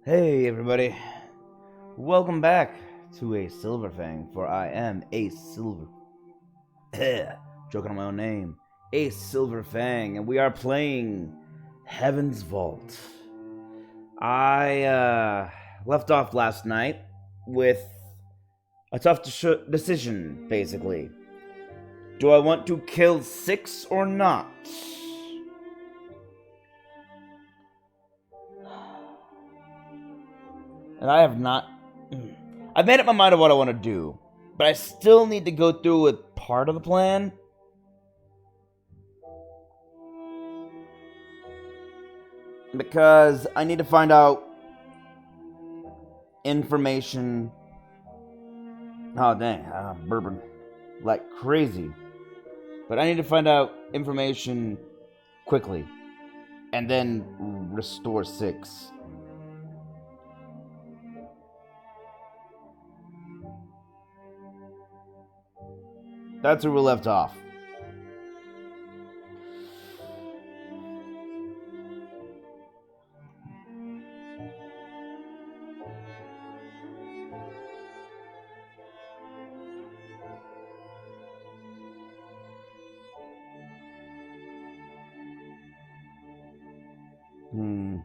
Hey everybody, welcome back to a Silverfang, for I am a Silver... joking on my own name. A Silverfang, and we are playing Heaven's Vault. I left off last night with a tough decision, basically. Do I want to kill 6 or not? And I have not... I've made up my mind of what I want to do, but I still need to go through with part of the plan. Because I need to find out information. Oh, dang. I'm burping like crazy. But I need to find out information quickly. And then restore 6. That's where we left off. Hmm.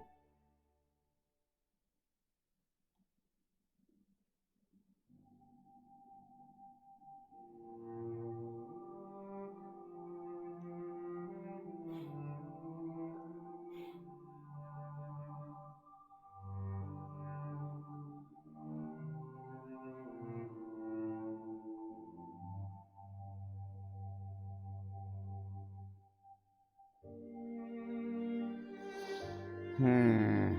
Hmm.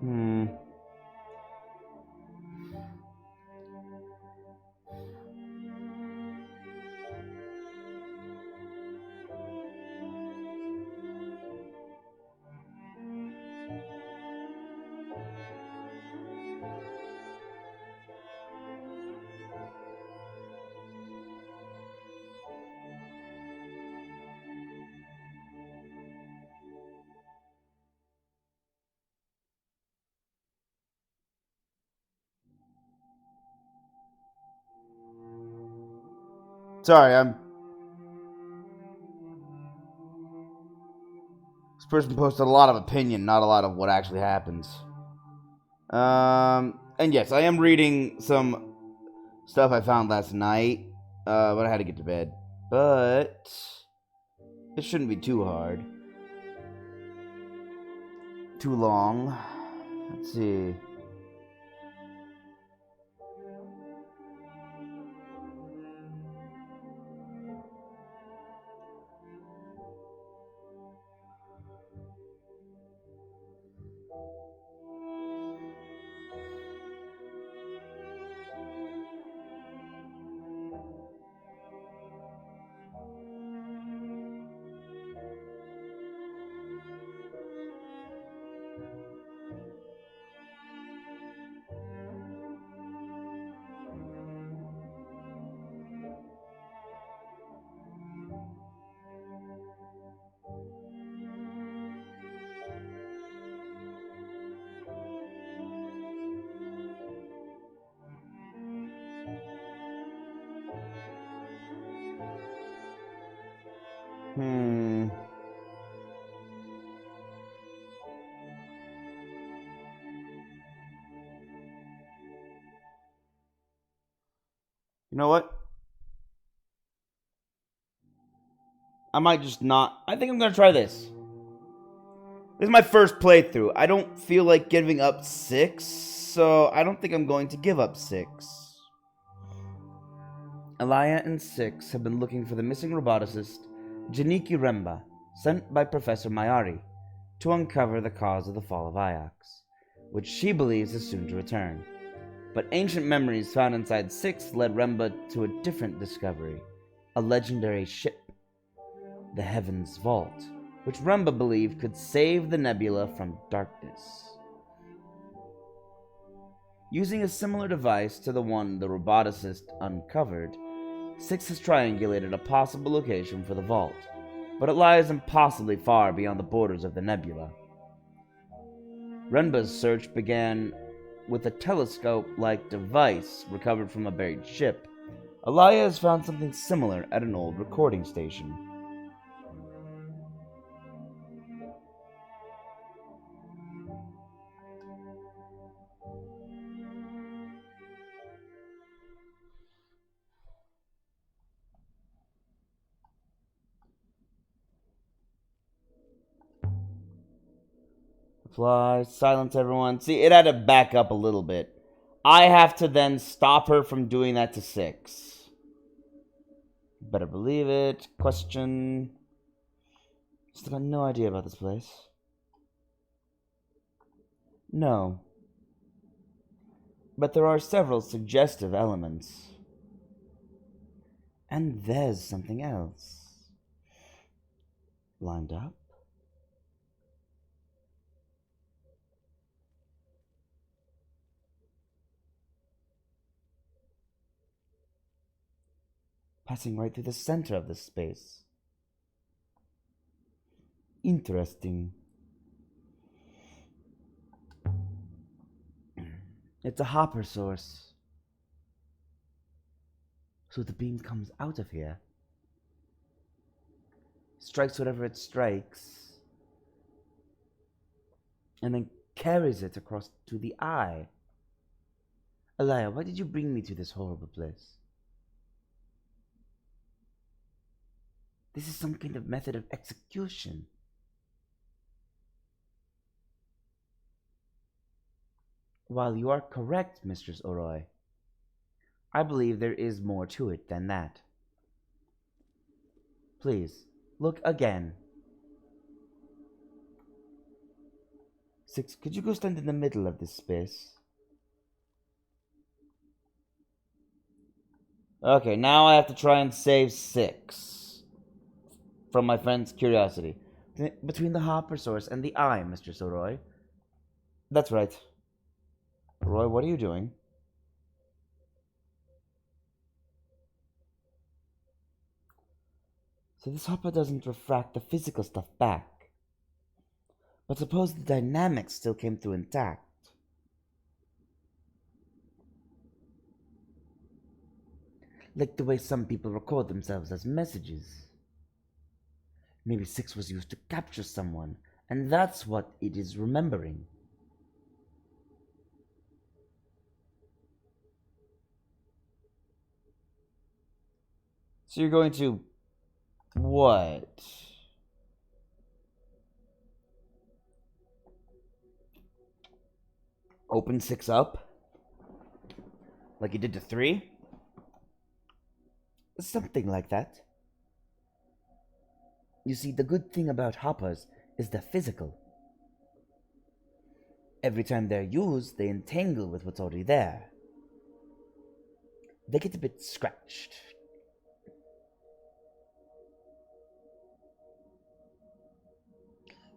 Hmm. Sorry, this person posted a lot of opinion, not a lot of what actually happens. And yes, I am reading some stuff I found last night, but I had to get to bed. But it shouldn't be too hard. Too long. Let's see. Hmm. You know what? I might just not. I think I'm gonna try this. This is my first playthrough. I don't feel like giving up 6, so I don't think I'm going to give up 6. Elia and Six have been looking for the missing roboticist, Janiki Remba, sent by Professor Mayari, to uncover the cause of the fall of Ajax, which she believes is soon to return. But ancient memories found inside Six led Remba to a different discovery, a legendary ship, the Heaven's Vault, which Remba believed could save the nebula from darkness. Using a similar device to the one the roboticist uncovered, Six has triangulated a possible location for the vault, but it lies impossibly far beyond the borders of the nebula. Remba's search began with a telescope-like device recovered from a buried ship. Elia has found something similar at an old recording station. Fly, silence everyone. See, it had to back up a little bit. I have to then stop her from doing that to Six. Better believe it. Question. Still got no idea about this place. No. But there are several suggestive elements. And there's something else. Lined up. Passing right through the center of this space. Interesting. It's a hopper source. So the beam comes out of here, strikes whatever it strikes, and then carries it across to the eye. Elia, why did you bring me to this horrible place? This is some kind of method of execution. While you are correct, Mistress Oroi, I believe there is more to it than that. Please, look again. Six, could you go stand in the middle of this space? Okay, now I have to try and save Six from my friend's curiosity. Between the hopper source and the eye, Mr. Oroi. That's right. Roy, what are you doing? So this hopper doesn't refract the physical stuff back. But suppose the dynamics still came through intact. Like the way some people record themselves as messages. Maybe Six was used to capture someone, and that's what it is remembering. So you're going to... what? Open Six up? Like you did to 3? Something like that. You see, the good thing about hoppers is they're physical. Every time they're used, they entangle with what's already there. They get a bit scratched.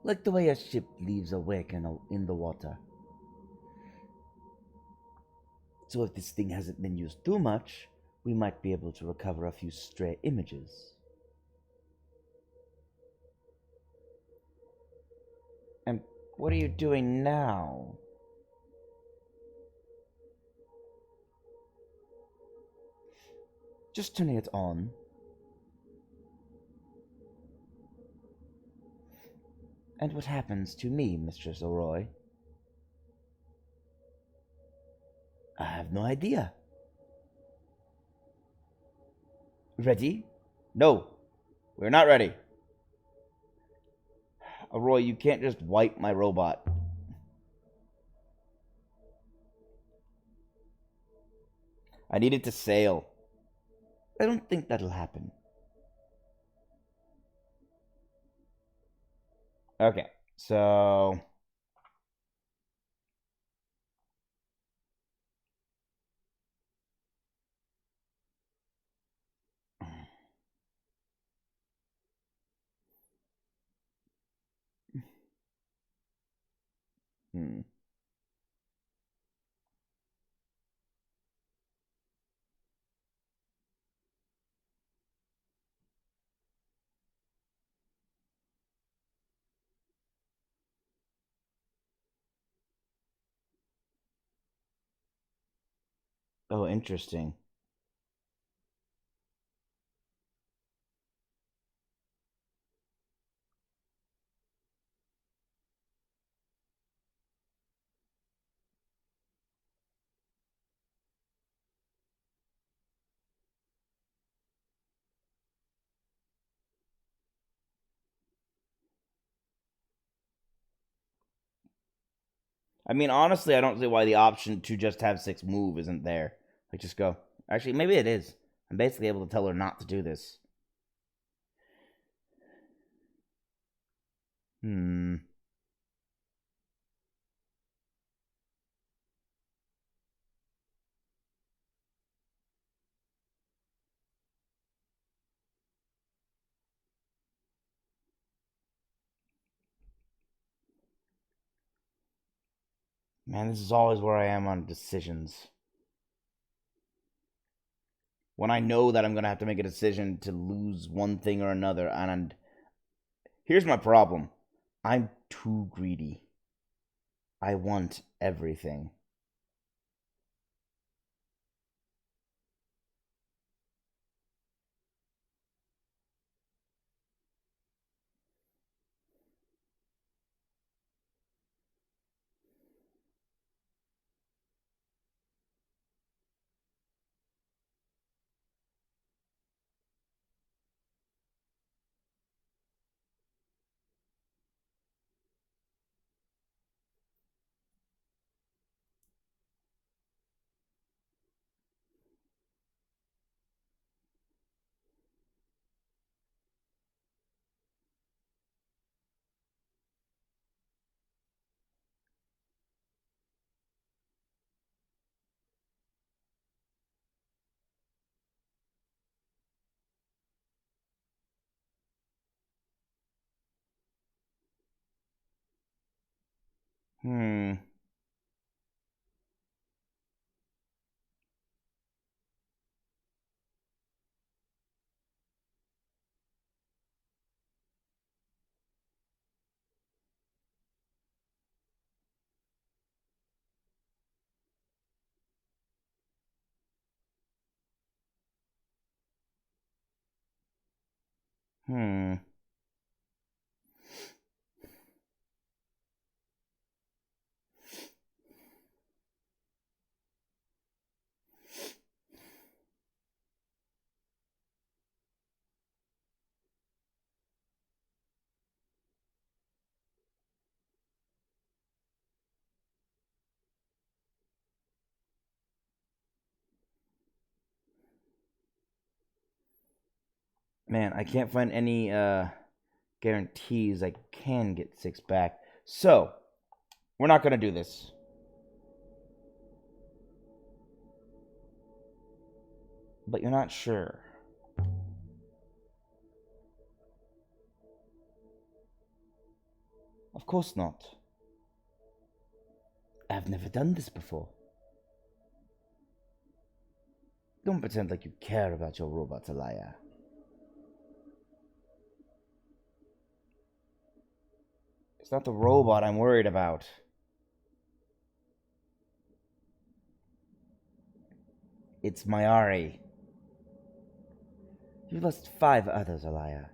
Like the way a ship leaves a wake in the water. So if this thing hasn't been used too much, we might be able to recover a few stray images. And what are you doing now? Just turning it on. And what happens to me, Mistress Oroi? I have no idea. Ready? No, we're not ready. Roy, you can't just wipe my robot. I need it to sail. I don't think that'll happen. Okay, so... Hmm. Oh, interesting. I mean, honestly, I don't see why the option to just have 6 move isn't there. Like, just go. Actually, maybe it is. I'm basically able to tell her not to do this. Hmm. Man, this is always where I am on decisions. When I know that I'm going to have to make a decision to lose one thing or another, and here's my problem. I'm too greedy. I want everything. Hmm. Hmm. Man, I can't find any guarantees I can get 6 back. So, we're not going to do this. But you're not sure. Of course not. I've never done this before. Don't pretend like you care about your robot, Alaya. It's not the robot I'm worried about. It's Mayari. You've lost 5 others, Alaya.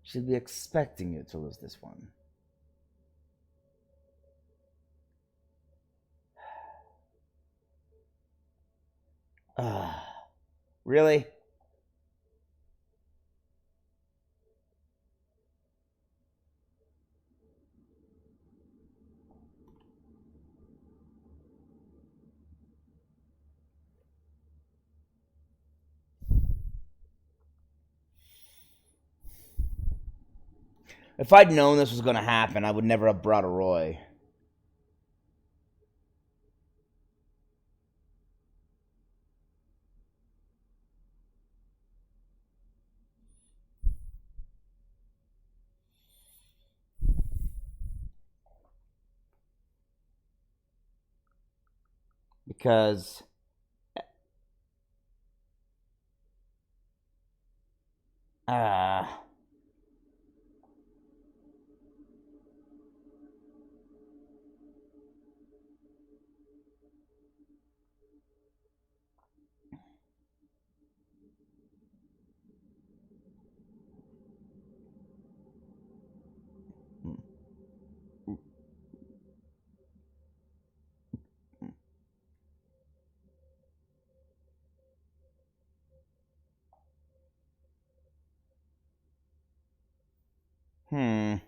She'll be expecting you to lose this one. Ah, really? If I'd known this was going to happen, I would never have brought a Roy. Because hmm.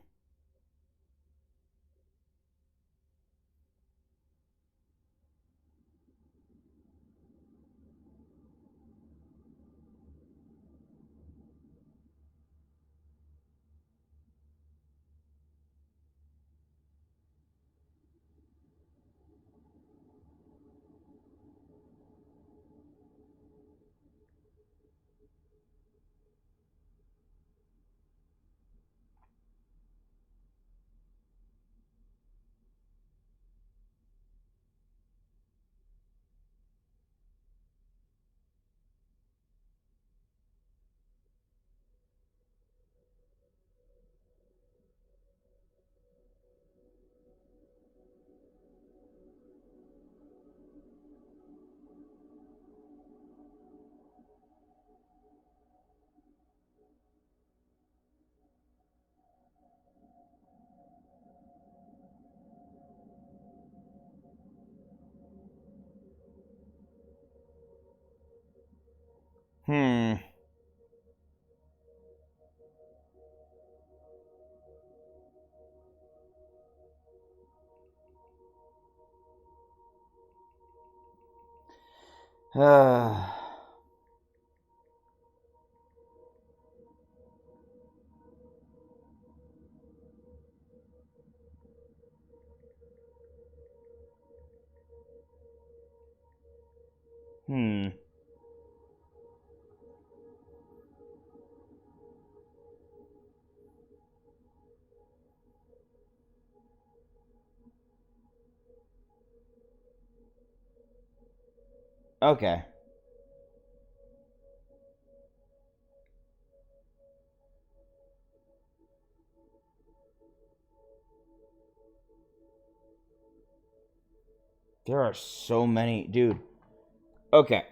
Hmm. Hmm. Okay. There are so many, dude. Okay.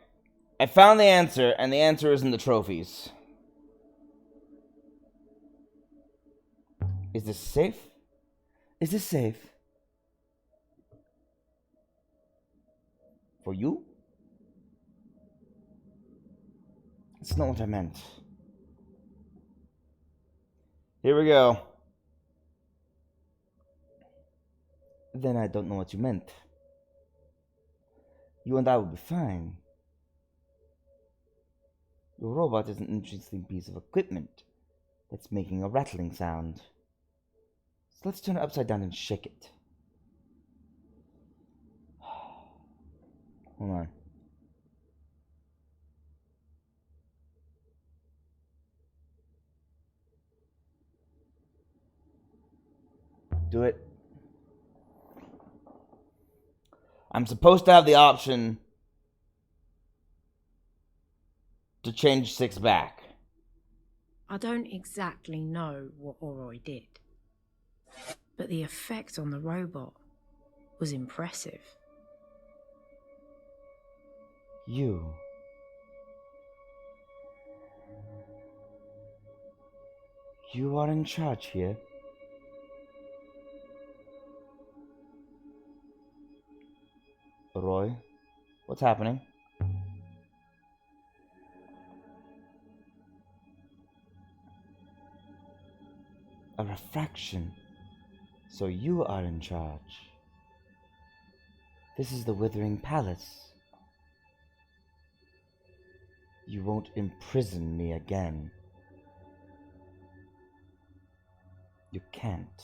I found the answer, and the answer is in the trophies. Is this safe? Is this safe? For you? That's not what I meant. Here we go. Then I don't know what you meant. You and I will be fine. Your robot is an interesting piece of equipment that's making a rattling sound. So let's turn it upside down and shake it. Hold on. Do it. I'm supposed to have the option to change 6 back. I don't exactly know what Oroi did, but the effect on the robot was impressive. You. You are in charge here. Roy, what's happening? A refraction. So you are in charge. This is the Withering Palace. You won't imprison me again. You can't.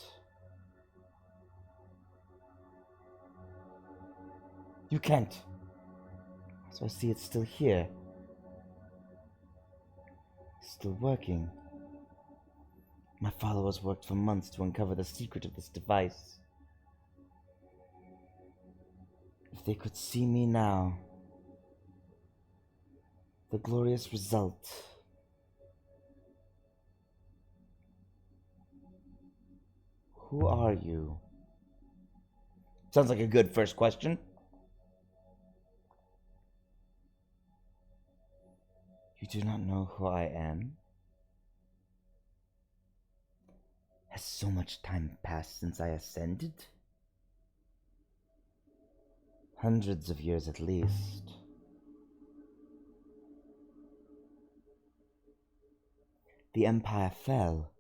You can't. So I see it's still here. Still working. My followers worked for months to uncover the secret of this device. If they could see me now, the glorious result. Who are you? Sounds like a good first question. You do not know who I am? Has so much time passed since I ascended? Hundreds of years at least. The Empire fell.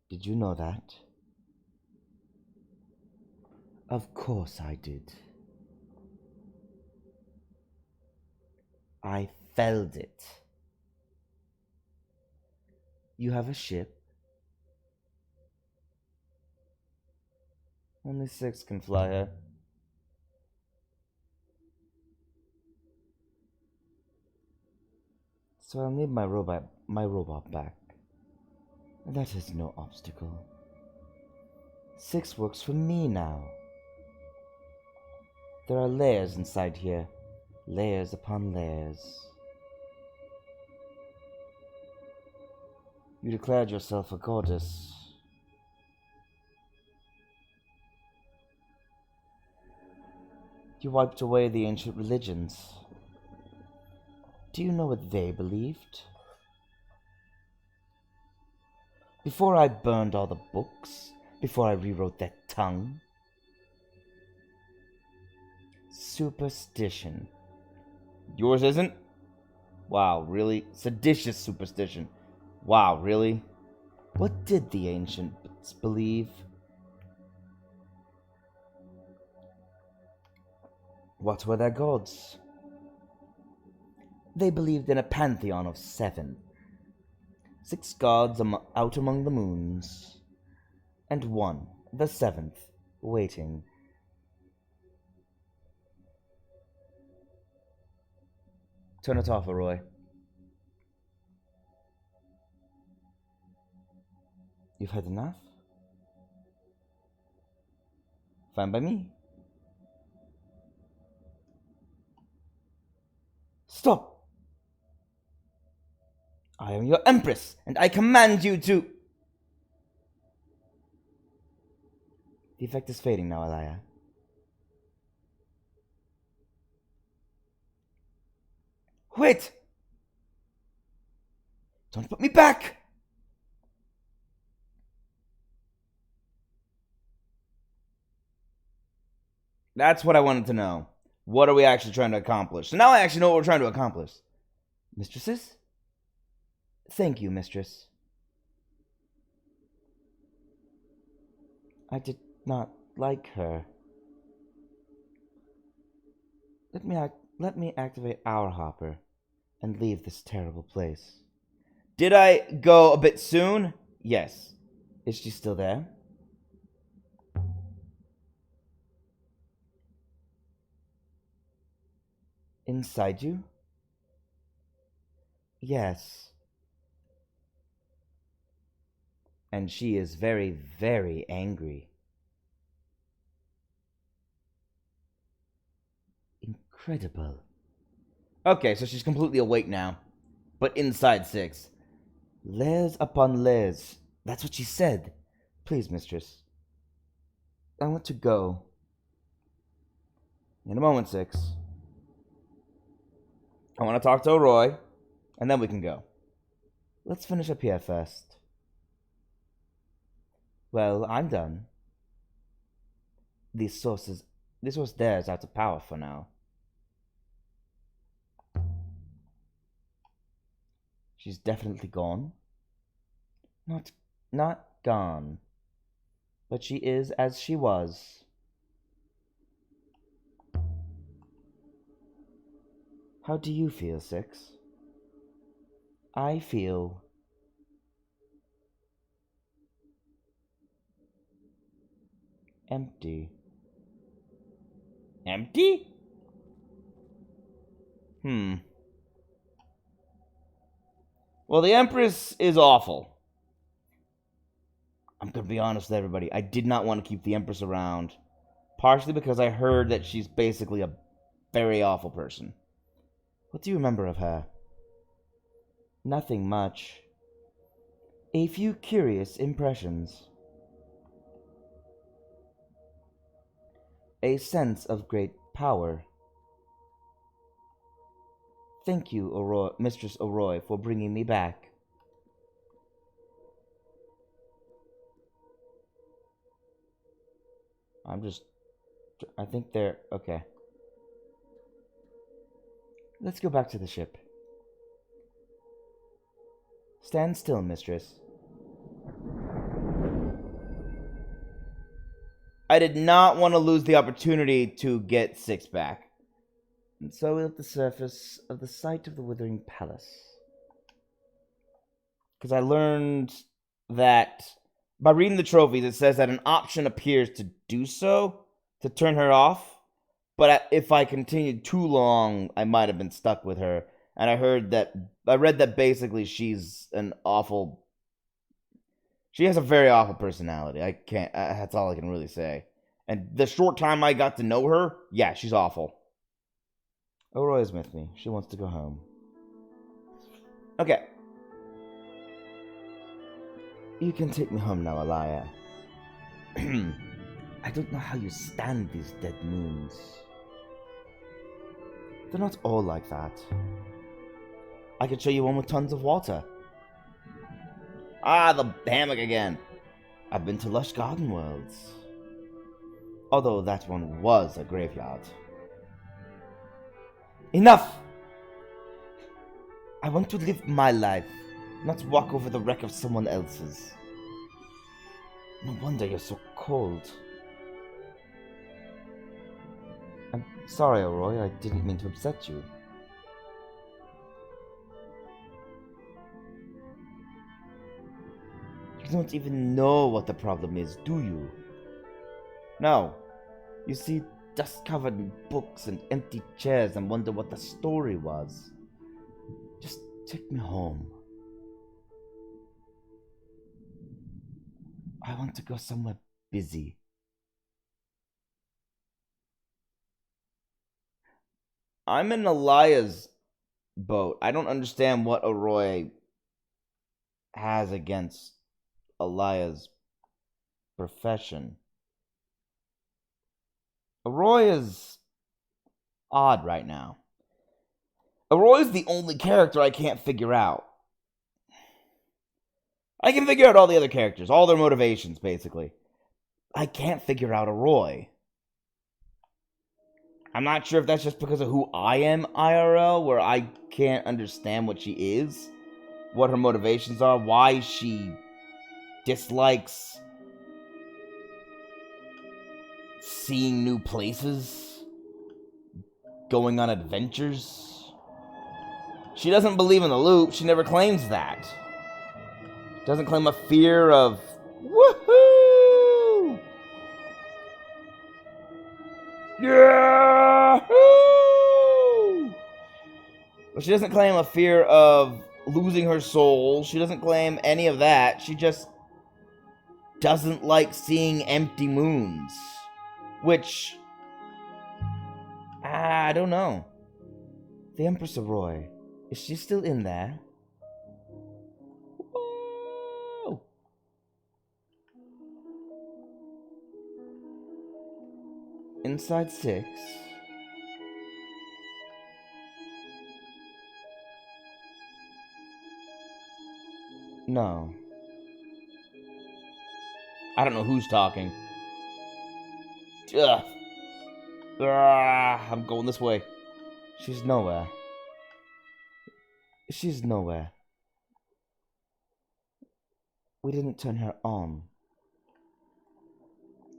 Did you know that? Of course I did. I felled it. You have a ship? Only 6 can fly her. So I'll need my robot back. And that is no obstacle. 6 works for me now. There are layers inside here. Layers upon layers. You declared yourself a goddess. You wiped away the ancient religions. Do you know what they believed? Before I burned all the books, before I rewrote their tongue. Superstition. Yours isn't? Wow, really? Seditious superstition. Wow, really? What did the ancients believe? What were their gods? They believed in a pantheon of 7. 6 gods out among the moons, and one, the 7th, waiting. Turn it off, Roy. You've had enough? Fine by me. Stop! I am your empress, and I command you to... The effect is fading now, Alaya. Wait! Don't put me back! That's what I wanted to know. What are we actually trying to accomplish? So now I actually know what we're trying to accomplish. Mistresses? Thank you, mistress. I did not like her. Let me activate our hopper and leave this terrible place. Did I go a bit soon? Yes. Is she still there? Inside you? Yes. And she is very, very angry. Incredible. Okay, so she's completely awake now. But inside 6. Layers upon layers. That's what she said. Please, mistress. I want to go. In a moment, 6. I want to talk to Roy, and then we can go. Let's finish up here first. Well, I'm done. This source there is out of power for now. She's definitely gone. Not gone. But she is as she was. How do you feel, 6? I feel Empty. Empty? Well, the Empress is awful. I'm gonna be honest with everybody. I did not want to keep the Empress around. Partially because I heard that she's basically a very awful person. What do you remember of her? Nothing much. A few curious impressions. A sense of great power. Thank you, Mistress Oroy, for bringing me back. I think they're... okay. Let's go back to the ship. Stand still, mistress. I did not want to lose the opportunity to get Six back. And so we left the surface of the site of the Withering Palace. Because I learned that by reading the trophies, it says that an option appears to do so, to turn her off. But if I continued too long, I might have been stuck with her. And I read that basically she's an awful... she has a very awful personality. That's all I can really say. And the short time I got to know her, yeah, she's awful. Oroy is with me. She wants to go home. Okay. You can take me home now, Alaya. I don't know how you stand these dead moons. They're not all like that. I could show you one with tons of water. Ah, the hammock again. I've been to Lush Garden Worlds. Although that one was a graveyard. Enough! I want to live my life, not walk over the wreck of someone else's. No wonder you're so cold. I'm sorry, Oroy, I didn't mean to upset you. You don't even know what the problem is, do you? No. You see dust covered in books and empty chairs and wonder what the story was. Just take me home. I want to go somewhere busy. I'm in Alaya's boat. I don't understand what Oroy has against Alaya's profession. Oroy is odd right now. Oroy is the only character I can't figure out. I can figure out all the other characters, all their motivations, basically. I can't figure out Oroy. I'm not sure if that's just because of who I am IRL, where I can't understand what she is, what her motivations are, why she dislikes seeing new places, going on adventures. She doesn't believe in the loop. She never claims that. Doesn't claim a fear of woohoo! Yeah! But she doesn't claim a fear of losing her soul. She doesn't claim any of that. She just doesn't like seeing empty moons. Which, I don't know. The Empress Oroy, is she still in there? Whoa! Inside 6. No. I don't know who's talking. Ugh. I'm going this way. She's nowhere. She's nowhere. We didn't turn her on.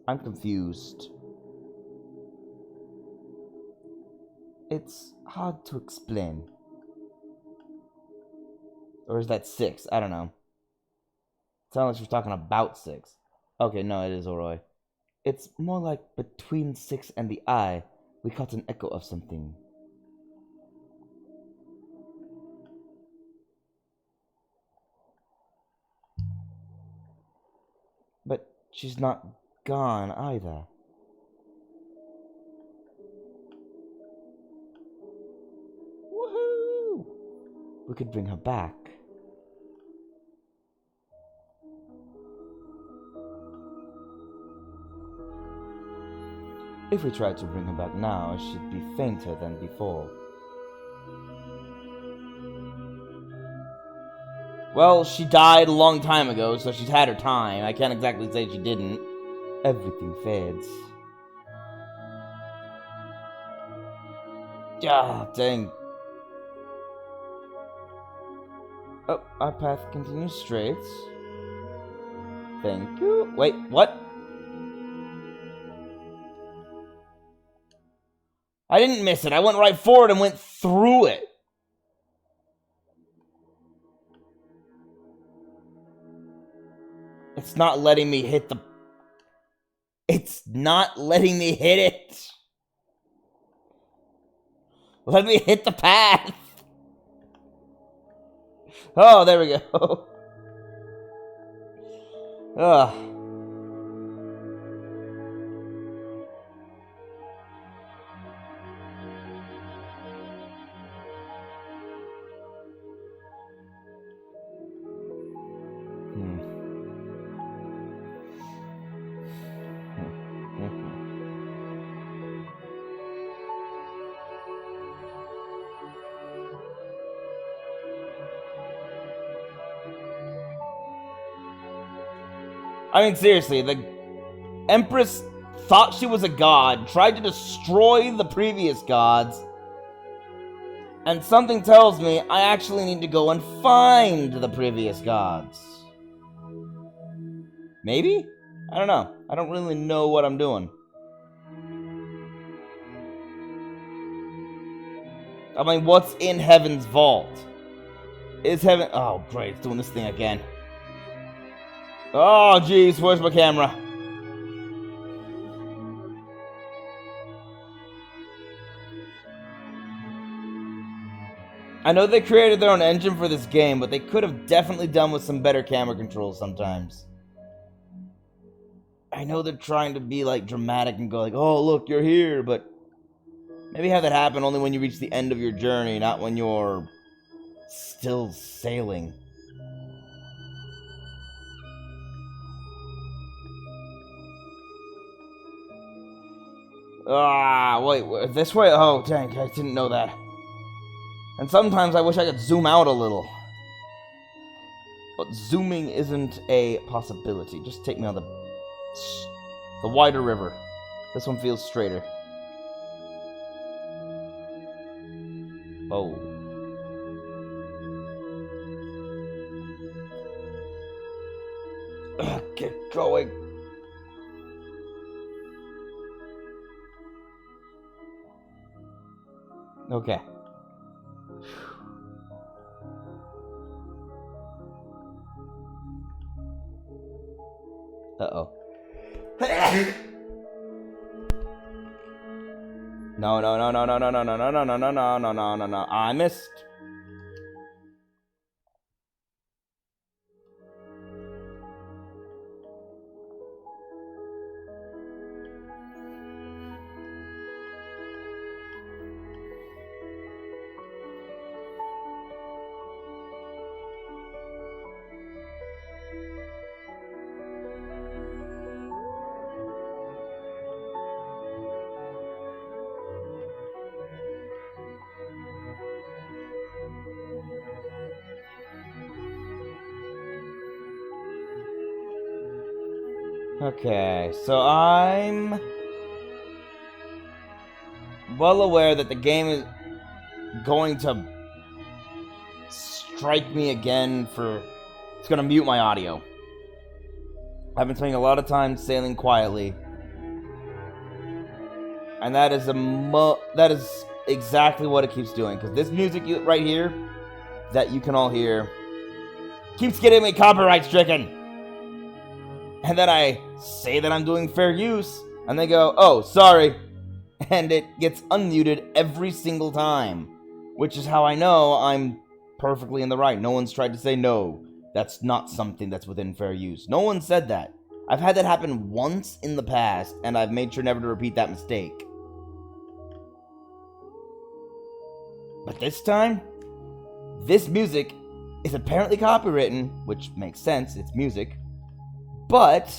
I'm confused. It's hard to explain. Or is that 6? I don't know. It sounds like she's talking about 6. Okay, no, it is Oroy. It's more like between 6 and the eye. We caught an echo of something. But she's not gone either. Woohoo! We could bring her back. If we tried to bring her back now, she'd be fainter than before. Well, she died a long time ago, so she's had her time. I can't exactly say she didn't. Everything fades. Ah, dang. Oh, our path continues straight. Thank you. Wait, what? I didn't miss it. I went right forward and went through it. It's not letting me hit the... It's not letting me hit it. Let me hit the path. Oh, there we go. Ugh. I mean, seriously, the Empress thought she was a god, tried to destroy the previous gods, and something tells me I actually need to go and find the previous gods. Maybe? I don't know. I don't really know what I'm doing. I mean, what's in Heaven's vault? Is Heaven... Oh, great. It's doing this thing again. Oh, jeez. Where's my camera? I know they created their own engine for this game, but they could have definitely done with some better camera controls sometimes. I know they're trying to be, like, dramatic and go like, oh, look, you're here, but maybe have that happen only when you reach the end of your journey, not when you're still sailing. Ah, wait, this way? Oh, dang, I didn't know that. And sometimes I wish I could zoom out a little. But zooming isn't a possibility. Just take me on the wider river. This one feels straighter. Oh. Ugh, get going. Okay. Uh-oh. No. I missed. Okay, so I'm well aware that the game is going to strike me again for... It's going to mute my audio. I've been spending a lot of time sailing quietly. And that is exactly what it keeps doing. Because this music right here, that you can all hear, keeps getting me copyright stricken. And then I say that I'm doing fair use, and they go, oh, sorry. And it gets unmuted every single time, which is how I know I'm perfectly in the right. No one's tried to say, no, that's not something that's within fair use. No one said that. I've had that happen once in the past, and I've made sure never to repeat that mistake. But this time, this music is apparently copywritten, which makes sense, it's music. But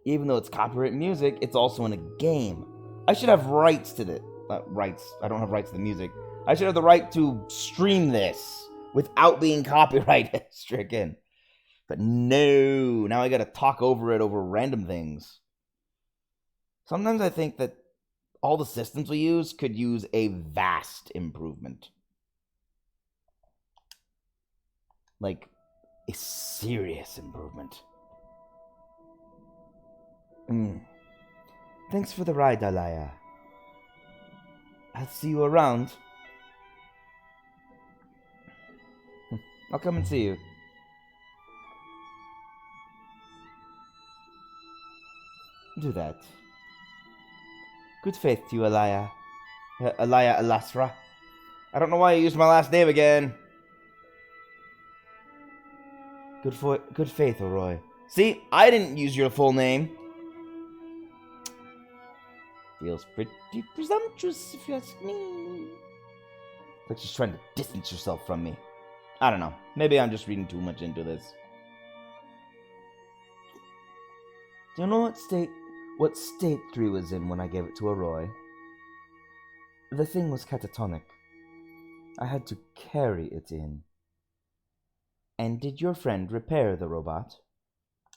even though it's copyrighted music, it's also in a game. I should have rights to the rights. I don't have rights to the music. I should have the right to stream this without being copyright stricken. But no, now I gotta talk over it over random things. Sometimes I think that all the systems we use could use a vast improvement. Like, a serious improvement. Thanks for the ride, Alaya. I'll see you around. I'll come and see you. Do that. Good faith to you, Alaya. Alaya Alasra. I don't know why you used my last name again. Good faith, Oroy. See, I didn't use your full name. Feels pretty presumptuous, if you ask me. Like she's trying to distance herself from me. I don't know. Maybe I'm just reading too much into this. Do you know what state 3 was in when I gave it to Oroy? The thing was catatonic. I had to carry it in. And did your friend repair the robot?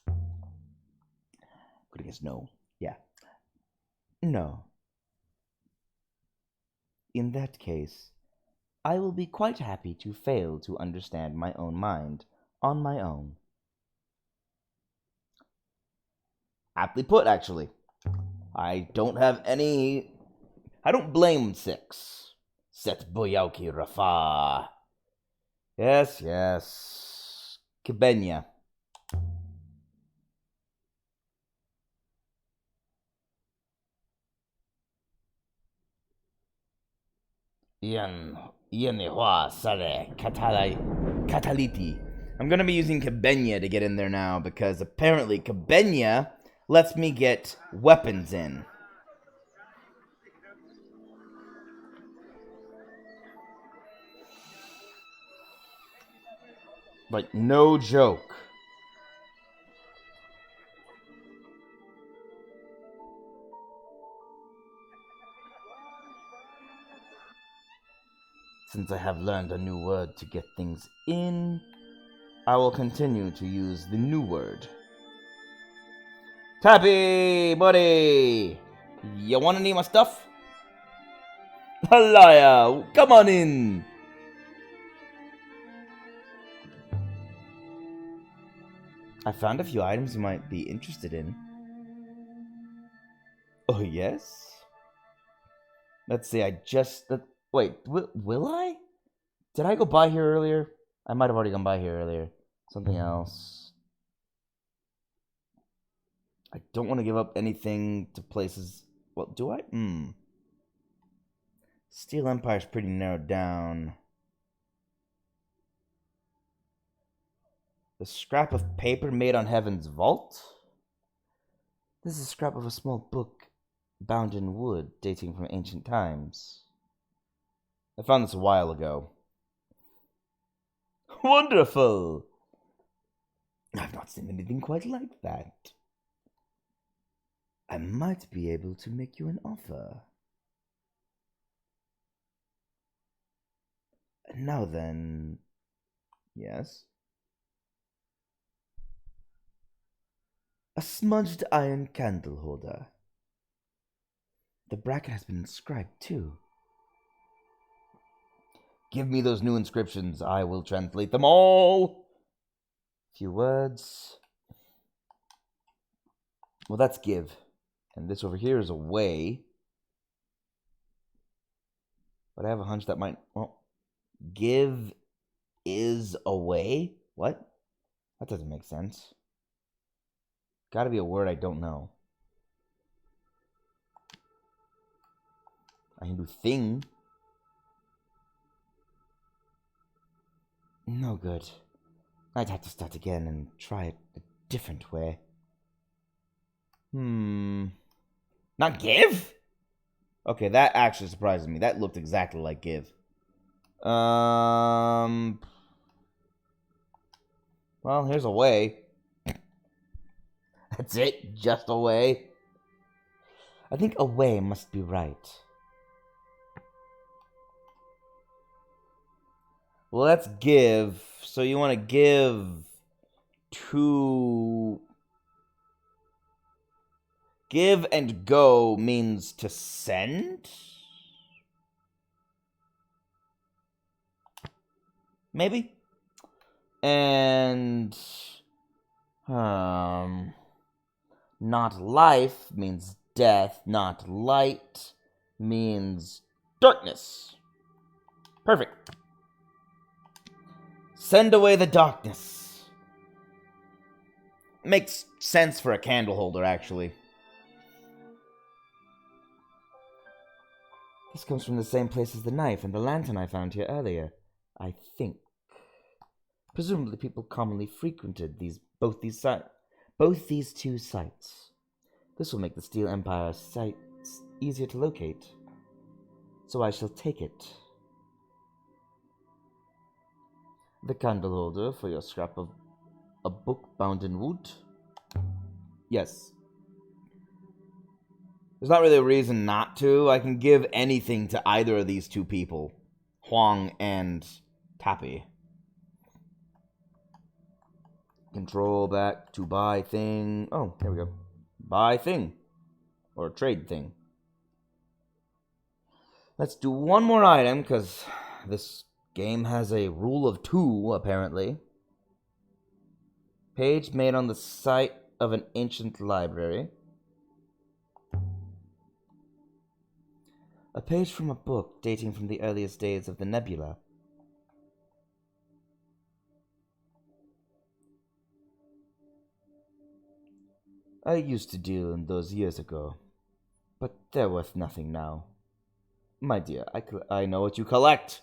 Could I guess no. Yeah. No. In that case, I will be quite happy to fail to understand my own mind on my own. Aptly put, actually. I don't blame 6. Set Boyauki Rafa. Yes. Kibenya. Yanihua Sale Cataliti. I'm gonna be using Kibenya to get in there now because apparently Kibenya lets me get weapons in. Like, no joke. Since I have learned a new word to get things in, I will continue to use the new word. Tappy, buddy! You wanna need my stuff? Alaya, come on in! I found a few items you might be interested in. Oh, yes? Let's see, wait, will I? Did I go by here earlier? I might have already gone by here earlier. Something else. I don't want to give up anything to places... Well, do I? Steel Empire's pretty narrowed down. The scrap of paper made on Heaven's Vault? This is a scrap of a small book bound in wood dating from ancient times. I found this a while ago. Wonderful! I've not seen anything quite like that. I might be able to make you an offer. Now then... Yes? A smudged iron candle holder. The bracket has been inscribed, too. Give me those new inscriptions. I will translate them all. Few words. Well, that's give. And this over here is away. But I have a hunch that might... Well, give is away? What? That doesn't make sense. Gotta be a word I don't know. I can do thing. No good. I'd have to start again and try it a different way. Not give? Okay, that actually surprises me. That looked exactly like give. Well, here's a way. That's it? Just a way? I think a way must be right. Well, let's give. So you want to give to... Give and go means to send? Maybe? And... Not life means death. Not light means darkness. Perfect. Send away the darkness. Makes sense for a candle holder, actually. This comes from the same place as the knife and the lantern I found here earlier, I think. Presumably people commonly frequented both these two sites. This will make the Steel Empire sites easier to locate. So I shall take it. The candle holder for your scrap of a book bound in wood? Yes. There's not really a reason not to. I can give anything to either of these two people. Huang and Tappy. Control back to buy thing. Oh, there we go. Buy thing. Or trade thing. Let's do one more item, because this game has a rule of 2, apparently. Page made on the site of an ancient library. A page from a book dating from the earliest days of the Nebula. I used to deal in those years ago, but they're worth nothing now. My dear, I know what you collect.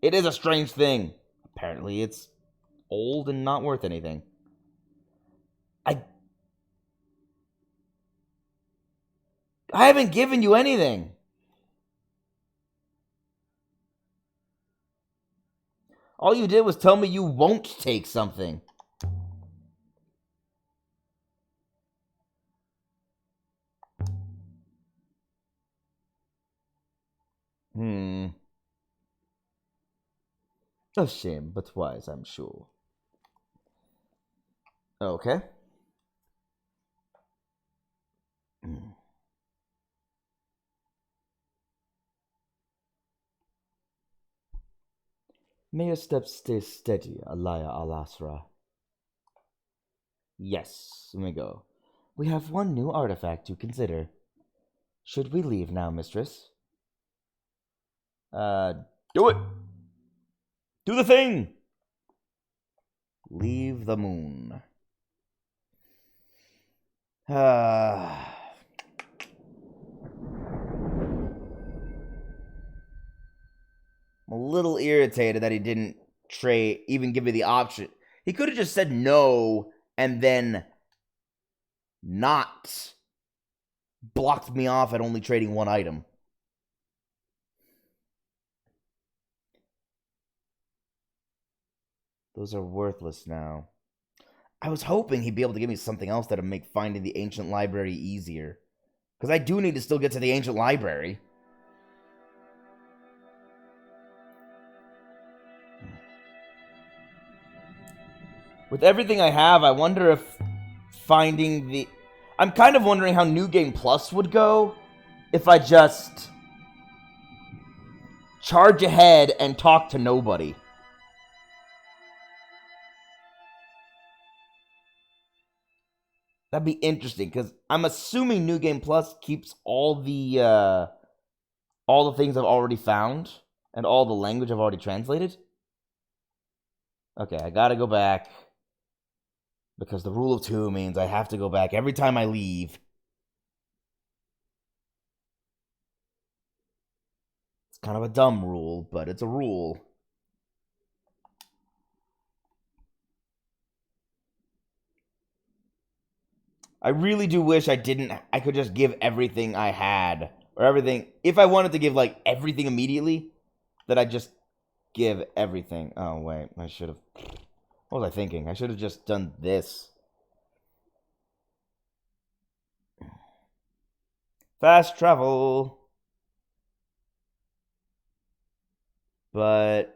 It is a strange thing. Apparently it's old and not worth anything. I haven't given you anything. All you did was tell me you won't take something. A shame, but wise, I'm sure. Okay. May your steps stay steady, Alaya Al-Asra. Yes, let me go. We have one new artifact to consider. Should we leave now, mistress? Do it! Do the thing! Leave the moon. I'm a little irritated that he didn't even give me the option. He could have just said no and then not blocked me off at only trading one item. Those are worthless now. I was hoping he'd be able to give me something else that'd make finding the ancient library easier. Because I do need to still get to the ancient library. With everything I have, I wonder if finding the... I'm kind of wondering how New Game Plus would go if I just charge ahead and talk to nobody. That'd be interesting, because I'm assuming New Game Plus keeps all the things I've already found and all the language I've already translated. Okay, I gotta go back Because the rule of two means I have to go back every time I leave. It's kind of a dumb rule, but it's a rule. I really do wish I could just give everything I had. Or everything. If I wanted to give, like, everything immediately, that I'd just give everything. Oh, wait. I should have... What was I thinking? I should have just done this. Fast travel. But...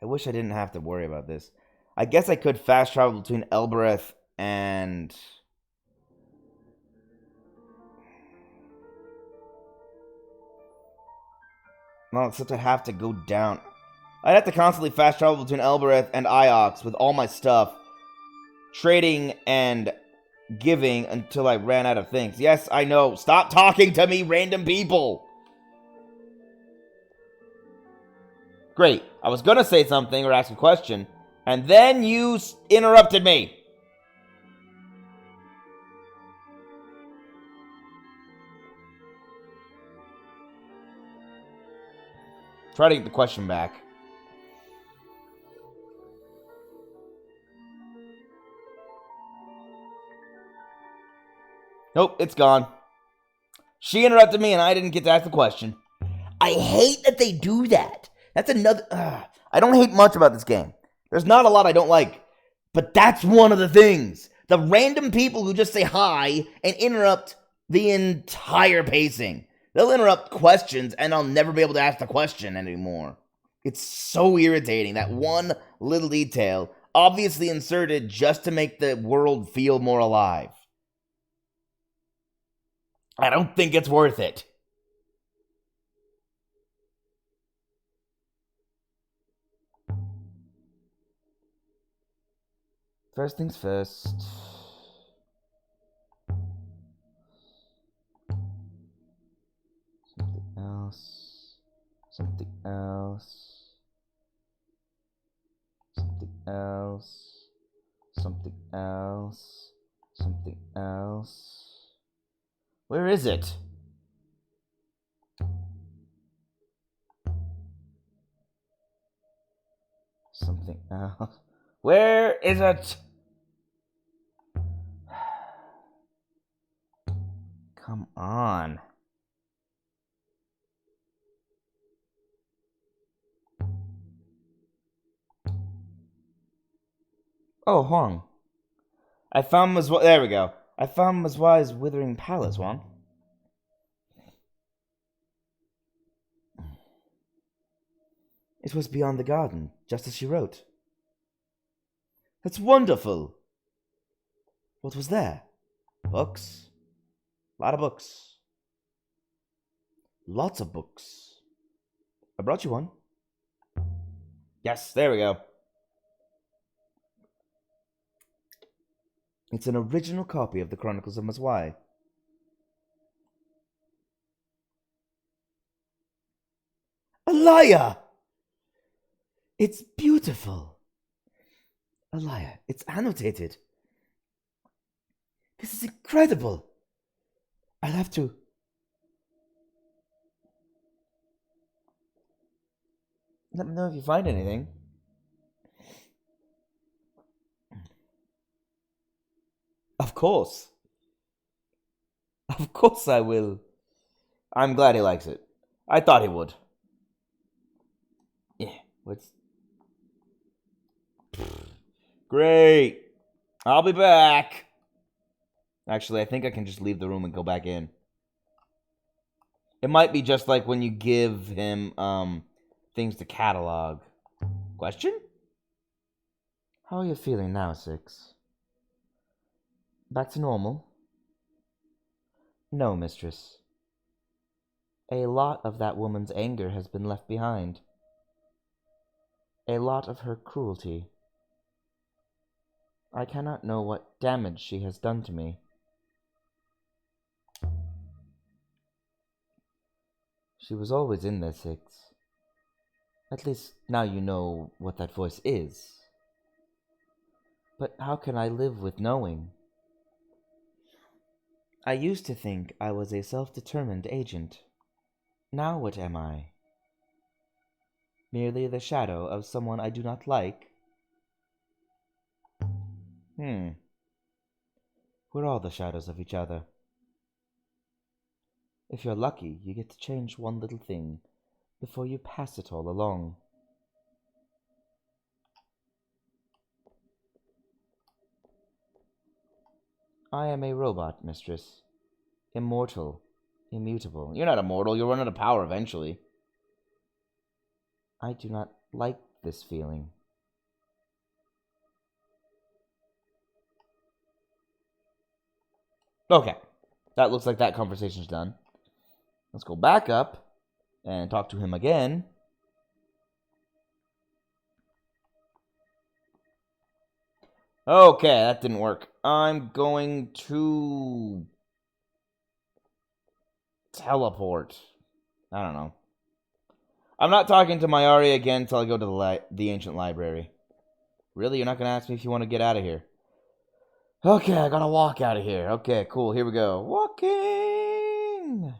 I wish I didn't have to worry about this. I guess I could fast travel between Elbereth and... Well, except I'd have to go down. I'd have to constantly fast travel between Elbereth and Iox with all my stuff, trading and giving until I ran out of things. Yes, I know. Stop talking to me, random people! Great. I was gonna say something or ask a question, and then you interrupted me. Try to get the question back. Nope, it's gone. She interrupted me and I didn't get to ask the question. I hate that they do that. That's another... I don't hate much about this game. There's not a lot I don't like. But that's one of the things. The random people who just say hi and interrupt the entire pacing. They'll interrupt questions and I'll never be able to ask the question anymore. It's so irritating. That one little detail, obviously inserted just to make the world feel more alive. I don't think it's worth it. First things first. Something else. Something else. Something else. Something else. Something else. Where is it? Something else. Where is it? Come on. Oh, Huang. I found Mazwai's... There we go. I found Mazwai's Withering Palace, Huang. It was beyond the garden, just as she wrote. That's wonderful. What was there? Books. A lot of books. Lots of books. I brought you one. Yes, there we go. It's an original copy of the Chronicles of Mazwai. Alaya! It's beautiful. Alaya, it's annotated. This is incredible. I'll have to... Let me know if you find anything. Of course. Of course I will. I'm glad he likes it. I thought he would. Yeah, what's... Great. I'll be back. Actually, I think I can just leave the room and go back in. It might be just like when you give him, things to catalog. Question? How are you feeling now, Six? Back to normal? No, mistress. A lot of that woman's anger has been left behind. A lot of her cruelty. I cannot know what damage she has done to me. She was always in there, Six. At least now you know what that voice is. But how can I live with knowing? I used to think I was a self-determined agent. Now what am I? Merely the shadow of someone I do not like? We're all the shadows of each other. If you're lucky, you get to change one little thing before you pass it all along. I am a robot, mistress. Immortal. Immutable. You're not immortal, you'll run out of power eventually. I do not like this feeling. Okay. That looks like that conversation's done. Let's go back up and talk to him again. Okay, that didn't work. I'm going to teleport. I don't know. I'm not talking to Mayari again until I go to the ancient library. Really? You're not going to ask me if you want to get out of here? Okay, I gotta walk out of here. Okay, cool. Here we go. Walking!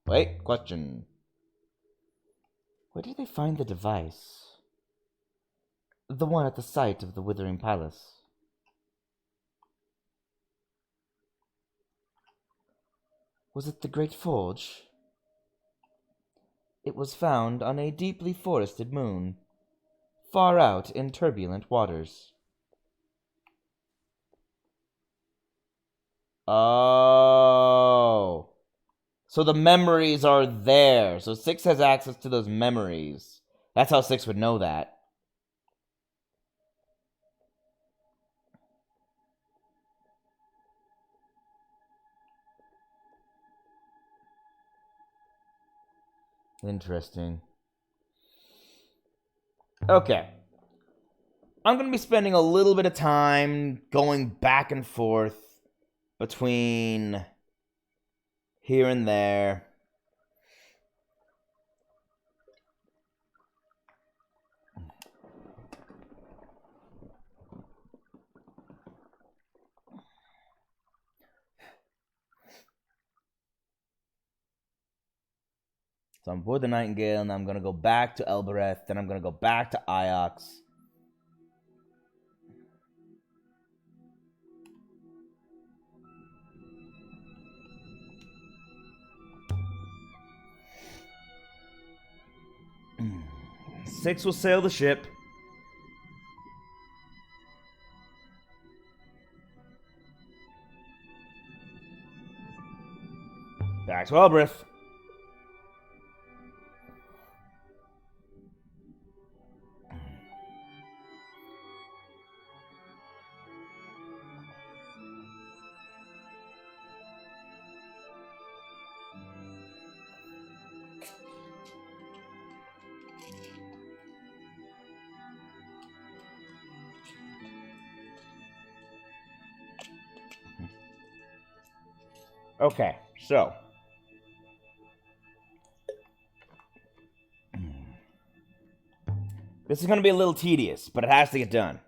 Wait, question. Where did they find the device? The one at the site of the Withering Palace. Was it the Great Forge? It was found on a deeply forested moon, far out in turbulent waters. Oh. So the memories are there. So Six has access to those memories. That's how Six would know that. Interesting. Okay. I'm going to be spending a little bit of time going back and forth between here and there. So I'm aboard the Nightingale, and I'm going to go back to Elbereth, then I'm going to go back to Iox. Six will sail the ship. Back to Elbereth. Okay, so this is going to be a little tedious, but it has to get done.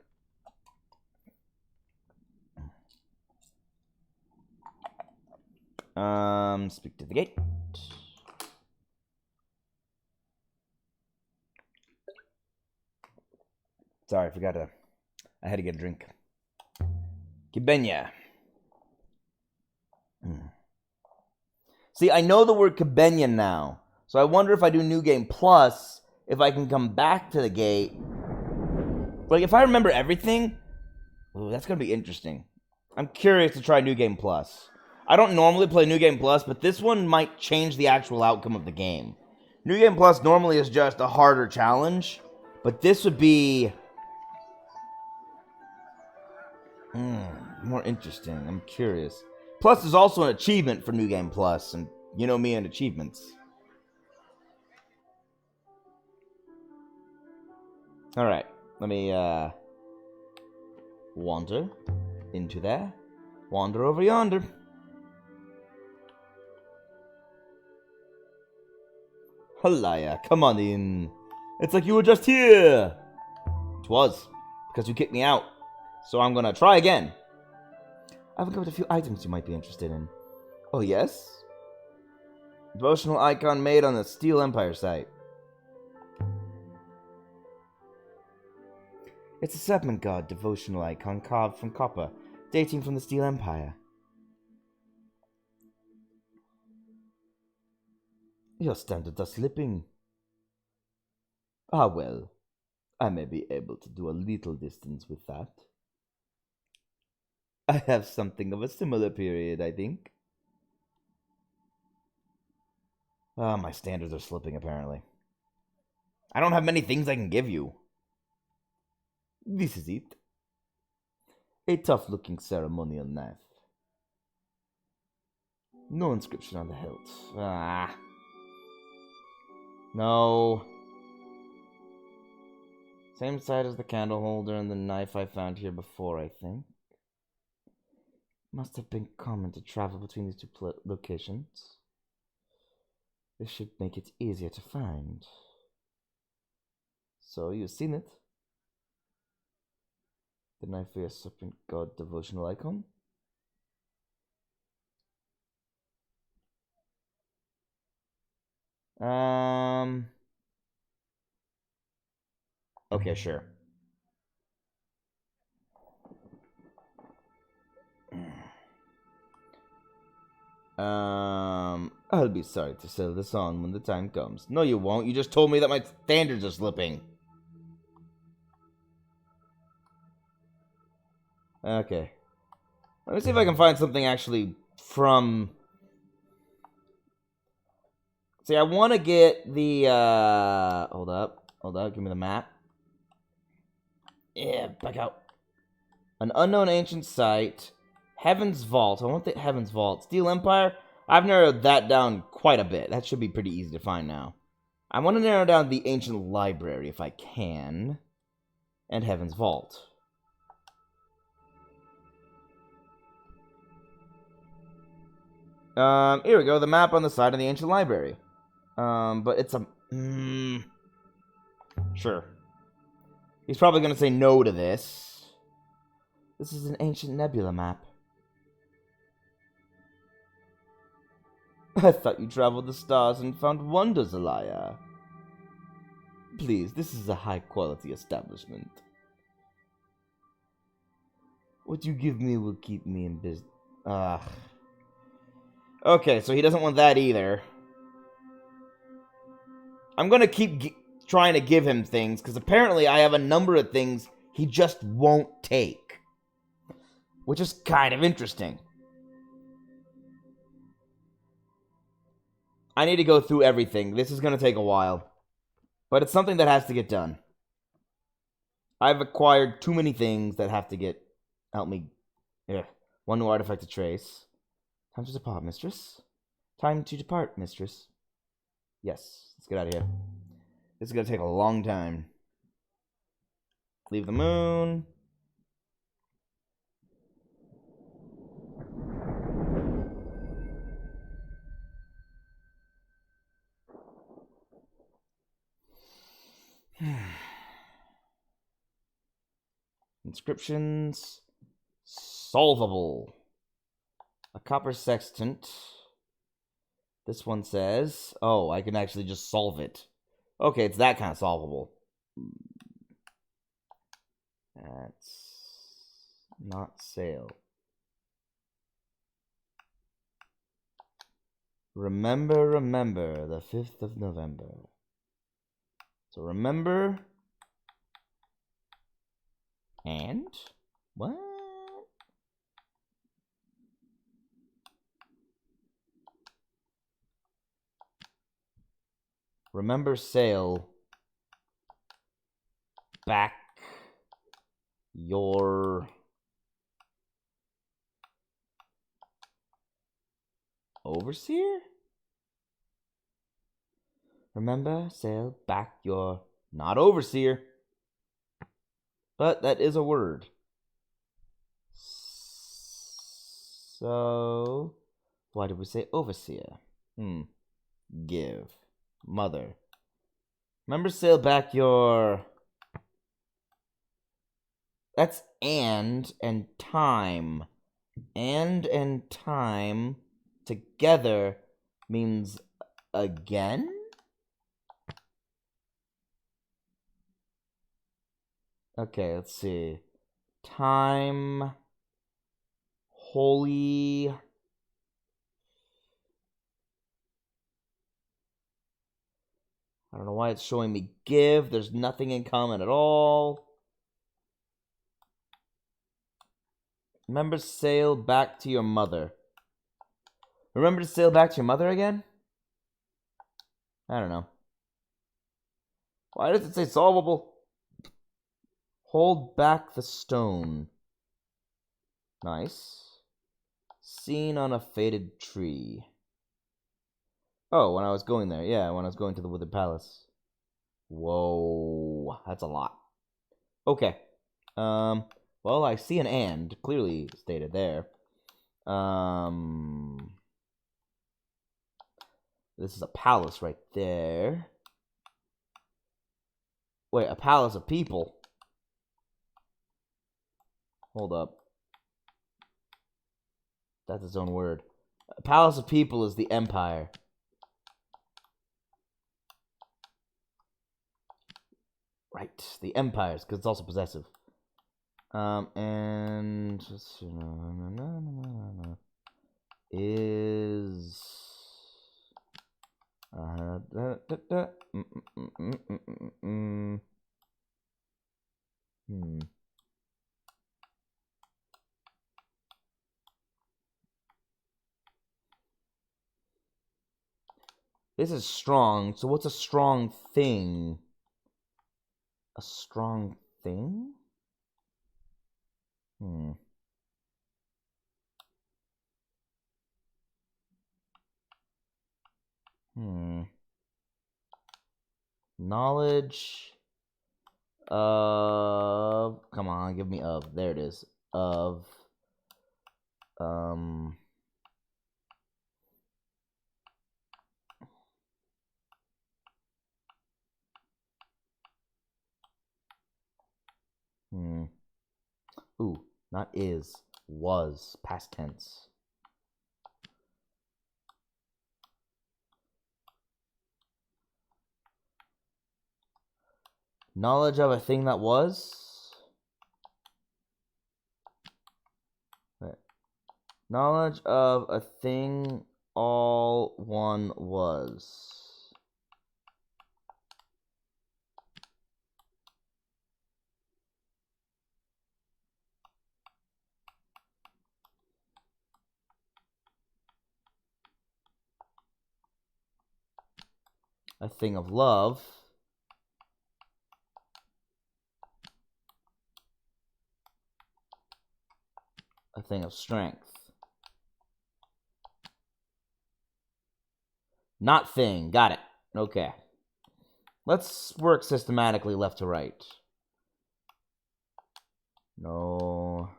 Speak to the gate. Sorry, I forgot to. I had to get a drink. Kibenya. See, I know the word Kibenya now, so I wonder if I do New Game Plus, if I can come back to the gate. Like, if I remember everything, ooh, that's gonna be interesting. I'm curious to try New Game Plus. I don't normally play New Game Plus, but this one might change the actual outcome of the game. New Game Plus normally is just a harder challenge, but this would be more interesting. I'm curious. Plus, there's also an achievement for New Game Plus, and you know me and achievements. Alright, let me wander into there. Wander over yonder. Halaya, come on in. It's like you were just here. It was, because you kicked me out. So I'm gonna try again. I've uncovered a few items you might be interested in. Oh, yes? Devotional icon made on the Steel Empire site. It's a serpent god devotional icon carved from copper, dating from the Steel Empire. Your standards are slipping. Ah, well, I may be able to do a little distance with that. I have something of a similar period, I think. Ah, my standards are slipping, apparently. I don't have many things I can give you. This is it. A tough-looking ceremonial knife. No inscription on the hilt. Ah. No. Same side as the candle holder and the knife I found here before, I think. Must have been common to travel between these two locations. This should make it easier to find. So, you've seen it? The knife for your serpent god devotional icon? Okay, sure. I'll be sorry to sell this on when the time comes. No, you won't. You just told me that my standards are slipping. Okay. Let me see if I can find something actually from... See, I want to get the, Hold up. Hold up. Give me the map. Yeah, back out. An unknown ancient site. Heaven's Vault. I want the Heaven's Vault. Steel Empire. I've narrowed that down quite a bit. That should be pretty easy to find now. I want to narrow down the Ancient Library if I can. And Heaven's Vault. Here we go. The map on the side of the Ancient Library. But it's a... Sure. He's probably going to say no to this. This is an ancient nebula map. I thought you traveled the stars and found wonders, Elia. Please, this is a high-quality establishment. What you give me will keep me in business. Okay, so he doesn't want that either. I'm gonna keep trying to give him things, because apparently I have a number of things he just won't take. Which is kind of interesting. I need to go through everything. This is gonna take a while. But it's something that has to get done. I've acquired too many things that have to get... Help me. Yeah. One new artifact to trace. Time to depart, mistress. Time to depart, mistress. Yes. Let's get out of here. This is going to take a long time. Leave the moon. Inscriptions. Solvable. A copper sextant. This one says... Oh, I can actually just solve it. Okay, it's that kind of solvable. That's... not sale. Remember, the 5th of November. So remember... And? What? Remember sale. Back your overseer? Remember sale back your not overseer. But that is a word. So why did we say overseer? Give. Mother. Remember sale back your... That's and time. And time together means again? Okay, let's see. Time. Holy. I don't know why it's showing me give. There's nothing in common at all. Remember to sail back to your mother. Remember to sail back to your mother again? I don't know. Why does it say solvable? Hold back the stone. Nice. Seen on a faded tree. Oh, when I was going there. Yeah, when I was going to the Withered Palace. Whoa. That's a lot. Okay. Well, I see an and. Clearly stated there. This is a palace right there. Wait, a palace of people? Hold up. That's its own word. A palace of people is the empire. Right, the empires, because it's also possessive. And is This is strong. So what's a strong thing? A strong thing? Knowledge of... Come on, give me of. There it is. Of... Ooh, not is. Was. Past tense. Knowledge of a thing that was? Right. Knowledge of a thing all one was. A thing of love. A thing of strength. Not thing. Got it. Okay. Let's work systematically left to right. No.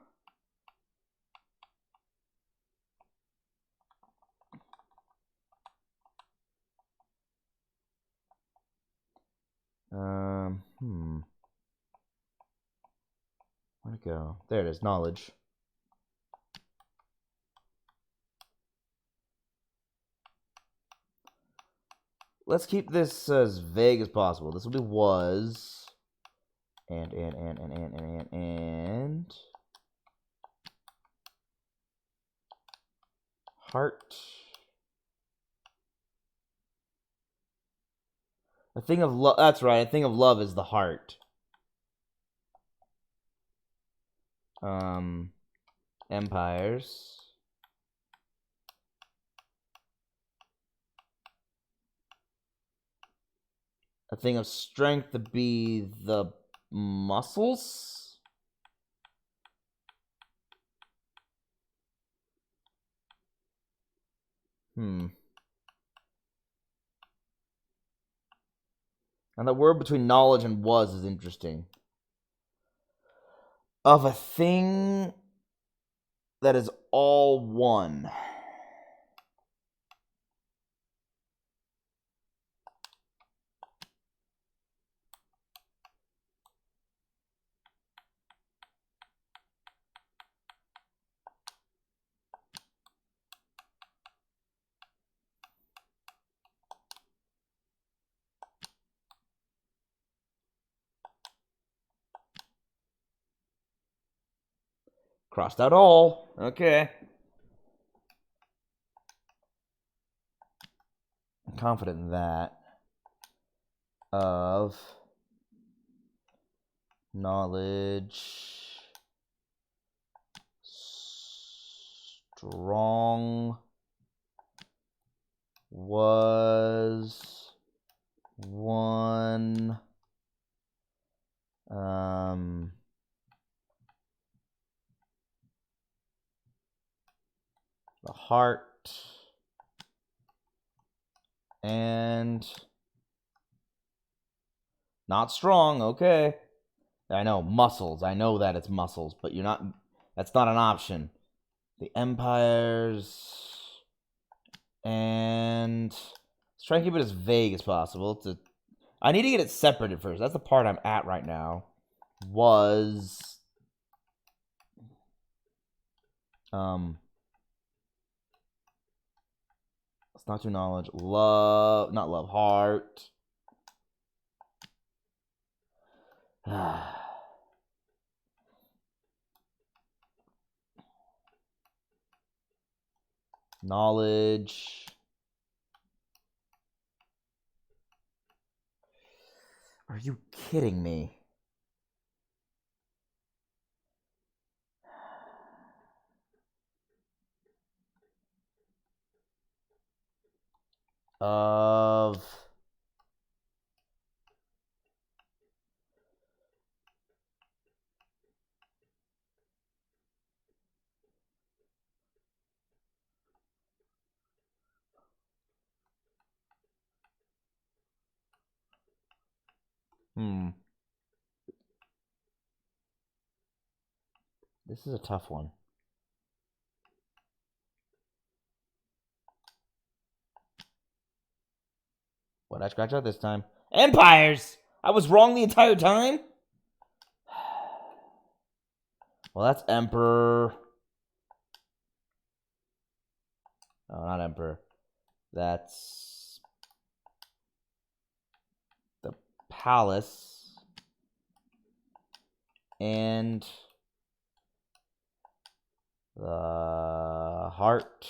Where'd it go? There it is. Knowledge. Let's keep this as vague as possible. This will be was. And. Heart. A thing of love. That's right. A thing of love is the heart. Empires. A thing of strength to be the muscles? And the word between knowledge and was is interesting. Of a thing that is all one. Crossed out all. Okay. I'm confident in that. Of knowledge. Strong was one the heart and not strong. Okay, I know muscles. I know that it's muscles, but you're not. That's not an option. The empires and let's try and keep it as vague as possible. I need to get it separated first. That's the part I'm at right now. Was it's not too knowledge. Love, not love, heart. Knowledge. Are you kidding me? Of This is a tough one. What'd I scratch out this time? Empires! I was wrong the entire time? Well, that's Emperor. Oh, not Emperor. That's the Palace. And the Heart.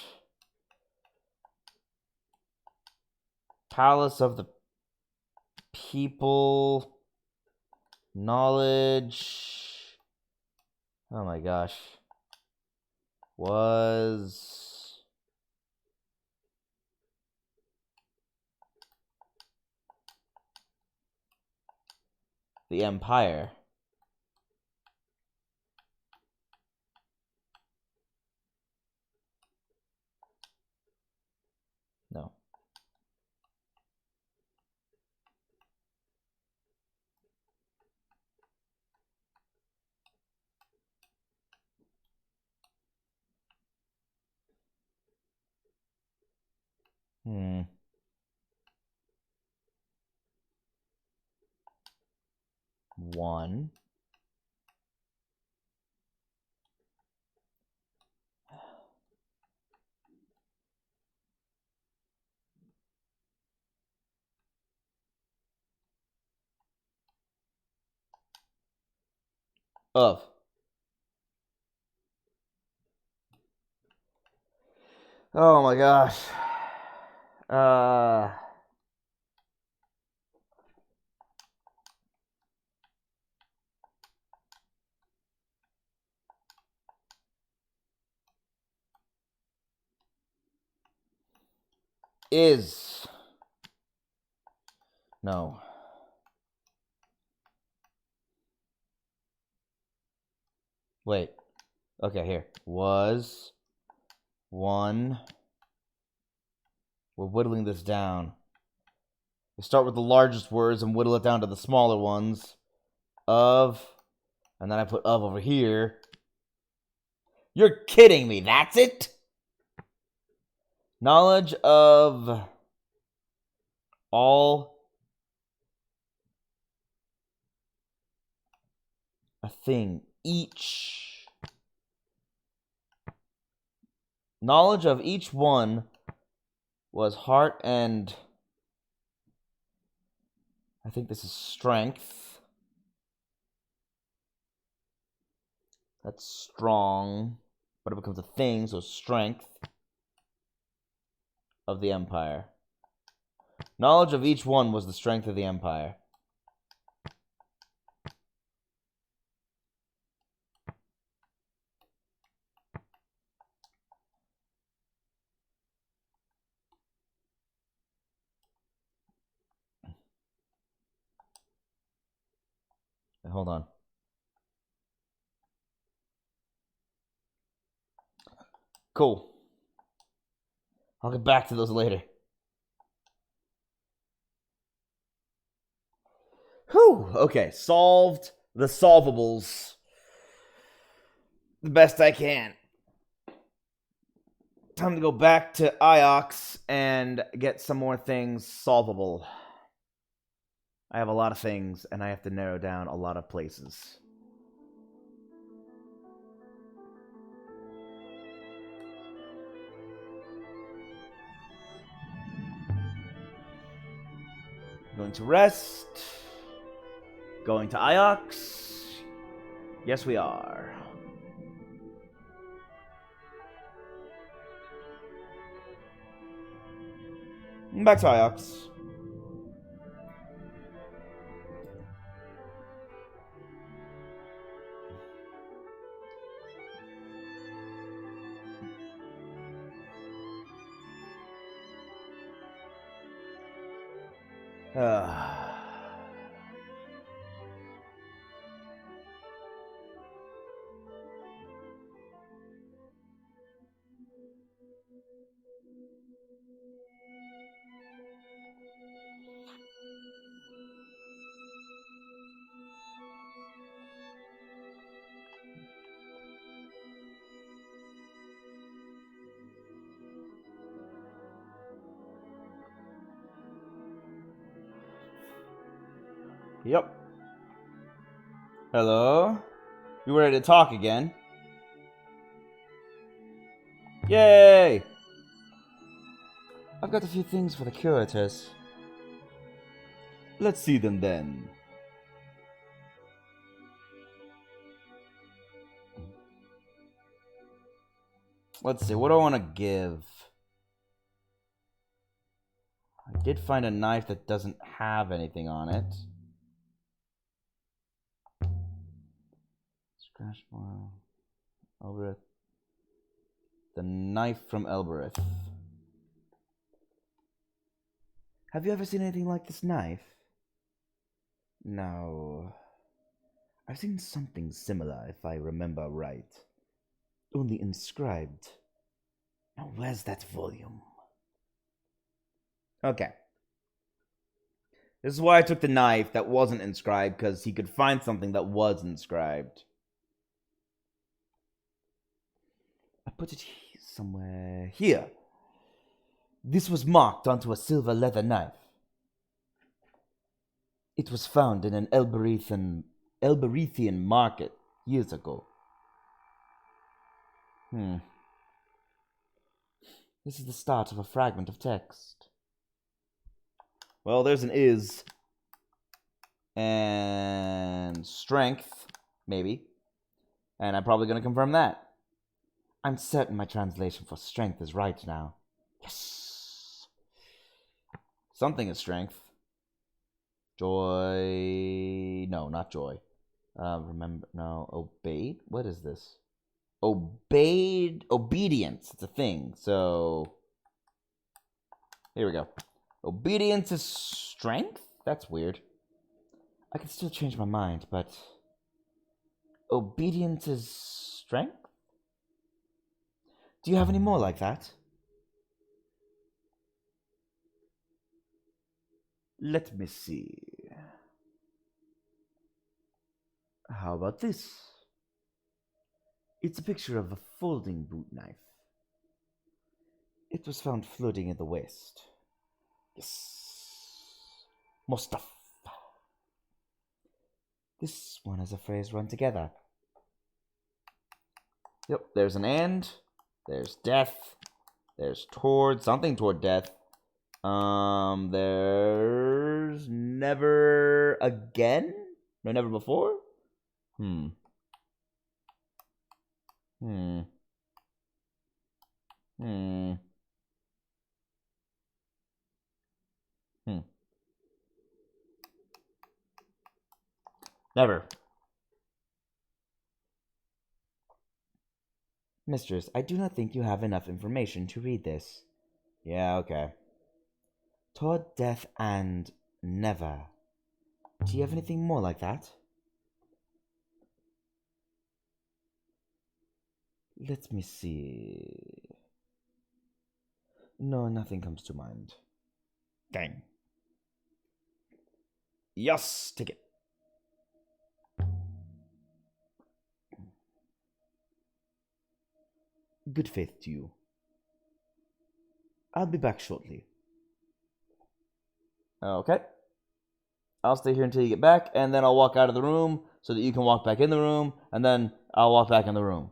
Palace of the People. Knowledge. Oh my gosh. Was the Empire. No. One. Of. Oh my gosh. Is. No. Wait. Okay, here. Was. One. We're whittling this down. We start with the largest words and whittle it down to the smaller ones. Of. And then I put of over here. You're kidding me. That's it? Knowledge of all a thing. Each. Knowledge of each one was heart and I think this is strength. That's strong. But it becomes a thing, so strength of the Empire. Knowledge of each one was the strength of the Empire. Hold on. Cool. I'll get back to those later. Whew. Okay, solved the solvables the best I can. Time to go back to Iox and get some more things solvable. I have a lot of things, and I have to narrow down a lot of places. Going to rest. Going to Iox. Yes, we are. Back to Iox. Yep. Hello? You ready to talk again? Yay! I've got a few things for the curators. Let's see them then. Let's see, what do I want to give? I did find a knife that doesn't have anything on it. Scratchmore. Elbereth. The knife from Elbereth. Have you ever seen anything like this knife? No. I've seen something similar, if I remember right. Only inscribed. Now where's that volume? Okay. This is why I took the knife that wasn't inscribed, because he could find something that was inscribed. I put it somewhere here. This was marked onto a silver leather knife. It was found in an Elberethian market years ago. This is the start of a fragment of text. Well, there's an is. And strength, maybe. And I'm probably going to confirm that. I'm certain my translation for strength is right now. Yes! Something is strength. Joy... No, not joy. Remember... No, obeyed? What is this? Obeyed... Obedience. It's a thing, so... Here we go. Obedience is strength? That's weird. I can still change my mind, but... Obedience is strength? Do you have any more like that? Let me see. How about this? It's a picture of a folding boot knife. It was found floating in the West. Yes. More stuff. This one has a phrase run together. Yep, there's an and. There's death. There's toward. Something toward death. There's never again? No, never before? Hmm. Hmm. Hmm. Never. Mistress, I do not think you have enough information to read this. Yeah, okay. Toward death and never. Do you have anything more like that? Let me see. No, nothing comes to mind. Dang. Yes, take it. Good faith to you. I'll be back shortly. Okay. I'll stay here until you get back, and then I'll walk out of the room so that you can walk back in the room, and then I'll walk back in the room.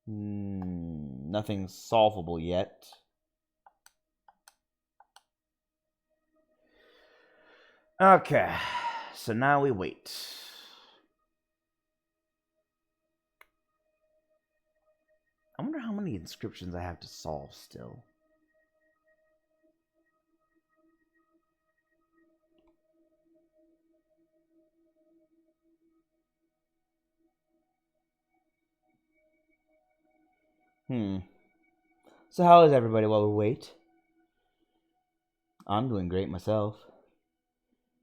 Nothing solvable yet. Okay, so now we wait. I wonder how many inscriptions I have to solve still. So how is everybody while we wait? I'm doing great myself.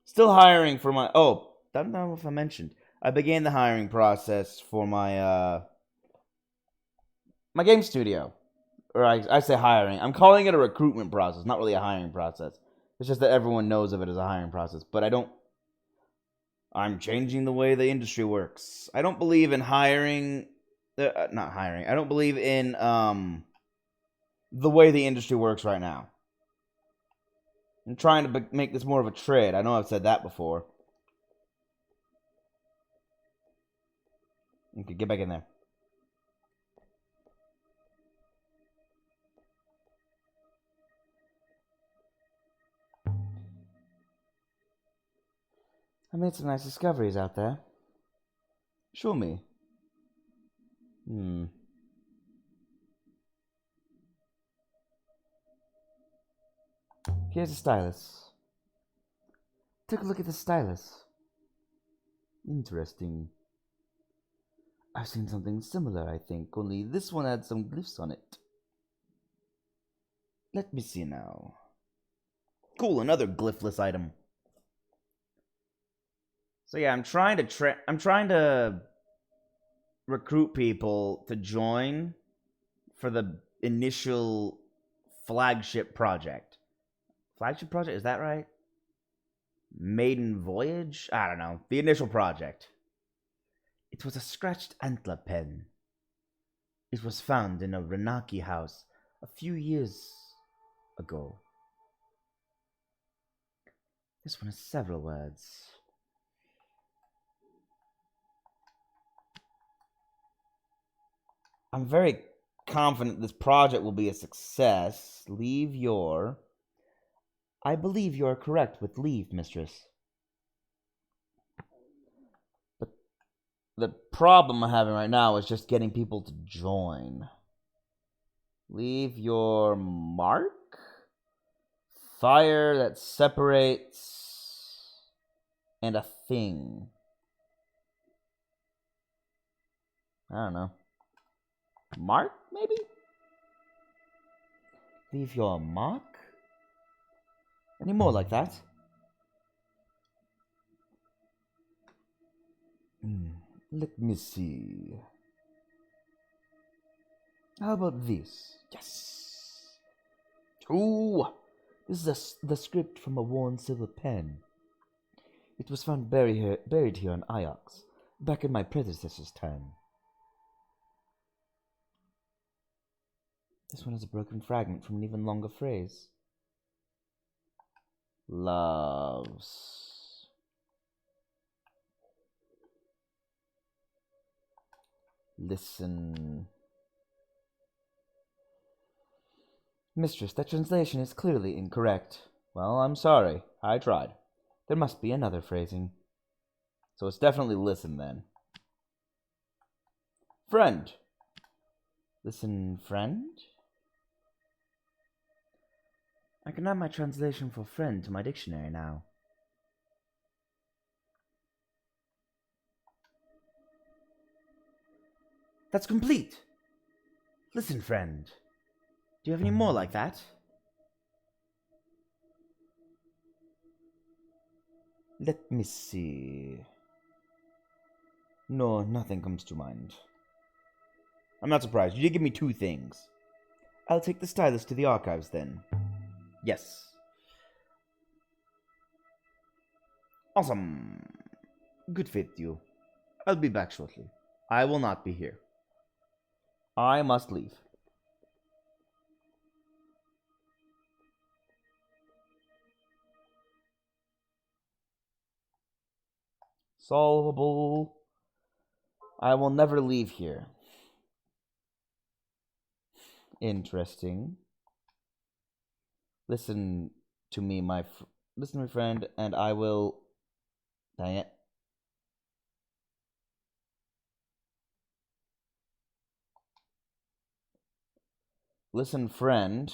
Still hiring for my... Oh, I don't know if I mentioned. I began the hiring process for my game studio. Or I say hiring. I'm calling it a recruitment process, not really a hiring process. It's just that everyone knows of it as a hiring process. But I'm changing the way the industry works. I don't believe in hiring... not hiring. I don't believe in the way the industry works right now. I'm trying to make this more of a trade. I know I've said that before. Okay, get back in there. I made some nice discoveries out there. Show me. Here's a stylus. Take a look at the stylus. Interesting. I've seen something similar, I think, only this one had some glyphs on it. Let me see now. Cool, another glyphless item. So yeah, I'm trying to recruit people to join for the initial flagship project. Flagship project, is that right? Maiden Voyage? I don't know. The initial project. It was a scratched antler pen. It was found in a Renaki house a few years ago. This one has several words. I'm very confident this project will be a success. Leave your... I believe you are correct with leave, mistress. But the problem I'm having right now is just getting people to join. Leave your mark? Fire that separates... and a thing. I don't know. Mark, maybe? Leave your mark? Any more like that? Let me see. How about this? Yes! Ooh! This is the script from a worn silver pen. It was found buried here on Iox, back in my predecessor's time. This one has a broken fragment from an even longer phrase. Loves. Listen. Mistress, that translation is clearly incorrect. Well, I'm sorry. I tried. There must be another phrasing. So it's definitely listen then. Friend. Listen, friend? I can add my translation for friend to my dictionary now. That's complete. Listen, friend. Do you have any more like that? Let me see. No, nothing comes to mind. I'm not surprised. You did give me 2 things. I'll take the stylus to the archives then. Yes. Awesome. Good fit, you. I'll be back shortly. I will not be here. I must leave. Solvable. I will never leave here. Interesting. Listen to me, listen, my friend, and I will. Dang it. Listen, friend.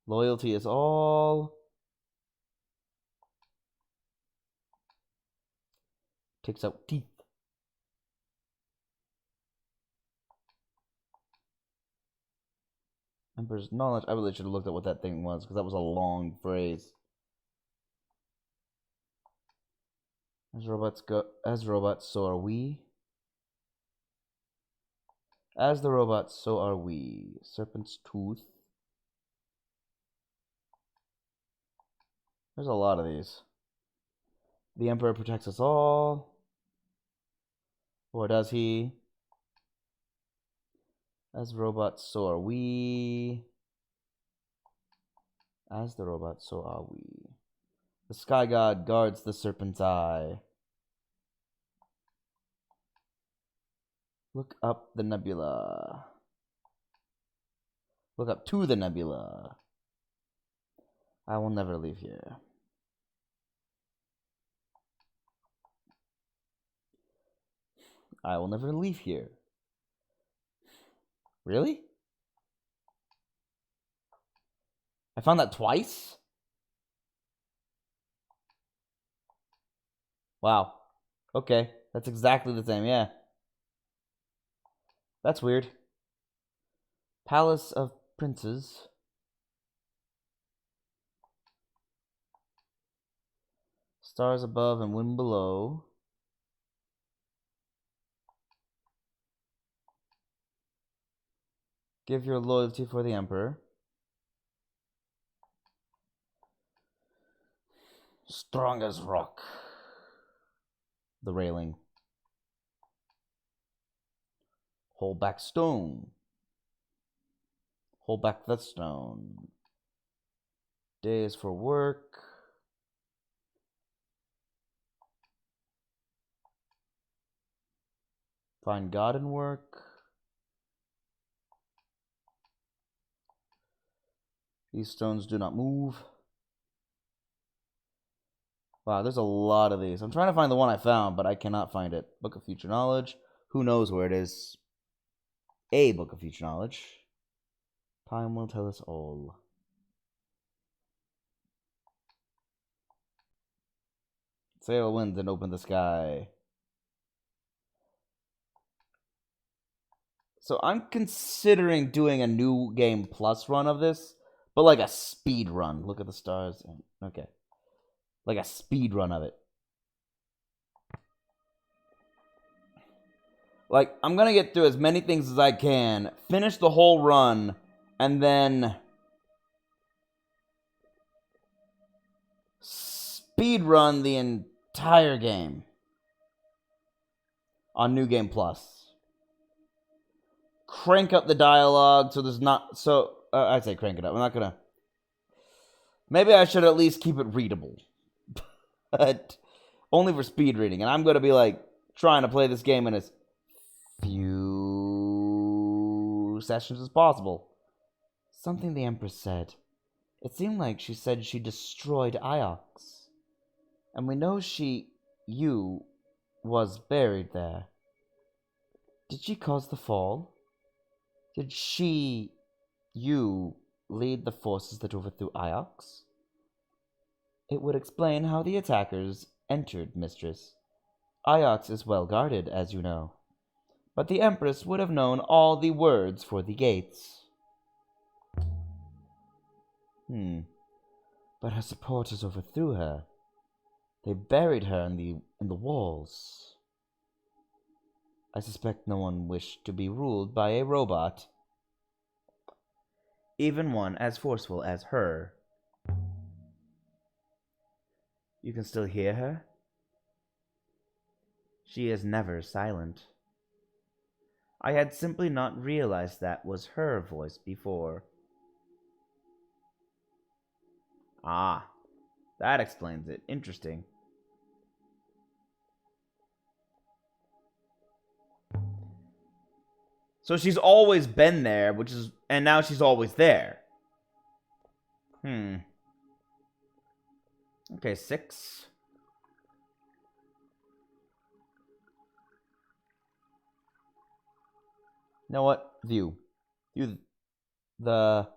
Loyalty is all. Takes out teeth. Emperor's knowledge. I really should have looked at what that thing was, because that was a long phrase. As robots go, so are we. As the robots, so are we. Serpent's tooth. There's a lot of these. The Emperor protects us all. Or does he? As robots, so are we. As the robots, so are we. The Sky God guards the Serpent's Eye. Look up the nebula. Look up to the nebula. I will never leave here. I will never leave here. Really? I found that twice? Wow. Okay. That's exactly the same, yeah. That's weird. Palace of Princes. Stars above and wind below. Give your loyalty for the Emperor. Strong as rock. The railing. Hold back stone. Hold back the stone. Days for work. Find God in work. These stones do not move. Wow, there's a lot of these. I'm trying to find the one I found, but I cannot find it. Book of Future Knowledge. Who knows where it is? A Book of Future Knowledge. Time will tell us all. Sail winds and open the sky. So I'm considering doing a new game plus run of this, but like a speed run. Look at the stars. Okay. Like a speed run of it. Like, I'm gonna get through as many things as I can, finish the whole run, and then speed run the entire game on New Game Plus. Crank up the dialogue so there's not I'd say crank it up. I'm not gonna. Maybe I should at least keep it readable, but only for speed reading. And I'm gonna be like trying to play this game in as few sessions as possible. Something the Empress said. It seemed like she said she destroyed Iox. And we know you, was buried there. Did she cause the fall? Did you, lead the forces that overthrew Iox? It would explain how the attackers entered, Mistress. Iox is well guarded, as you know. But the Empress would have known all the words for the gates. But her supporters overthrew her. They buried her in the walls. I suspect no one wished to be ruled by a robot. Even one as forceful as her. You can still hear her? She is never silent. I had simply not realized that was her voice before. Ah, that explains it. Interesting. So she's always been there, and now she's always there. Okay, 6. You know what? View the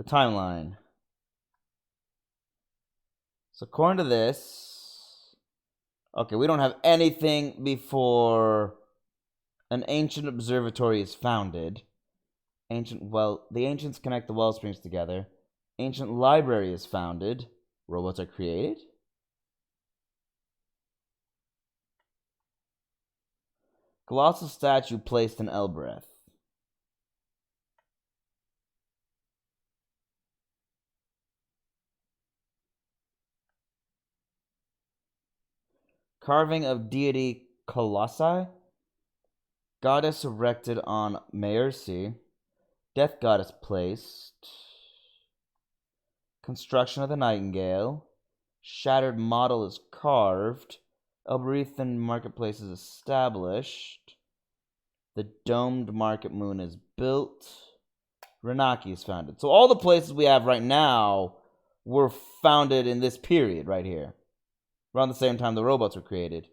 timeline. So according to this, okay, we don't have anything before an ancient observatory is founded. The ancients connect the well springs together. Ancient library is founded. Robots are created. Colossal statue placed in Elbreth. Carving of deity Colossi. Goddess erected on Maersi. Death goddess placed. Construction of the Nightingale. Shattered model is carved. Elberethan marketplace is established. The domed market moon is built. Renaki is founded. So all the places we have right now were founded in this period right here. Around the same time the robots were created.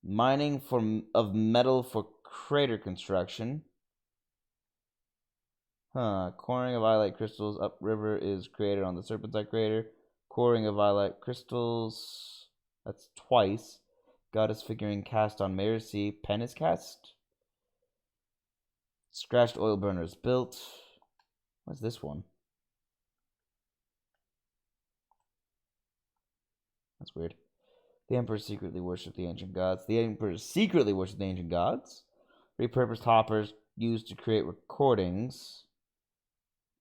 Mining of metal for crater construction. Coring of iolite crystals upriver is created on the Serpentine crater. Coring of iolite crystals. That's twice. Goddess figurine cast on Maersi. Pen is cast. Scratched oil burners built. What's this one? That's weird. The Emperor secretly worshipped the ancient gods. Repurposed hoppers used to create recordings.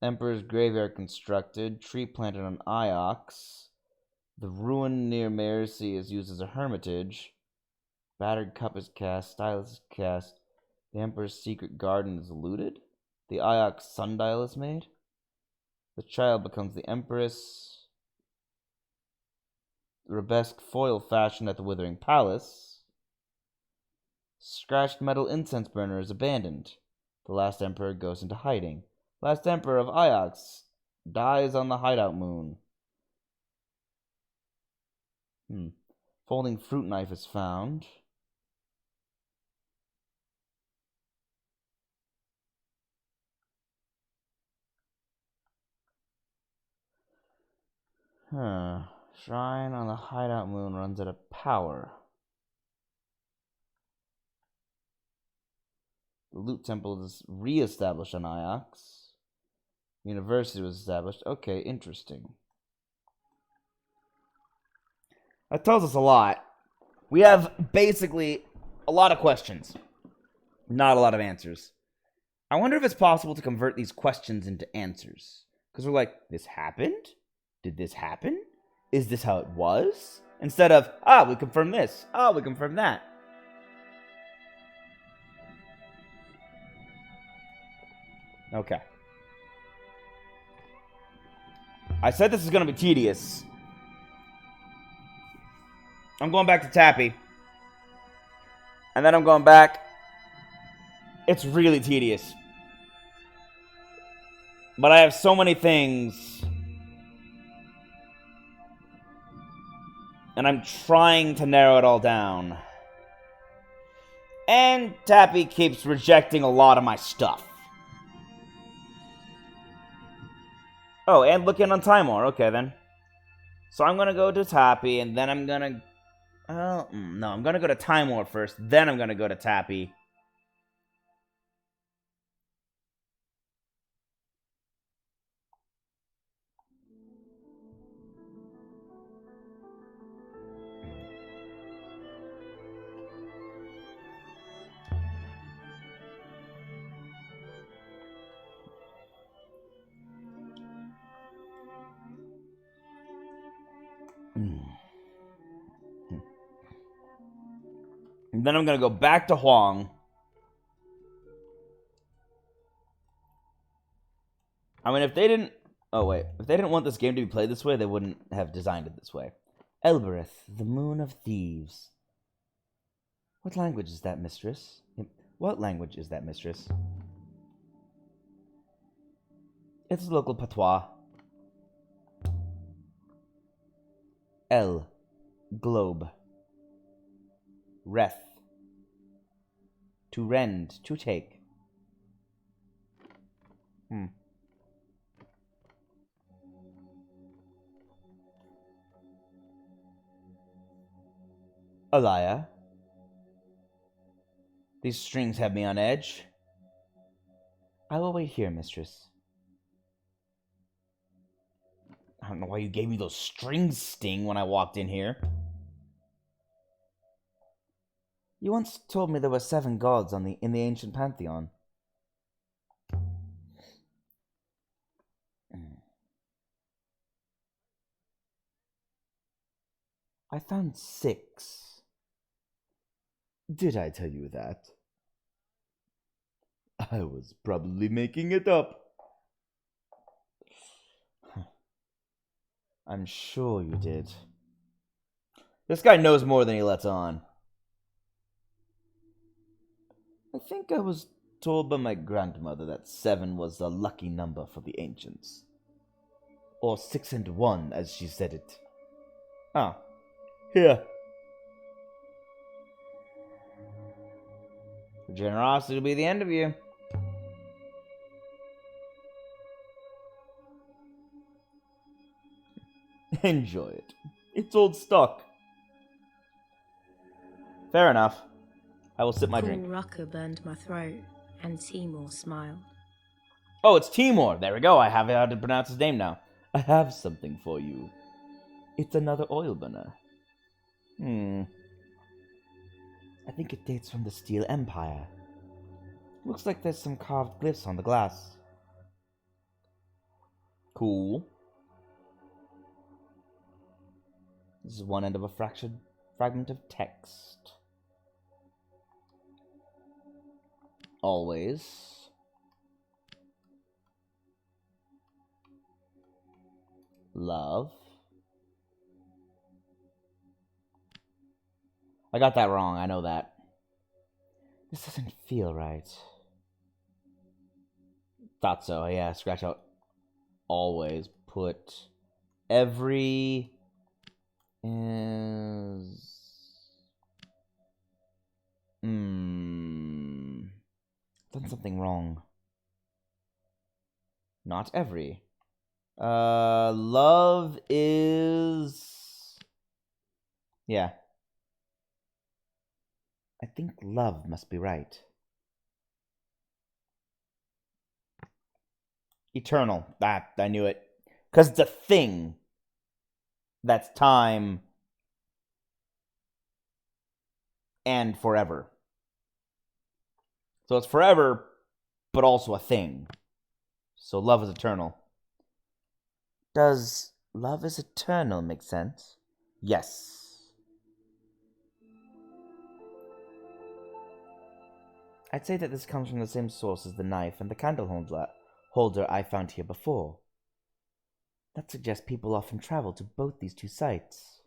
Emperor's graveyard constructed. Tree planted on Iox. The ruin near Maersi is used as a hermitage. Battered cup is cast. Stylus is cast. The Emperor's secret garden is looted. The Iox sundial is made. The child becomes the Empress. Arabesque foil fashioned at the Withering Palace. Scratched metal incense burner is abandoned. The last Emperor goes into hiding. Last Emperor of Iox dies on the hideout moon. Folding fruit knife is found. Shrine on the hideout moon runs out of power. The loot temple is re-established on Iox. University was established. Okay, interesting. That tells us a lot. We have basically a lot of questions, not a lot of answers. I wonder if it's possible to convert these questions into answers. Because we're like, this happened? Did this happen? Is this how it was? Instead of, we confirm this. We confirm that. Okay. I said this is gonna be tedious. I'm going back to Tappy. And then I'm going back. It's really tedious. But I have so many things. And I'm trying to narrow it all down. And Tappy keeps rejecting a lot of my stuff. Oh, and looking on Timor. Okay, then. So I'm gonna go to Tappy, and then I'm gonna... no, I'm gonna go to Timor first, then I'm gonna go to Tappy. And then I'm gonna go back to Huang. I mean, if they didn't... Oh, wait. If they didn't want this game to be played this way, they wouldn't have designed it this way. Elbereth, the Moon of Thieves. What language is that, mistress? What language is that, mistress? It's local patois. El. Globe. Reth. To rend. To take. Alaya. These strings have me on edge. I will wait here, mistress. I don't know why you gave me those strings, Sting, when I walked in here. You once told me there were 7 gods in the ancient pantheon. I found 6. Did I tell you that? I was probably making it up. I'm sure you did. This guy knows more than he lets on. I think I was told by my grandmother that 7 was a lucky number for the ancients. Or 6 and 1, as she said it. Ah. Here. Generosity will be the end of you. Enjoy it. It's old stock. Fair enough. I will sip my drink. Rucker burned my throat, and Timor smiled. Oh, it's Timor. There we go. I have how to pronounce his name now. I have something for you. It's another oil burner. I think it dates from the Steel Empire. Looks like there's some carved glyphs on the glass. Cool. This is one end of a fractured fragment of text. Always. Love. I got that wrong, I know that. This doesn't feel right. Thought so, yeah, scratch out always. Put every is... Done something wrong. Not every. Love is... Yeah. I think love must be right. Eternal. Ah, I knew it. Because it's a thing. That's time. And forever. So it's forever, but also a thing. So love is eternal. Does love is eternal make sense? Yes. I'd say that this comes from the same source as the knife and the candle holder I found here before. That suggests people often travel to both these two sites.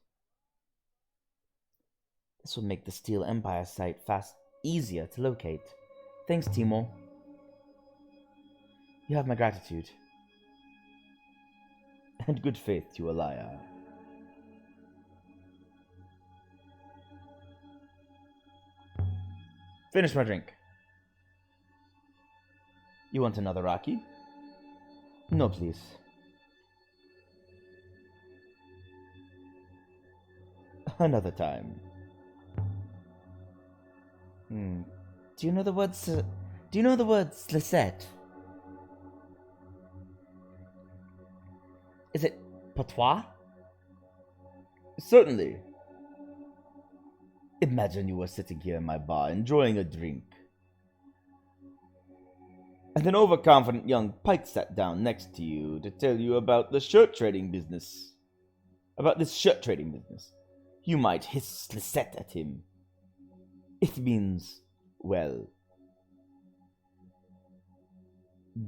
This will make the Steel Empire site easier to locate. Thanks, Timor. You have my gratitude. And good faith to Alaya. Finish my drink. You want another Rocky? No, please. Another time. Do you know the word Slisette? Is it patois? Certainly. Imagine you were sitting here in my bar enjoying a drink. And an overconfident young Pike sat down next to you to tell you about the shirt trading business. About this shirt trading business. You might hiss Slisette at him. It means, well,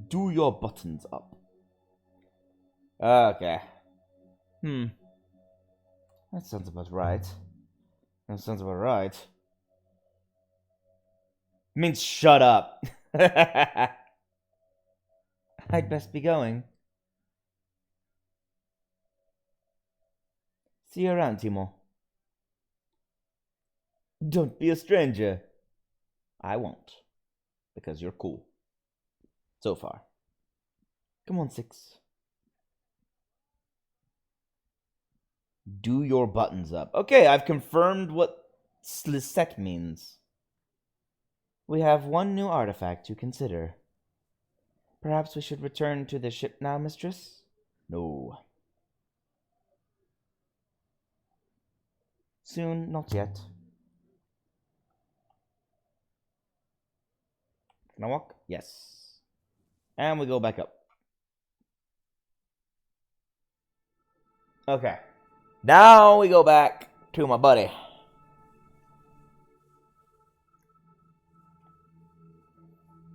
do your buttons up. Okay. That sounds about right. Means shut up. I'd best be going. See you around, Timor. Don't be a stranger. I won't. Because you're cool. So far. Come on, Six. Do your buttons up. Okay, I've confirmed what Slisette means. We have one new artifact to consider. Perhaps we should return to the ship now, mistress? No. Soon, not yet. Can I walk? Yes. And we go back up. Okay. Now we go back to my buddy.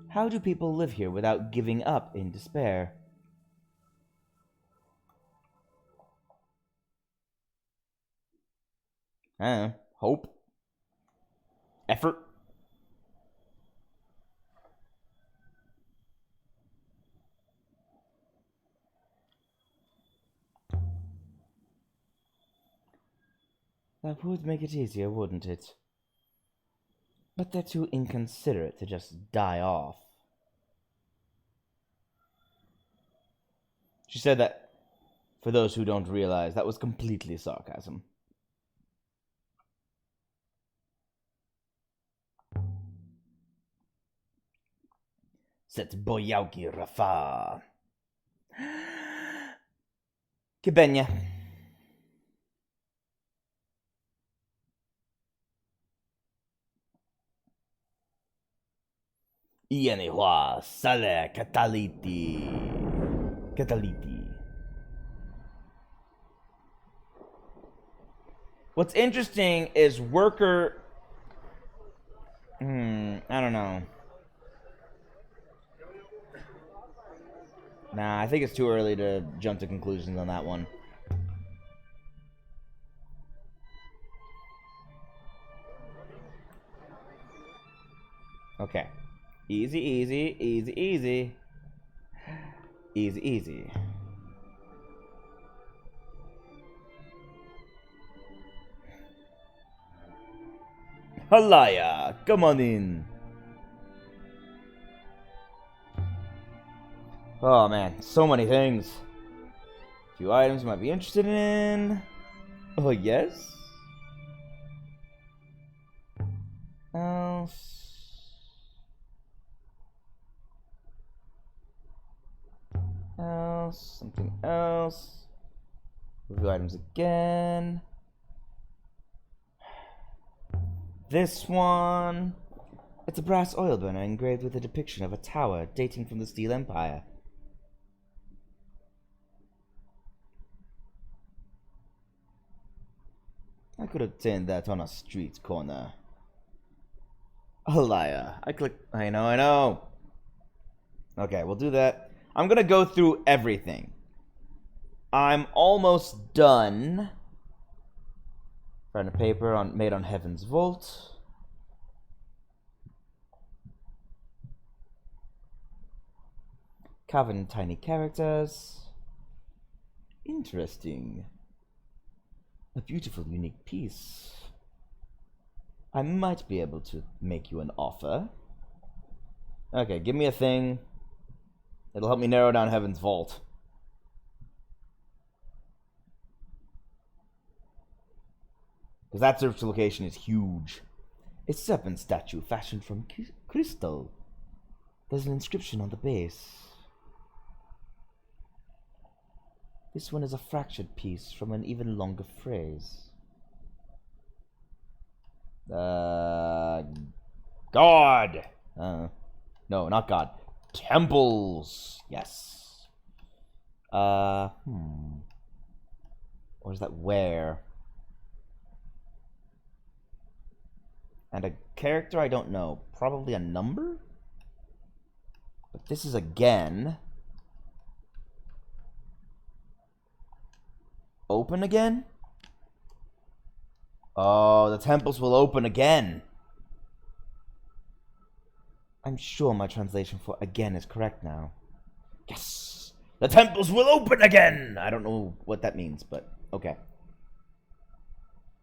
How do people live here without giving up in despair? Hope. Effort. That would make it easier, wouldn't it? But they're too inconsiderate to just die off. She said that, for those who don't realize, that was completely sarcasm. Set boyauki Rafa. Kibenya. Ianihua Sale Cataliti. What's interesting is worker. I don't know. Nah, I think it's too early to jump to conclusions on that one. Okay. Easy. Halaya, come on in. Oh man, so many things. A few items you might be interested in. Oh yes? Something else. Review items again. This one. It's a brass oil burner engraved with a depiction of a tower dating from the Steel Empire. I could obtain that on a street corner. A liar. I know. Okay, we'll do that. I'm gonna go through everything. I'm almost done. Found a paper made on Heaven's Vault. Carved in tiny characters. Interesting. A beautiful, unique piece. I might be able to make you an offer. Okay, give me a thing. It'll help me narrow down Heaven's Vault. Because that search location is huge. A serpent statue fashioned from crystal. There's an inscription on the base. This one is a fractured piece from an even longer phrase. God! No, not God. Temples! Yes. Or is that where? And a character I don't know. Probably a number? But this is again. Open again? Oh, the temples will open again. I'm sure my translation for again is correct now. Yes! The temples will open again! I don't know what that means, but okay.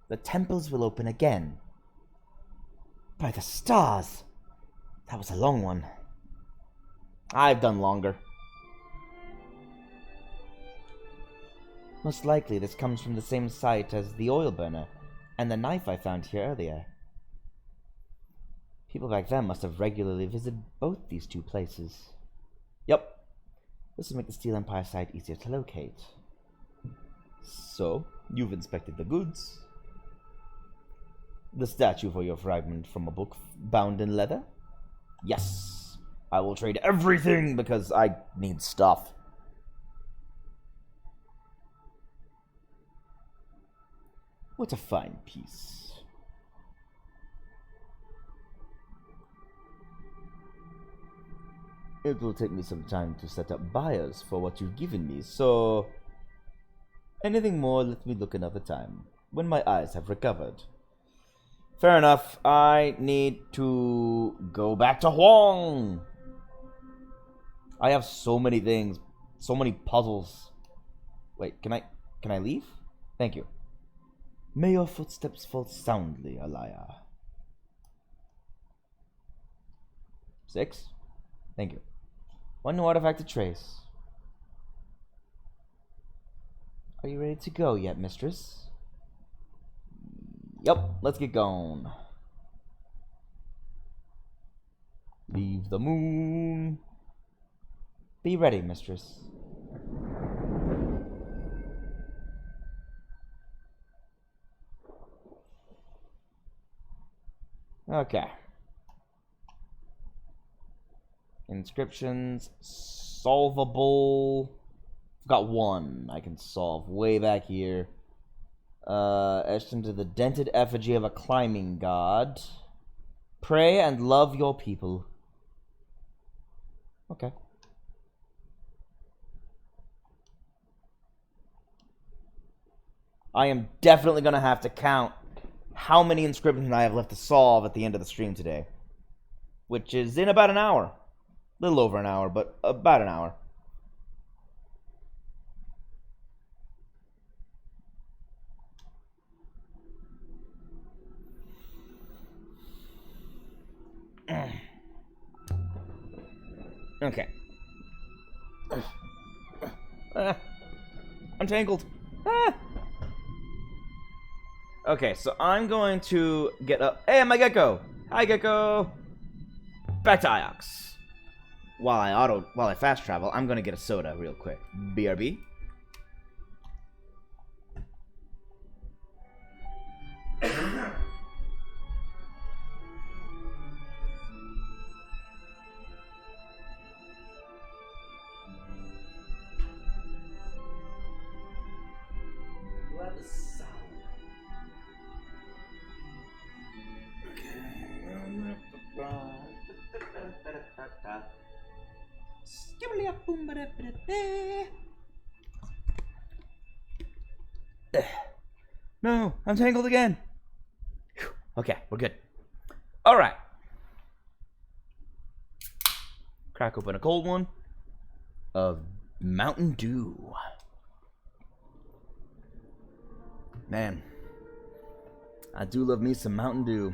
The temples will open again. By the stars! That was a long one. I've done longer. Most likely this comes from the same site as the oil burner and the knife I found here earlier. People back then must have regularly visited both these two places. Yep. This will make the Steel Empire site easier to locate. So, you've inspected the goods. The statue for your fragment from a book bound in leather? Yes. I will trade everything because I need stuff. What a fine piece. It will take me some time to set up buyers for what you've given me, so... anything more, let me look another time, when my eyes have recovered. Fair enough, I need to go back to Huang! I have so many things, so many puzzles. Wait, can I leave? Thank you. May your footsteps fall soundly, Alaya. 6? Thank you. One new artifact to trace. Are you ready to go yet, mistress? Yep, let's get going. Leave the moon. Be ready, mistress. Okay. Inscriptions. Solvable. I've got one I can solve way back here. Etched into the dented effigy of a climbing god. Pray and love your people. Okay. I am definitely going to have to count how many inscriptions I have left to solve at the end of the stream today. Which is in about an hour. A little over an hour, but about an hour. Okay. I'm tangled. Okay, so I'm going to get up. Hey, my gecko. Hi, gecko. Back to Iox. While I fast travel, I'm gonna get a soda real quick. BRB. No, I'm tangled again. Whew. Okay, we're good. All right. Crack open a cold one of Mountain Dew. Man, I do love me some Mountain Dew.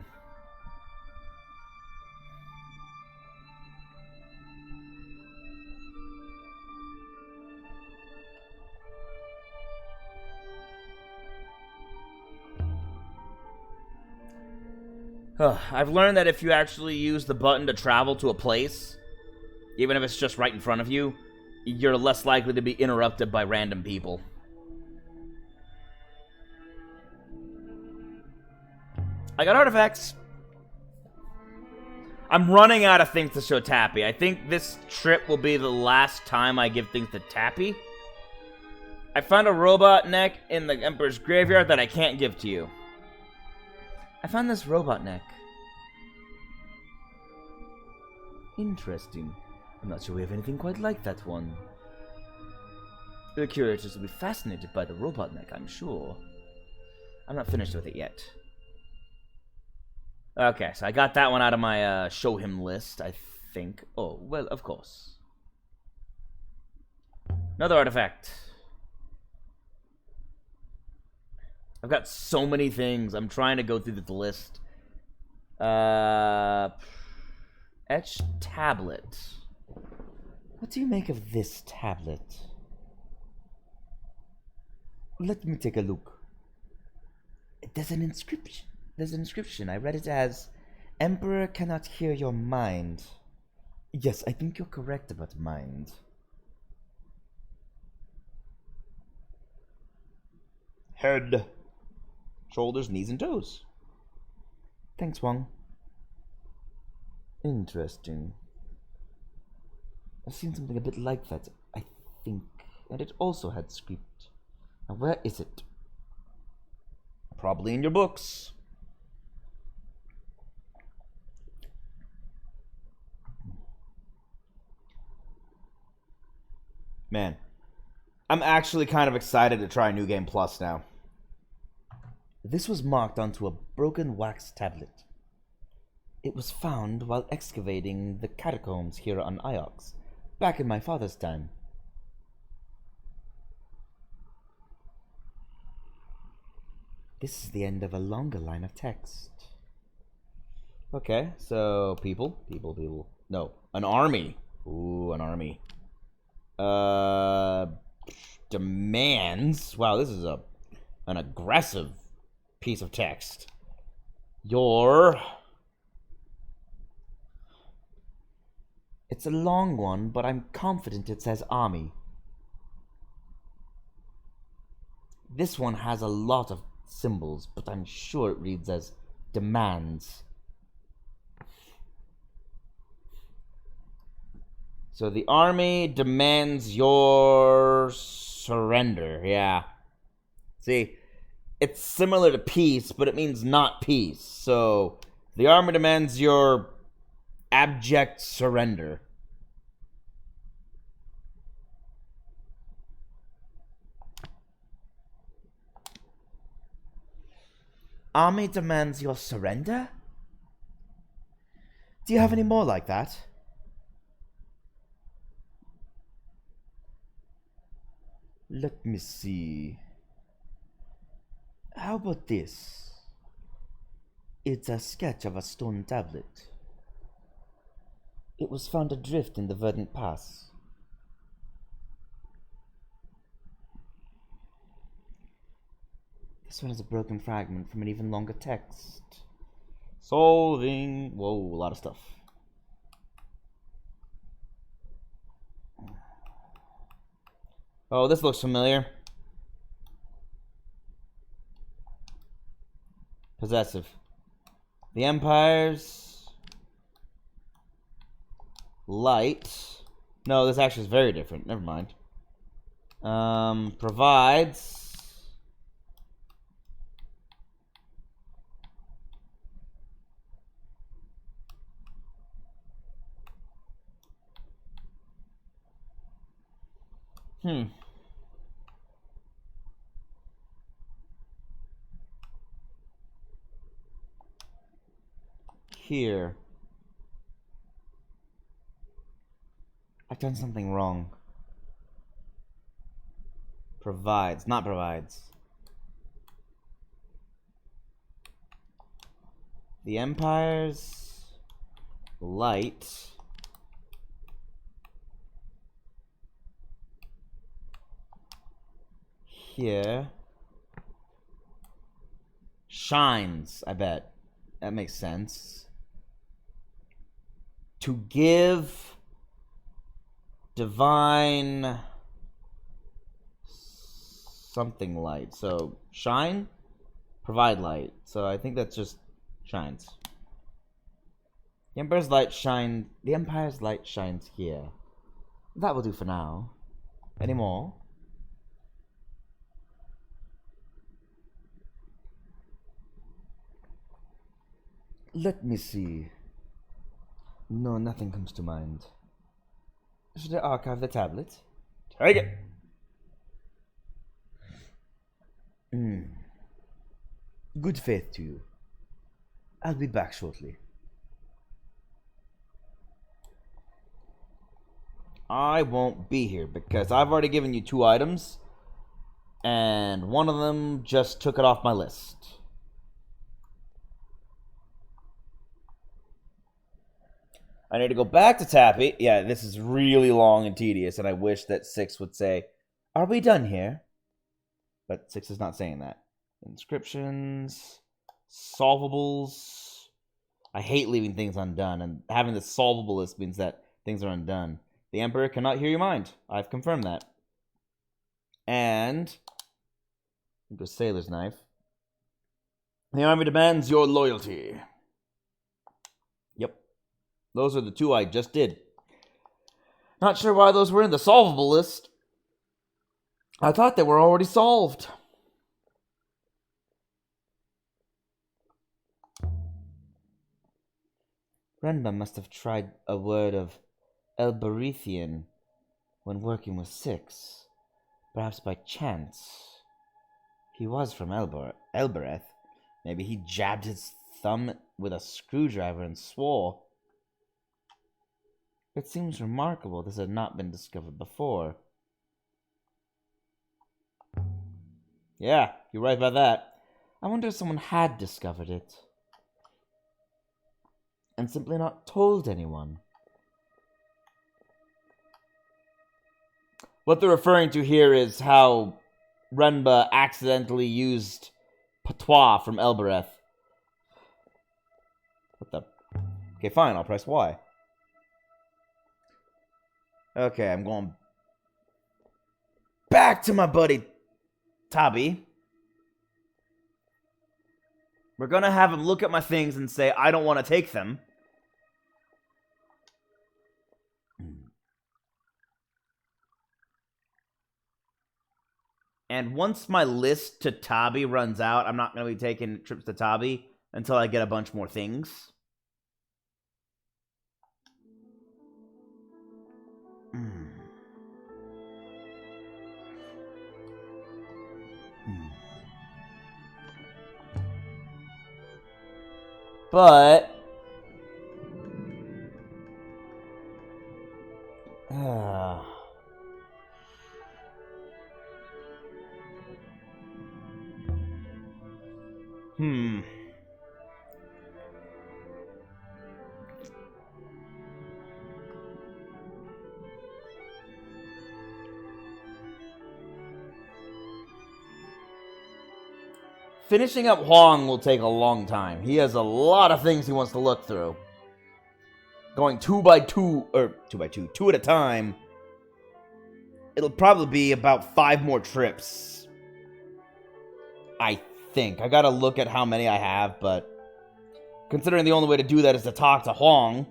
I've learned that if you actually use the button to travel to a place, even if it's just right in front of you, you're less likely to be interrupted by random people. I got artifacts. I'm running out of things to show Tappy. I think this trip will be the last time I give things to Tappy. I found a robot neck in the Emperor's graveyard that I can't give to you. I found this robot neck. Interesting. I'm not sure we have anything quite like that one. The curators will be fascinated by the robot neck, I'm sure. I'm not finished with it yet. Okay, so I got that one out of my show him list, I think. Oh, well, of course. Another artifact. I've got so many things. I'm trying to go through the list. Etched tablet. What do you make of this tablet? Let me take a look. There's an inscription. I read it as, Emperor cannot hear your mind. Yes, I think you're correct about mind. Head. Shoulders, knees, and toes. Thanks, Wong. Interesting. I've seen something a bit like that, I think. And it also had script. Now, where is it? Probably in your books. Man, I'm actually kind of excited to try New Game Plus now. This was marked onto a broken wax tablet. It was found while excavating the catacombs here on Iox, back in my father's time. This is the end of a longer line of text. Okay, so people. No, an army. Ooh, an army. Demands. Wow, this is an aggressive piece of text. It's a long one, but I'm confident it says army. This one has a lot of symbols, but I'm sure it reads as demands. So the army demands your surrender. Yeah. See, it's similar to peace, but it means not peace. So the army demands your abject surrender. Army demands your surrender? Do you have any more like that? Let me see. How about this? It's a sketch of a stone tablet. It was found adrift in the Verdant Pass. This one is a broken fragment from an even longer text. Solving. Whoa, a lot of stuff. Oh, this looks familiar. Possessive. The Empire's light. No, this actually is very different. Never mind. Provides. here. I've done something wrong. Provides, not provides. The Empire's light here shines, I bet. That makes sense. To give divine something light. So shine, provide light. So I think that's just shines. The Empire's light shines here. That will do for now. Any more? Let me see. No, nothing comes to mind. Should I archive the tablet? Take it! Good faith to you. I'll be back shortly. I won't be here because I've already given you 2 items, and one of them just took it off my list. I need to go back to Tappy. Yeah, this is really long and tedious, and I wish that 6 would say, "Are we done here?" But 6 is not saying that. Inscriptions, solvables. I hate leaving things undone, and having the solvable list means that things are undone. The Emperor cannot hear your mind. I've confirmed that. And the Sailor's Knife. The army demands your loyalty. Yep. Those are the 2 I just did. Not sure why those were in the solvable list. I thought they were already solved. Renba must have tried a word of Elberethian when working with 6. Perhaps by chance. He was from Elbereth. Maybe he jabbed his thumb with a screwdriver and swore. It seems remarkable this had not been discovered before. Yeah, you're right about that. I wonder if someone had discovered it and simply not told anyone. What they're referring to here is how Renba accidentally used patois from Elbereth. What the? Okay, fine, I'll press Y. Okay, I'm going back to my buddy Tabi. We're gonna have him look at my things and say, I don't want to take them. And once my list to Tabi runs out, I'm not going to be taking trips to Tabi until I get a bunch more things. But finishing up Huang will take a long time. He has a lot of things he wants to look through. Going 2 at a time. It'll probably be about 5 more trips. I think. I gotta look at how many I have, but considering the only way to do that is to talk to Huang.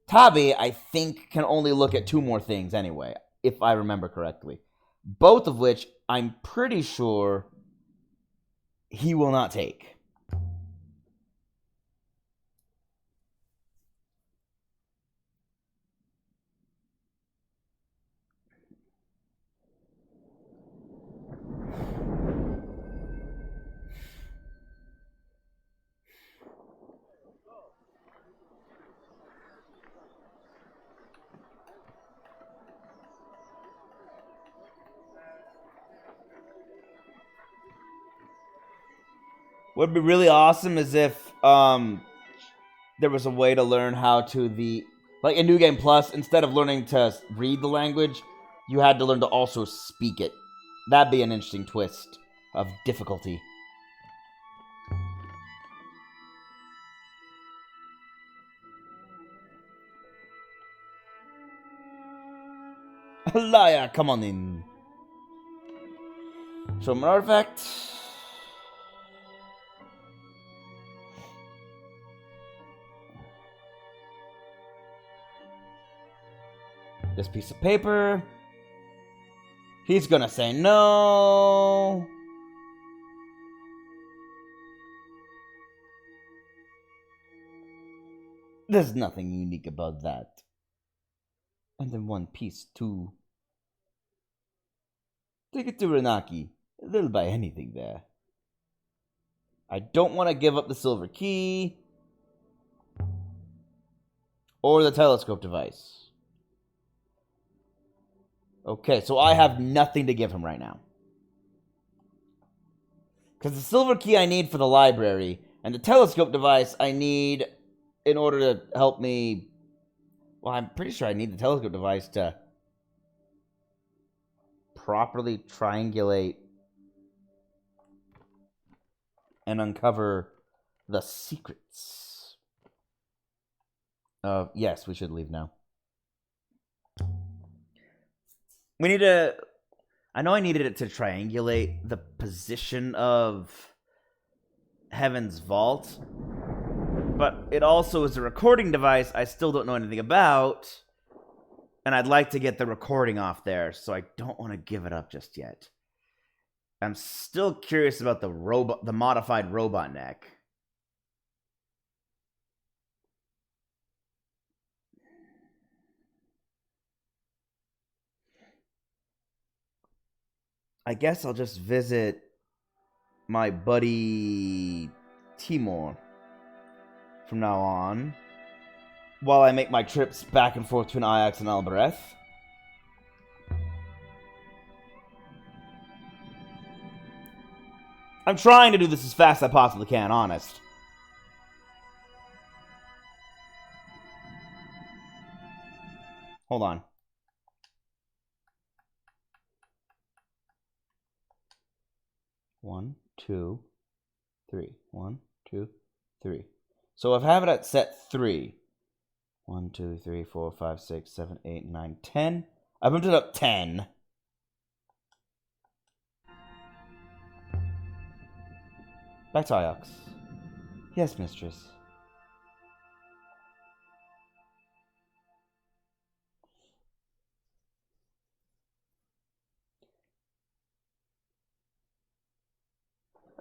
Tabi, I think, can only look at 2 more things anyway, if I remember correctly. Both of which I'm pretty sure he will not take. What would be really awesome is if there was a way to learn how to like in New Game Plus, instead of learning to read the language, you had to learn to also speak it. That'd be an interesting twist of difficulty. Alaya, come on in. Show him an artifact. This piece of paper. He's gonna say no. There's nothing unique about that. And then one piece, too. Take it to Renaki. They'll buy anything there. I don't want to give up the silver key. Or the telescope device. Okay, so I have nothing to give him right now. Because the silver key I need for the library, and the telescope device I need in order to help me... Well, I'm pretty sure I need the telescope device to properly triangulate and uncover the secrets. Yes, we should leave now. We need to... I know I needed it to triangulate the position of Heaven's Vault, but it also is a recording device I still don't know anything about, and I'd like to get the recording off there, so I don't want to give it up just yet. I'm still curious about the modified robot neck. I guess I'll just visit my buddy Timur from now on, while I make my trips back and forth between Ajax and Albereth. I'm trying to do this as fast as I possibly can, honest. Hold on. One, two, three. 1, 2, 3. So if I have it at set 3, 1, 2, 3, 4, 5, 6, 7, 8, 9, 10. I bumped it up 10. Back to Ajax. Yes, mistress.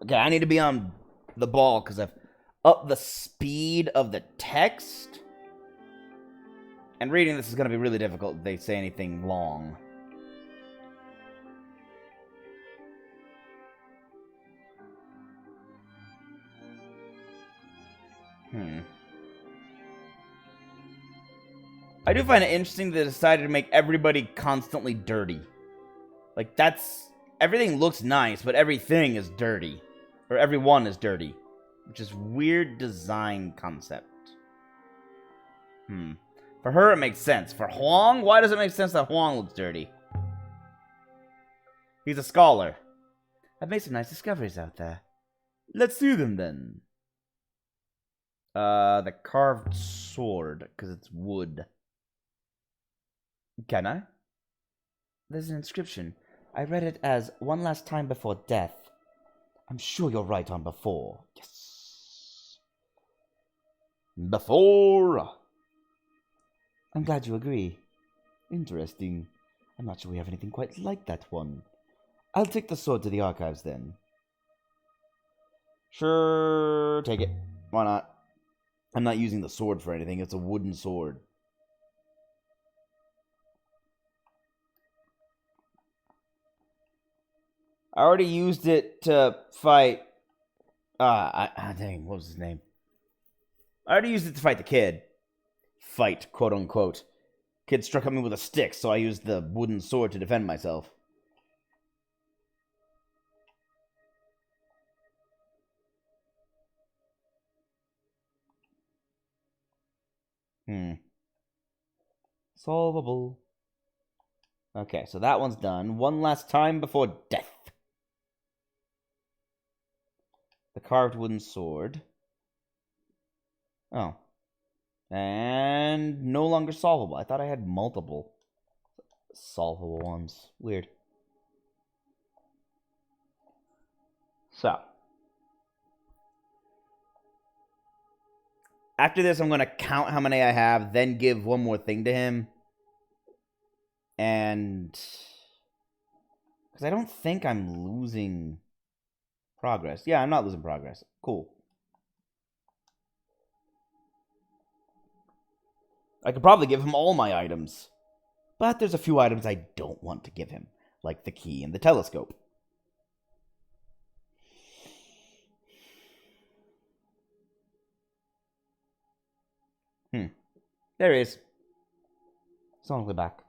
Okay, I need to be on the ball because I've upped the speed of the text. And reading this is going to be really difficult if they say anything long. I do find it interesting that they decided to make everybody constantly dirty. Like, that's... Everything looks nice, but everything is dirty. Or everyone is dirty. Which is weird design concept. For her, it makes sense. For Huang, why does it make sense that Huang looks dirty? He's a scholar. I've made some nice discoveries out there. Let's do them, then. The carved sword, because it's wood. Can I? There's an inscription. I read it as one last time before death. I'm sure you're right on before. Yes. Before. I'm glad you agree. Interesting. I'm not sure we have anything quite like that one. I'll take the sword to the archives then. Sure, take it. Why not? I'm not using the sword for anything. It's a wooden sword. I already used it to fight... dang, what was his name? I already used it to fight the kid. Fight, quote-unquote. Kid struck at me with a stick, so I used the wooden sword to defend myself. Solvable. Okay, so that one's done. One last time before death. The carved wooden sword. Oh. And no longer solvable. I thought I had multiple solvable ones. Weird. So. After this, I'm going to count how many I have, then give one more thing to him. And... because I don't think I'm losing progress. Yeah, I'm not losing progress. Cool. I could probably give him all my items. But there's a few items I don't want to give him. Like the key and the telescope. There he is. Songly back.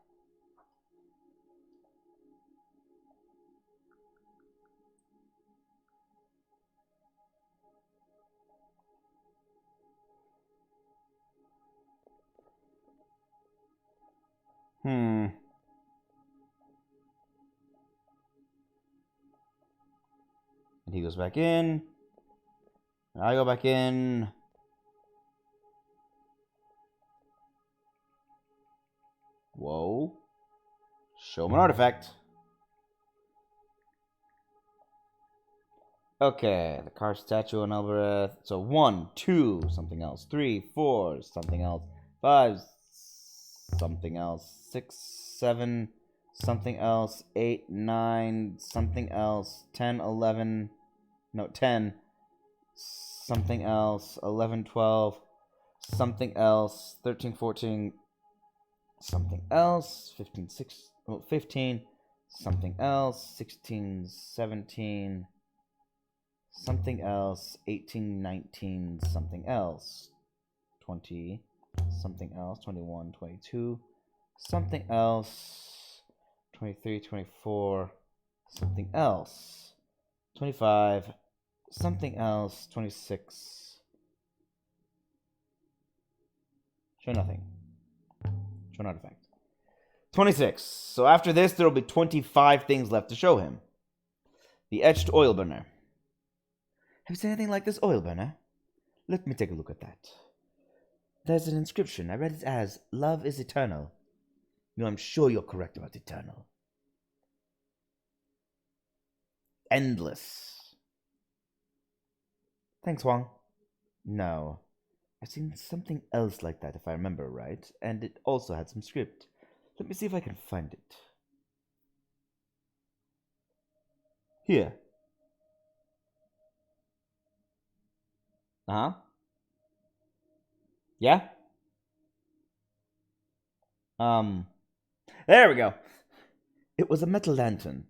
And he goes back in. And I go back in. Whoa. Show him an artifact. Okay, the car statue on Elbereth. So 1, 2, something else. 3, 4, something else. 5, something else. 6, 7, something else. 8, 9, something else. 10, 11. No, 10. Something else. 11, 12. Something else. 13, 14. Something else. 15, 6. Oh, 15. Something else. 16, 17. Something else. 18, 19. Something else. 20. Something else. 21, 22. Something else. 23, 24. Something else. 25. Something else. 26. Show nothing. Show an artifact. 26. So after this, there will be 25 things left to show him. The etched oil burner. Have you seen anything like this oil burner? Let me take a look at that. There's an inscription. I read it as, "Love is eternal." No, I'm sure you're correct about eternal. Endless. Thanks, Wong. No. I've seen something else like that, if I remember right, and it also had some script. Let me see if I can find it. Here. Uh-huh. Yeah? There we go. It was a metal lantern.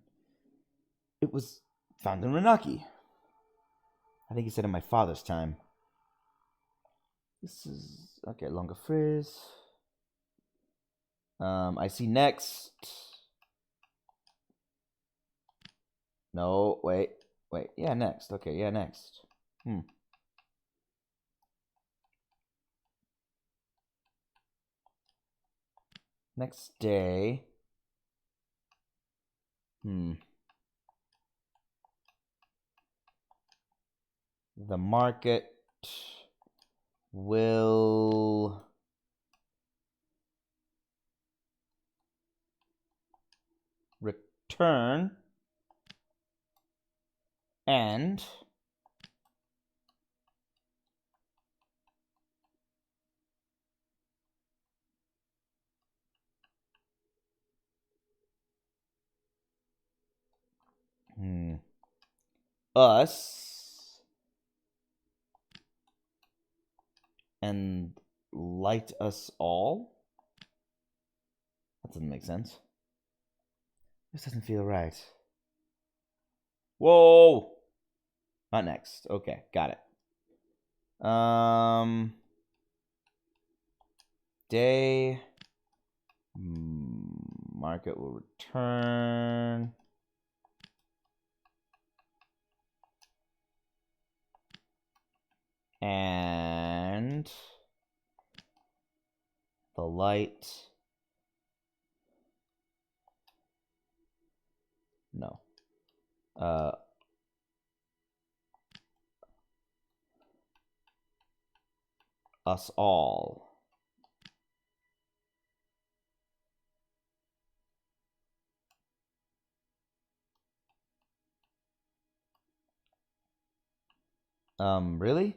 It was found in Renaki. I think he said in my father's time. This is... okay, longer frizz. I see next. No, wait. Yeah, next. Okay, yeah, next. Next day. The market will return and us and light us all. That doesn't make sense. This doesn't feel right. Whoa! Not next. Okay, got it. Day. Market will return. And light. No. Us all. Really?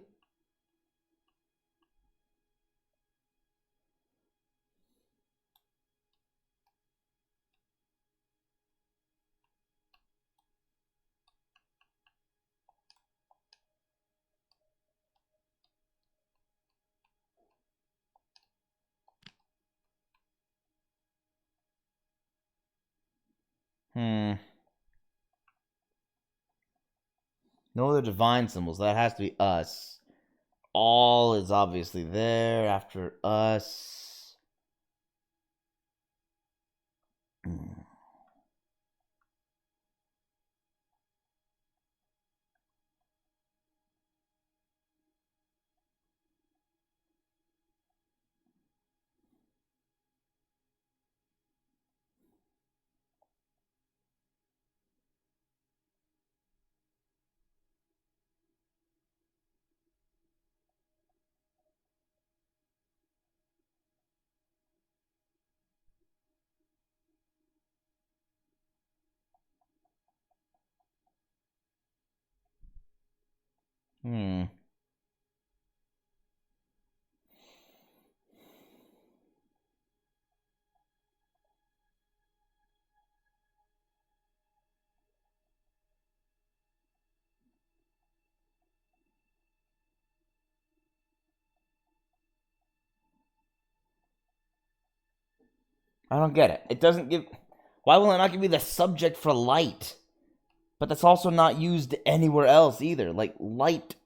No other divine symbols. That has to be us. All is obviously there after us. Hmm. I don't get it. It doesn't give. Why will it not give me the subject for light? But that's also not used anywhere else either. Like, light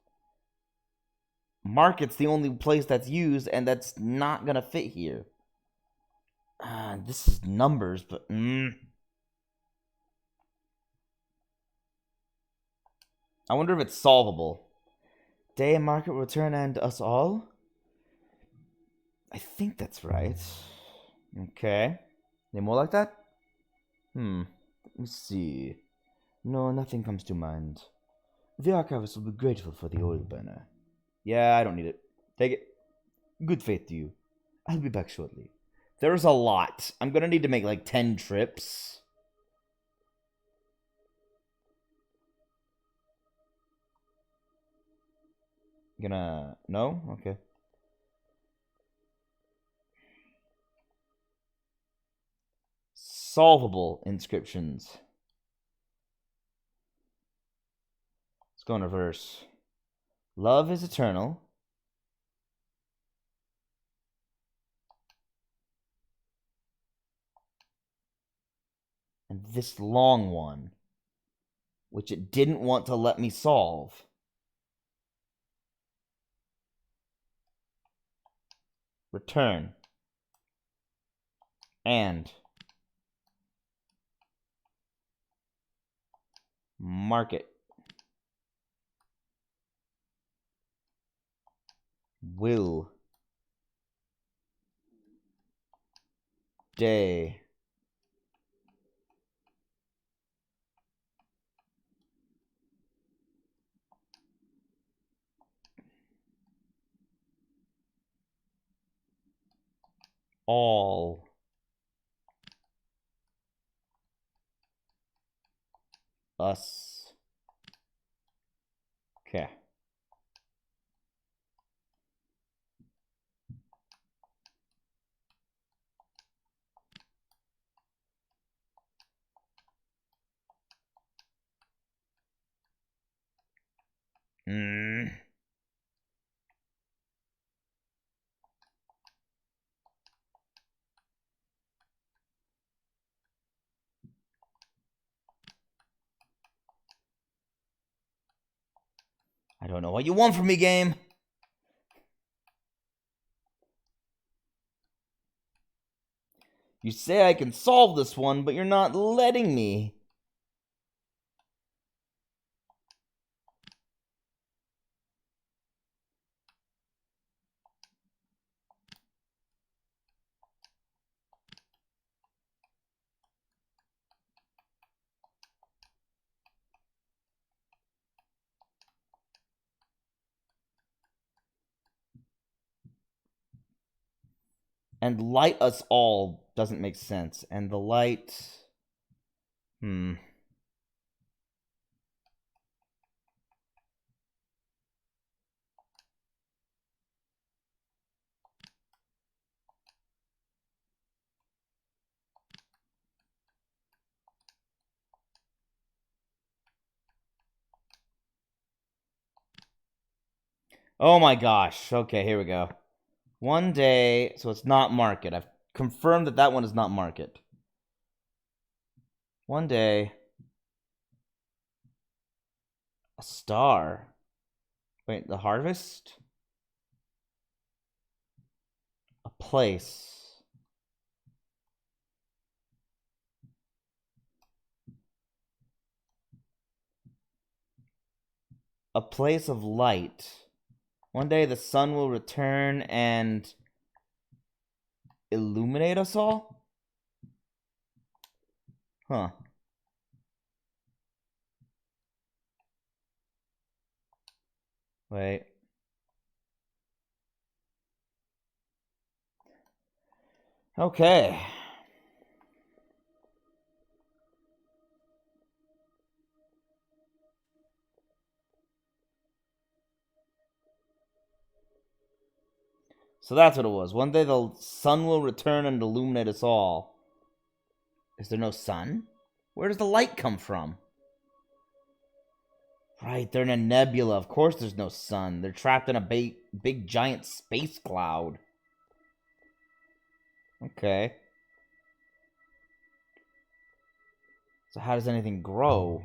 market's the only place that's used, and that's not gonna fit here. This is numbers, but. I wonder if it's solvable. Day and market return and us all? I think that's right. Okay. Any more like that? Let me see. No, nothing comes to mind. The archivist will be grateful for the oil burner. Yeah, I don't need it. Take it. Good faith to you. I'll be back shortly. There's a lot. I'm gonna need to make like 10 trips. Gonna... No? Okay. Solvable inscriptions. Let's go in reverse. Love is eternal. And this long one, which it didn't want to let me solve. Return. And market. Will. Day. All. Us. Okay. I don't know what you want from me, game. You say I can solve this one, but you're not letting me. And light us all doesn't make sense. And the light... Oh my gosh. Okay, here we go. One day, so it's not market. I've confirmed that that one is not market. One day, a star. Wait, the harvest? A place. A place of light. One day the sun will return and illuminate us all? Huh. Wait. Okay. So that's what it was. One day the sun will return and illuminate us all. Is there no sun? Where does the light come from? Right, they're in a nebula. Of course there's no sun. They're trapped in a big giant space cloud. Okay. So how does anything grow?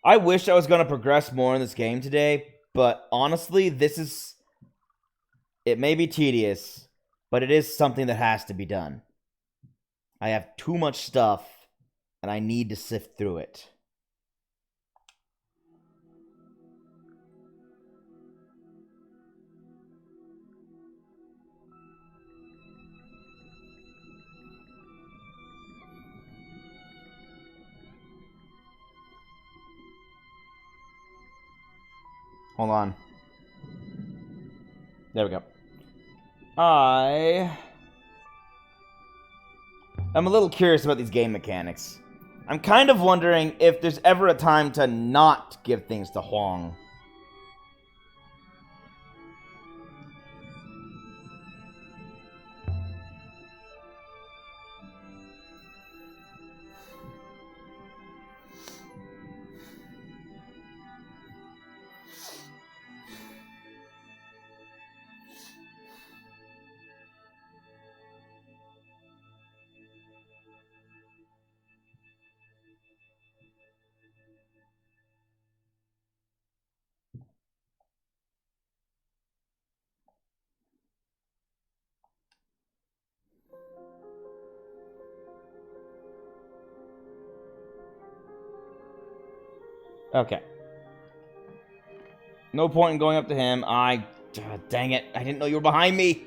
I wish I was going to progress more in this game today, but honestly, it may be tedious, but it is something that has to be done. I have too much stuff, and I need to sift through it. Hold on. There we go. I'm a little curious about these game mechanics. I'm kind of wondering if there's ever a time to not give things to Huang. Okay. No point in going up to him. Dang it. I didn't know you were behind me.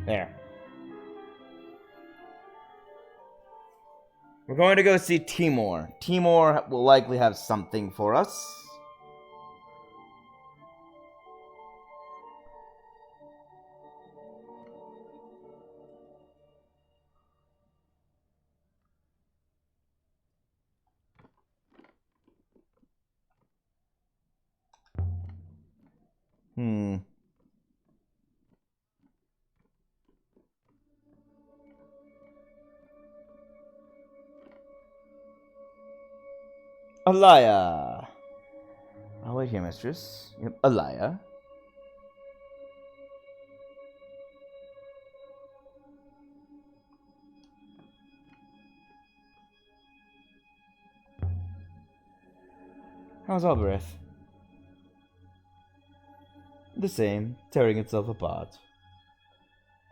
There. We're going to go see Timur. Timur will likely have something for us. Alaya. I'll wait here, mistress. Yep, Alaya. How's Albereth? The same, tearing itself apart.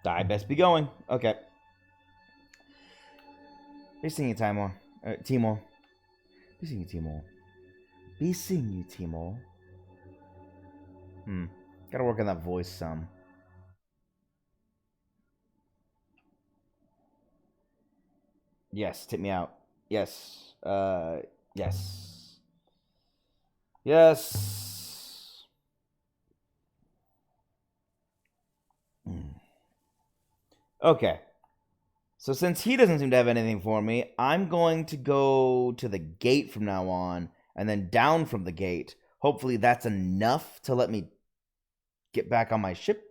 I best be going. Okay. Be seeing you, Timur. Timur. Be seeing you, Timur. Be seeing you, Timur. Gotta work on that voice some. Yes, take me out. Yes. Yes. Yes. Okay. So since he doesn't seem to have anything for me, I'm going to go to the gate from now on, and then down from the gate. Hopefully that's enough to let me get back on my ship.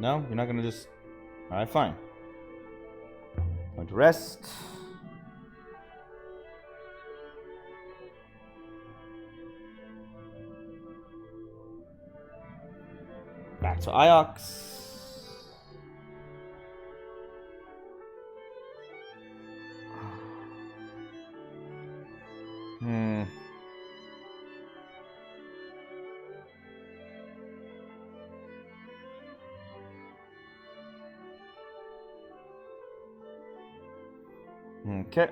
No, you're not gonna just... Alright, fine. Going to rest. Back to Iox. Okay.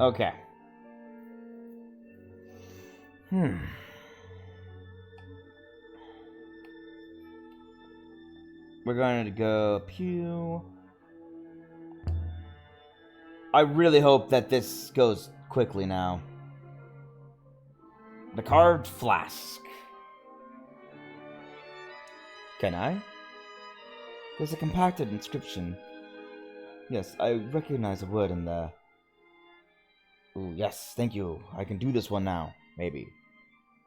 Okay. We're going to go pew. I really hope that this goes quickly now. The carved flask. Can I? There's a compacted inscription. Yes, I recognize a word in there. Ooh, yes, thank you. I can do this one now. Maybe.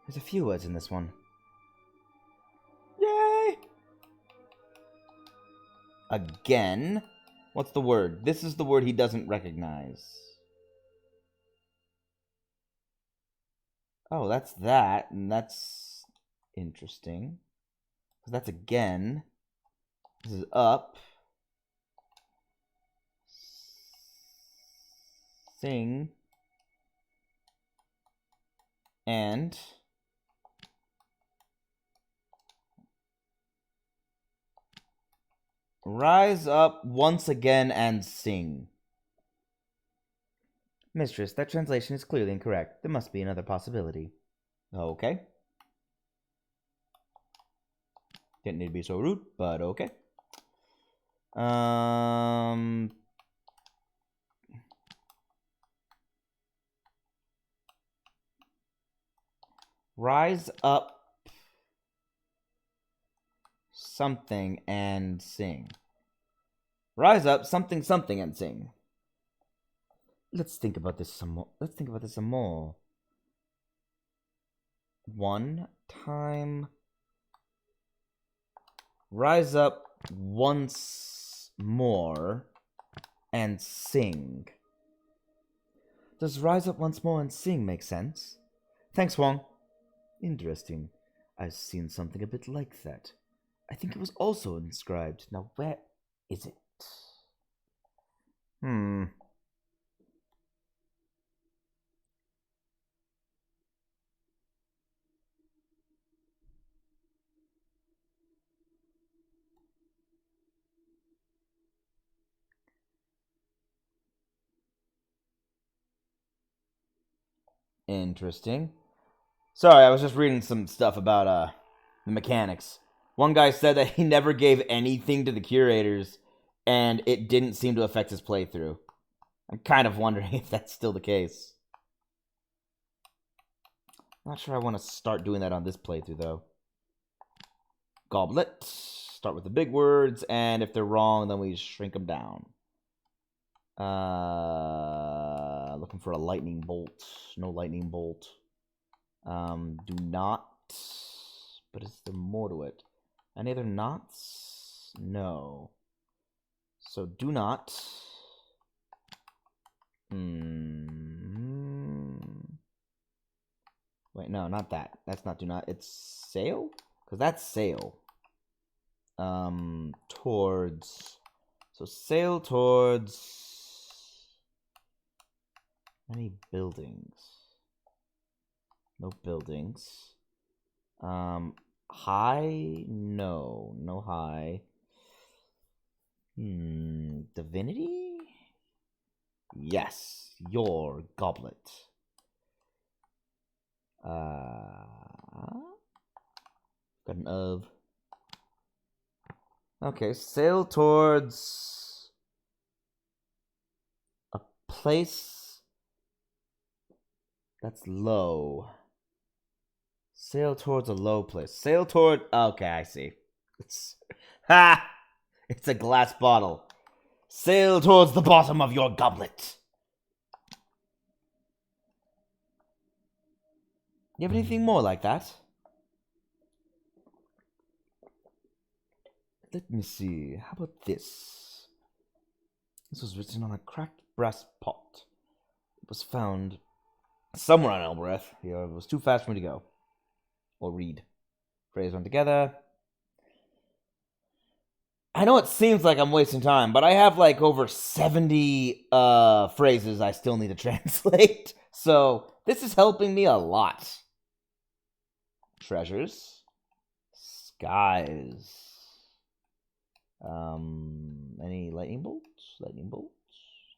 There's a few words in this one. Yay! Again? What's the word? This is the word he doesn't recognize. Oh, that's that, and that's interesting. Because that's again. This is up. Sing. And rise up once again and sing. Mistress, that translation is clearly incorrect. There must be another possibility. Okay. Didn't need to be so rude, but okay. Rise up something and sing. Rise up something something and sing. Let's think about this some more. One time. Rise up once more and sing. Does rise up once more and sing make sense? Thanks, Wong. Interesting. I've seen something a bit like that. I think it was also inscribed. Now, where is it? Interesting. Sorry, I was just reading some stuff about the mechanics. One guy said that he never gave anything to the curators, and it didn't seem to affect his playthrough. I'm kind of wondering if that's still the case. Not sure I want to start doing that on this playthrough, though. Goblet. Start with the big words, and if they're wrong, then we shrink them down. Looking for a lightning bolt. No lightning bolt. Do not. But is there more to it? Any other knots? No. So do not. Wait, no, not that. That's not do not. It's sail? Because that's sail. Towards. So sail towards. Any buildings? No buildings. High? No. No high. Divinity? Yes. Your goblet. Got an of. Okay, sail towards a place that's low. Sail towards a low place. Sail toward. Okay, I see. It's It's a glass bottle. Sail towards the bottom of your goblet. You have anything more like that? Let me see. How about this? This was written on a cracked brass pot. It was found somewhere on Elbereth. Yeah, it was too fast for me to go. Or read. Phrase one together. I know it seems like I'm wasting time, but I have like over 70 phrases I still need to translate. So this is helping me a lot. Treasures. Skies. Any lightning bolts? Lightning bolts?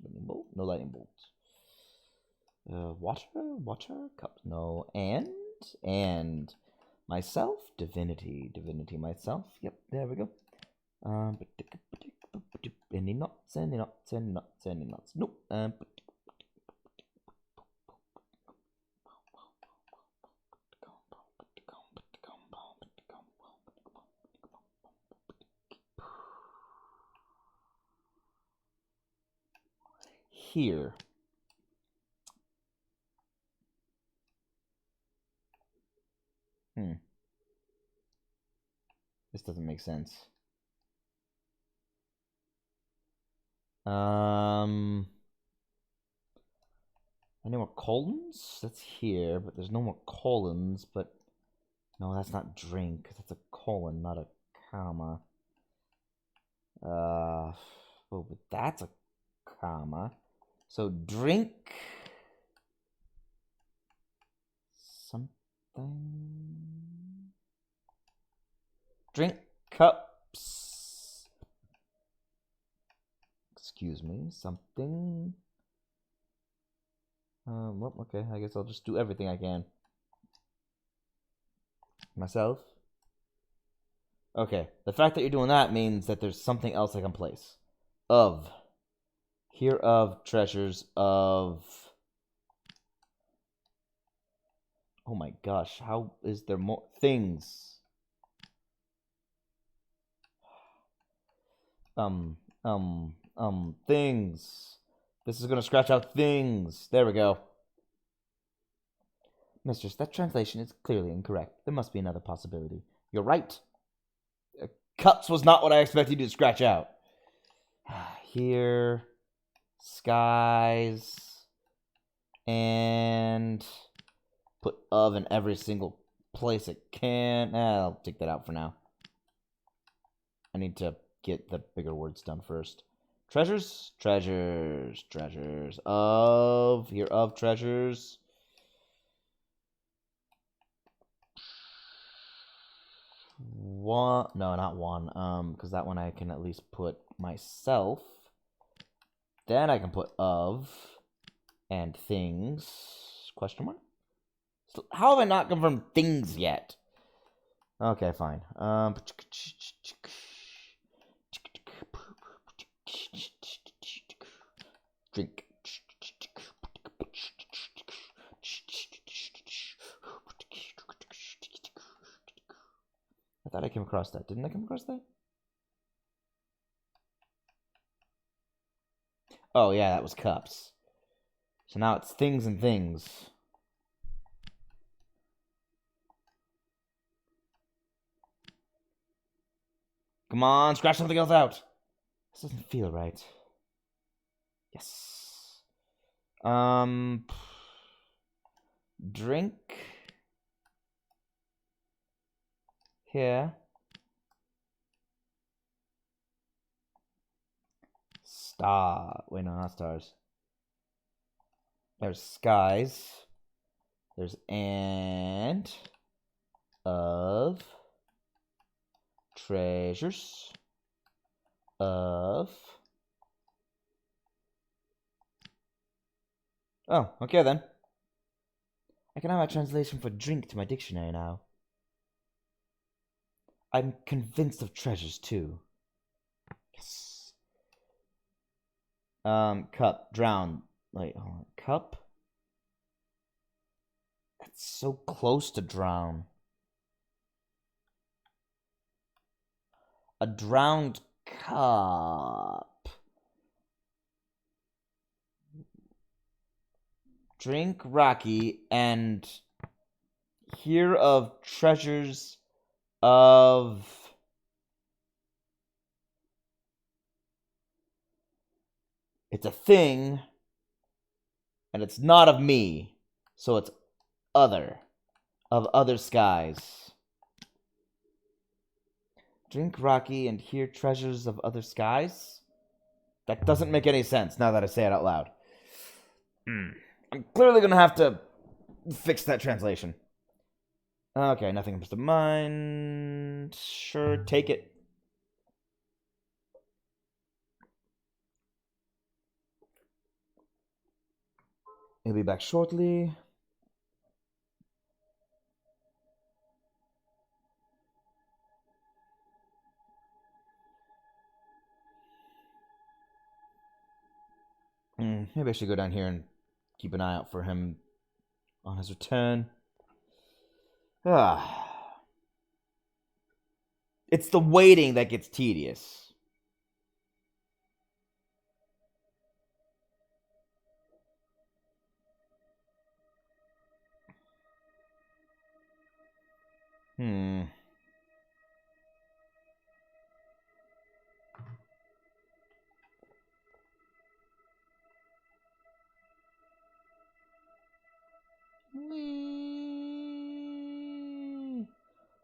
Lightning bolt? No lightning bolts. Water? Cups? No. And myself? Divinity, myself. Yep, there we go. Any knots? Nope. Here. This doesn't make sense. Any more colons? That's here, but there's no more colons, but no, that's not drink. That's a colon, not a comma. Oh, but that's a comma. So drink something. Drink cups. Excuse me, something. Well, okay, I guess I'll just do everything I can. Myself. Okay, the fact that you're doing that means that there's something else I can place. Of. Here of treasures of. Oh my gosh, how is there more things? Things. This is gonna scratch out things. There we go. Mistress, that translation is clearly incorrect. There must be another possibility. You're right. Cups was not what I expected you to scratch out. Here. Skies. And put of in every single place it can. I'll take that out for now. I need to get the bigger words done first. Treasures. Of. Here of treasures. One. No, not one. Because that one I can at least put myself. Then I can put of and things. Question mark? So how have I not confirmed things yet? Okay, fine. Drink. I thought I came across that. Didn't I come across that? Oh, yeah, that was cups. So now it's things and things. Come on, scratch something else out. This doesn't feel right. Yes. Drink. Here. Star. Wait, no, not stars. There's skies. There's and of treasures of. Oh, okay then. I can have a translation for drink to my dictionary now. I'm convinced of treasures too. Yes. Cup, drown. Wait, hold on. Cup? That's so close to drown. A drowned cup. Drink Rocky and hear of treasures of. It's a thing, and it's not of me, so it's other, of other skies. Drink Rocky and hear treasures of other skies? That doesn't make any sense now that I say it out loud. I'm clearly going to have to fix that translation. Okay, nothing comes to mind. Sure, take it. He'll be back shortly. Maybe I should go down here and keep an eye out for him on his return. It's the waiting that gets tedious.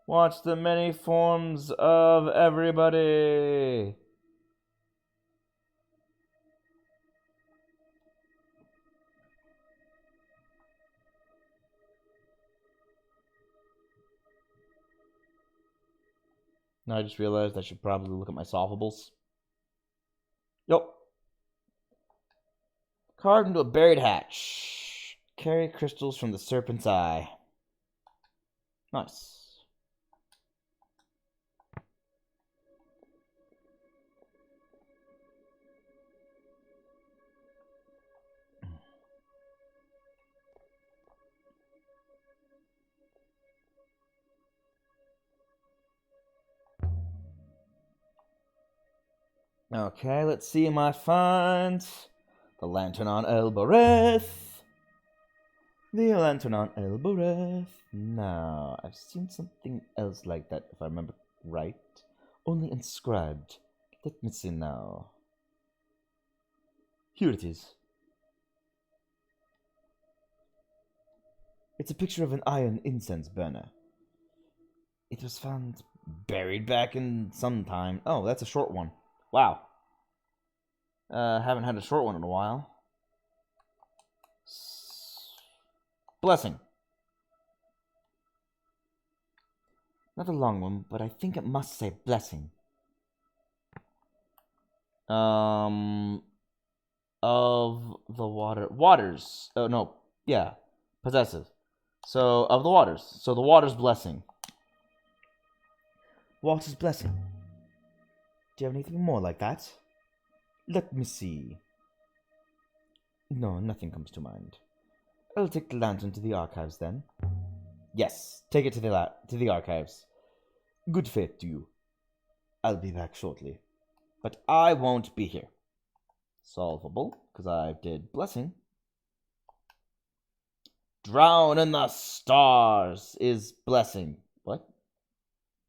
Watch the many forms of everybody. Now I just realized I should probably look at my solvables. Yup. Carved into a buried hatch. Carry crystals from the serpent's eye. Nice. Okay, let's see my finds. The lantern on Elbereth. The lantern on Elbereth. Now, I've seen something else like that, if I remember right. Only inscribed. Let me see now. Here it is. It's a picture of an iron incense burner. It was found buried back in some time. Oh, that's a short one. Wow. Haven't had a short one in a while. Blessing. Not a long one, but I think it must say blessing. Of the waters. Oh, no. Yeah. Possessive. So, of the waters. So, the water's blessing. Water's blessing. Do you have anything more like that? Let me see. No, nothing comes to mind. I'll take the lantern to the archives then. Yes, take it to the archives. Good fate to you. I'll be back shortly. But I won't be here. Solvable, because I did blessing. Drown in the stars is blessing. What?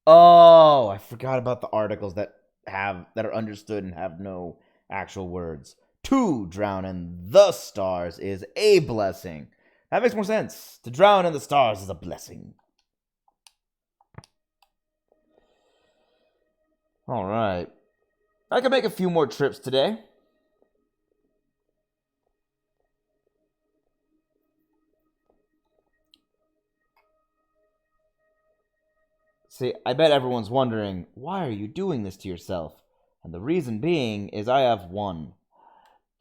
Oh, I forgot about the articles that are understood and have no actual words. To drown in the stars is a blessing. That makes more sense. To drown in the stars is a blessing. Alright. I can make a few more trips today. See, I bet everyone's wondering, why are you doing this to yourself? And the reason being is I have 1,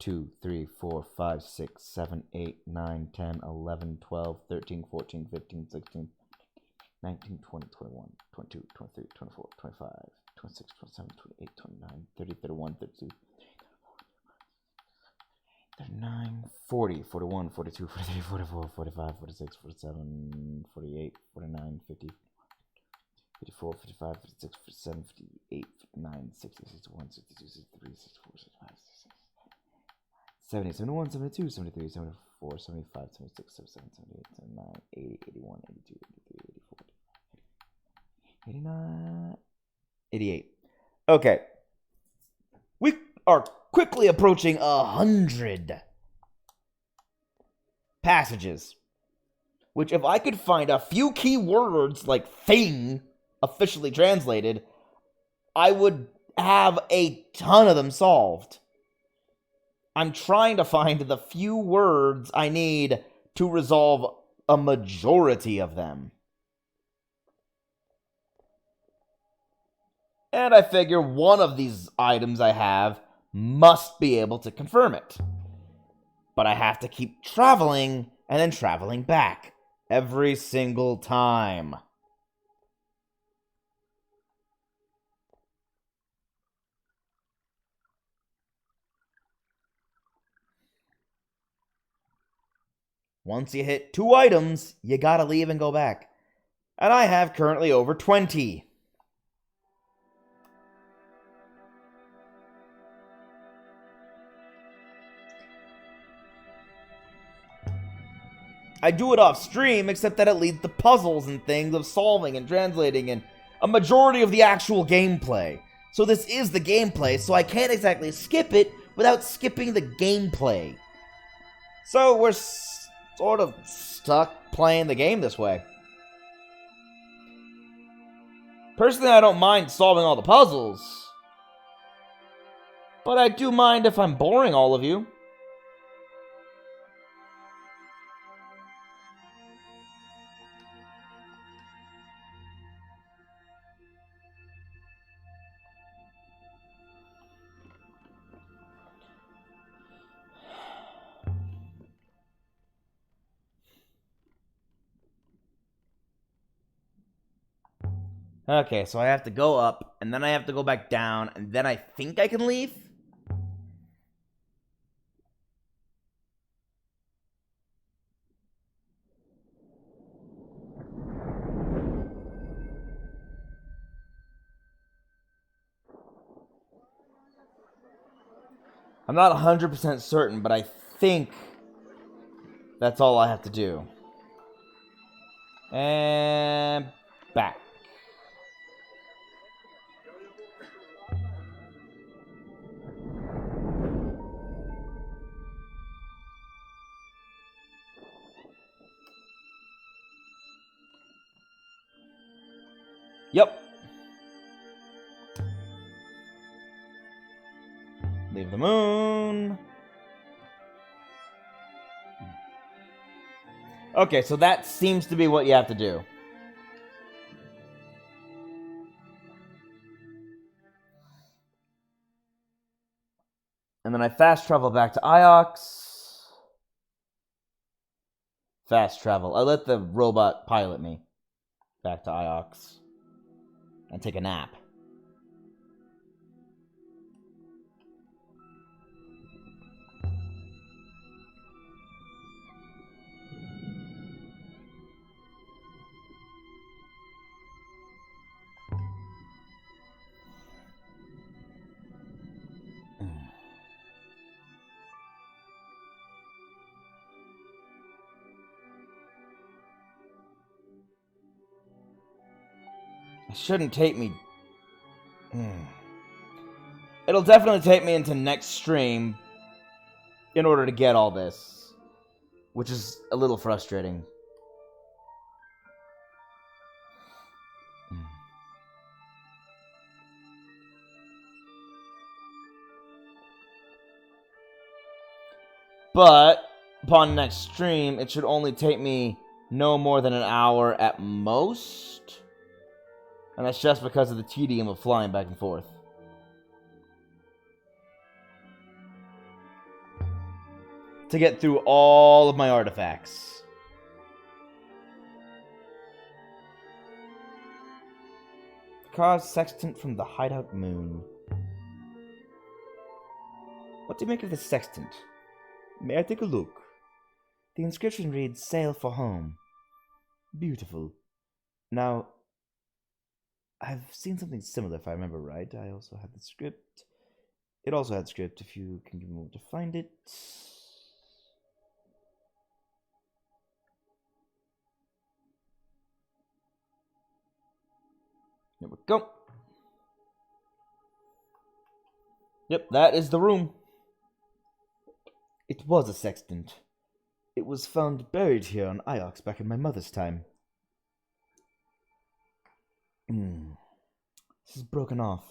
2, 3, 4, 5, 6, 7, 8, 9, 10, 11, 12, 13, 14, 15, 16, 19, 20, 21, 22, 23, 24, 25, 26, 27, 28, 29, 30, 31, 32, 39, 40, 41, 42, 43, 44, 45, 46, 47, 48, 49, 50, 54, 55, 56, 57, 58, 59, 60, 61, 62, 63, 64, 65, 66, 70, 71, 72, 73, 74, 75, 76, 77, 78, 79, 80, 81, 82, 83, 84, 89, 88. Okay. We are quickly approaching 100 passages. Which, if I could find a few key words like thing officially translated, I would have a ton of them solved. I'm trying to find the few words I need to resolve a majority of them. And I figure one of these items I have must be able to confirm it. But I have to keep traveling and then traveling back every single time. Once you hit 2 items, you gotta leave and go back. And I have currently over 20. I do it off stream, except that it leads to puzzles and things of solving and translating and a majority of the actual gameplay. So this is the gameplay, so I can't exactly skip it without skipping the gameplay. So we're sort of stuck playing the game this way. Personally, I don't mind solving all the puzzles. But I do mind if I'm boring all of you. Okay, so I have to go up, and then I have to go back down, and then I think I can leave? I'm not 100% certain, but I think that's all I have to do. And back. Yep. Leave the moon. Okay, so that seems to be what you have to do. And then I fast travel back to Iox. Fast travel. I let the robot pilot me back to Iox and take a nap. It shouldn't take me... It'll definitely take me into next stream, in order to get all this, which is a little frustrating. But upon next stream, it should only take me no more than an hour at most. And that's just because of the tedium of flying back and forth. To get through all of my artifacts. Carved sextant from the hideout moon. What do you make of this sextant? May I take a look? The inscription reads, "Sail for home." Beautiful. Now, I've seen something similar if I remember right. I also had the script. It also had script if you can give me a moment to find it. There we go. Yep, that is the room. It was a sextant. It was found buried here on Iox back in my mother's time. This is broken off.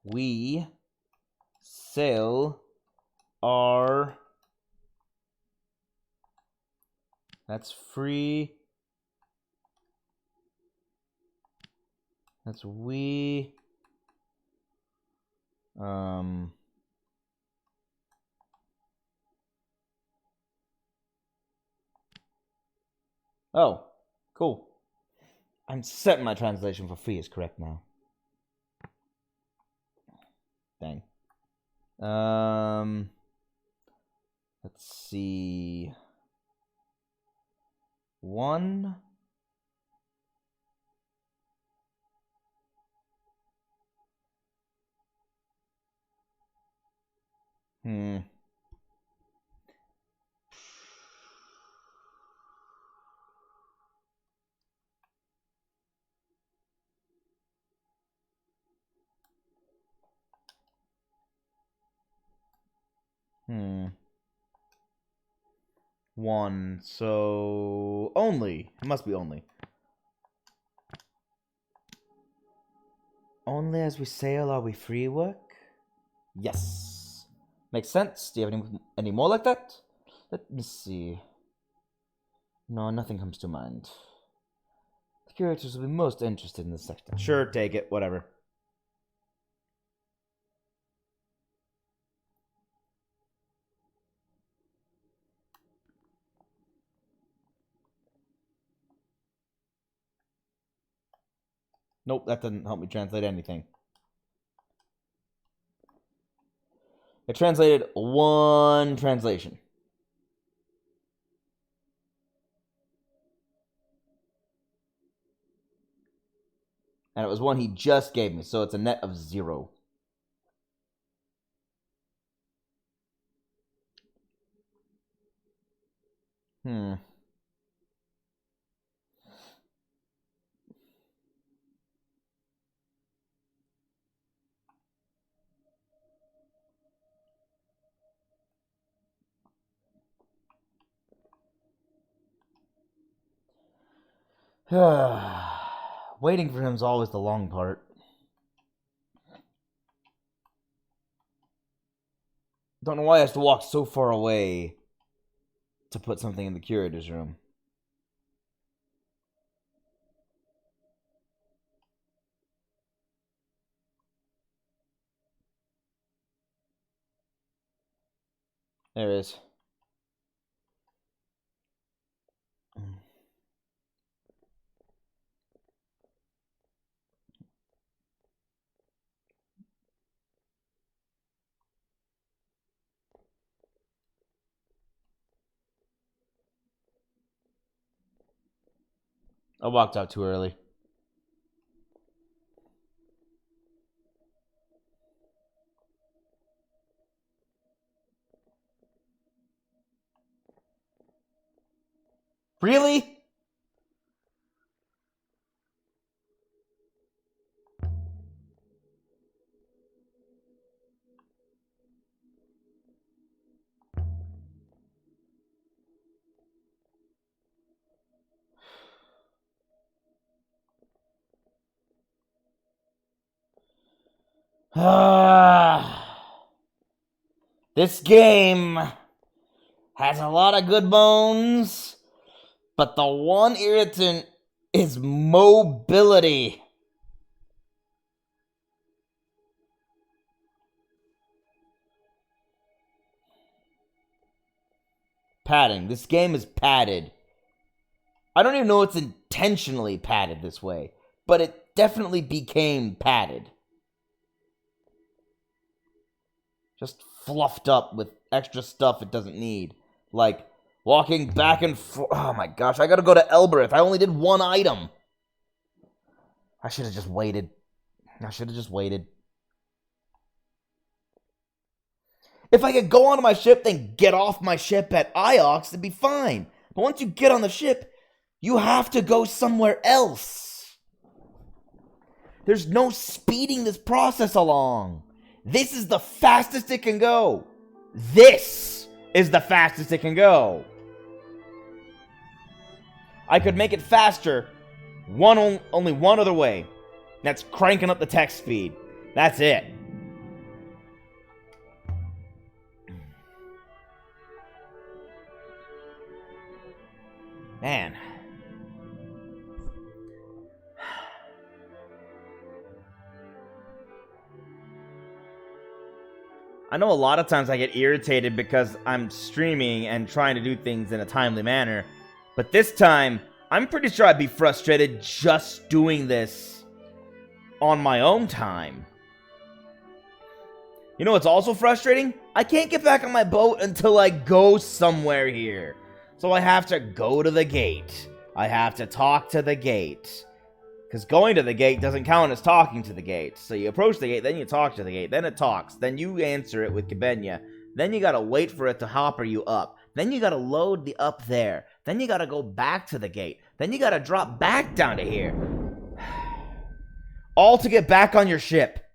We sell our... That's free. That's we... Oh, cool. I'm certain my translation for free is correct now. Dang. Let's see. One. One. So only. It must be only. Only as we sail are we free work? Yes. Makes sense. Do you have any more like that? Let me see. No, nothing comes to mind. The curators will be most interested in this section. Sure, take it. Whatever. Nope, that doesn't help me translate anything. It translated one translation. And it was one he just gave me, so it's a net of 0. Waiting for him is always the long part. Don't know why I have to walk so far away to put something in the curator's room. There it is. I walked out too early. Really? This game has a lot of good bones, but the one irritant is mobility. Padding. This game is padded. I don't even know it's intentionally padded this way, but it definitely became padded. Just fluffed up with extra stuff it doesn't need. Like walking back and forth. Oh my gosh, I gotta go to Elbereth. I only did one item. I should have just waited. If I could go onto my ship, then get off my ship at Iox, it'd be fine. But once you get on the ship, you have to go somewhere else. There's no speeding this process along. This is the fastest it can go. This is the fastest it can go. I could make it faster only one other way. That's cranking up the text speed. That's it. Man. I know a lot of times I get irritated because I'm streaming and trying to do things in a timely manner. But this time, I'm pretty sure I'd be frustrated just doing this on my own time. You know what's also frustrating? I can't get back on my boat until I go somewhere here. So I have to go to the gate. I have to talk to the gate. Because going to the gate doesn't count as talking to the gate. So you approach the gate, then you talk to the gate, then it talks, then you answer it with Kibenya. Then you gotta wait for it to hopper you up. Then you gotta load the up there. Then you gotta go back to the gate. Then you gotta drop back down to here. All to get back on your ship.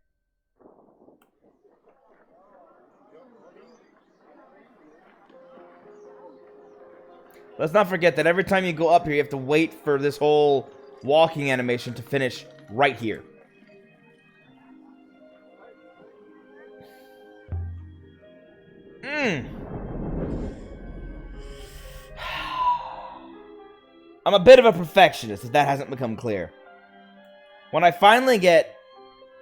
Let's not forget that every time you go up here, you have to wait for this whole walking animation to finish right here. I'm a bit of a perfectionist, if that hasn't become clear. When I finally get...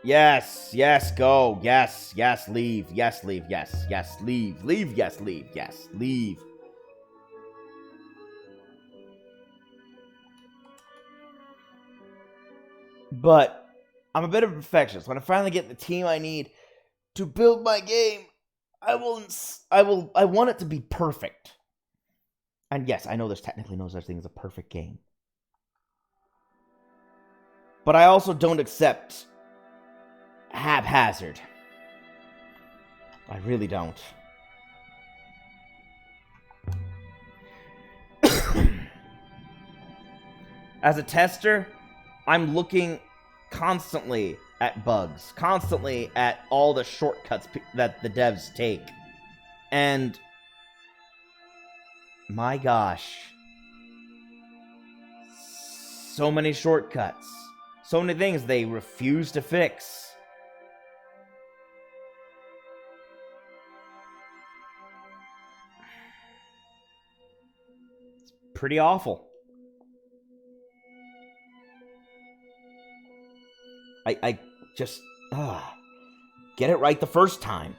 Yes, yes, go. Yes, yes, leave. Yes, leave. Yes, yes, leave. Leave, yes, leave. Yes, leave. But I'm a bit of a perfectionist. When I finally get the team I need to build my game, I want it to be perfect. And yes, I know there's technically no such thing as a perfect game. But I also don't accept haphazard. I really don't. As a tester, I'm looking constantly at bugs, constantly at all the shortcuts that the devs take. And my gosh, so many shortcuts, so many things they refuse to fix. It's pretty awful. I just, get it right the first time.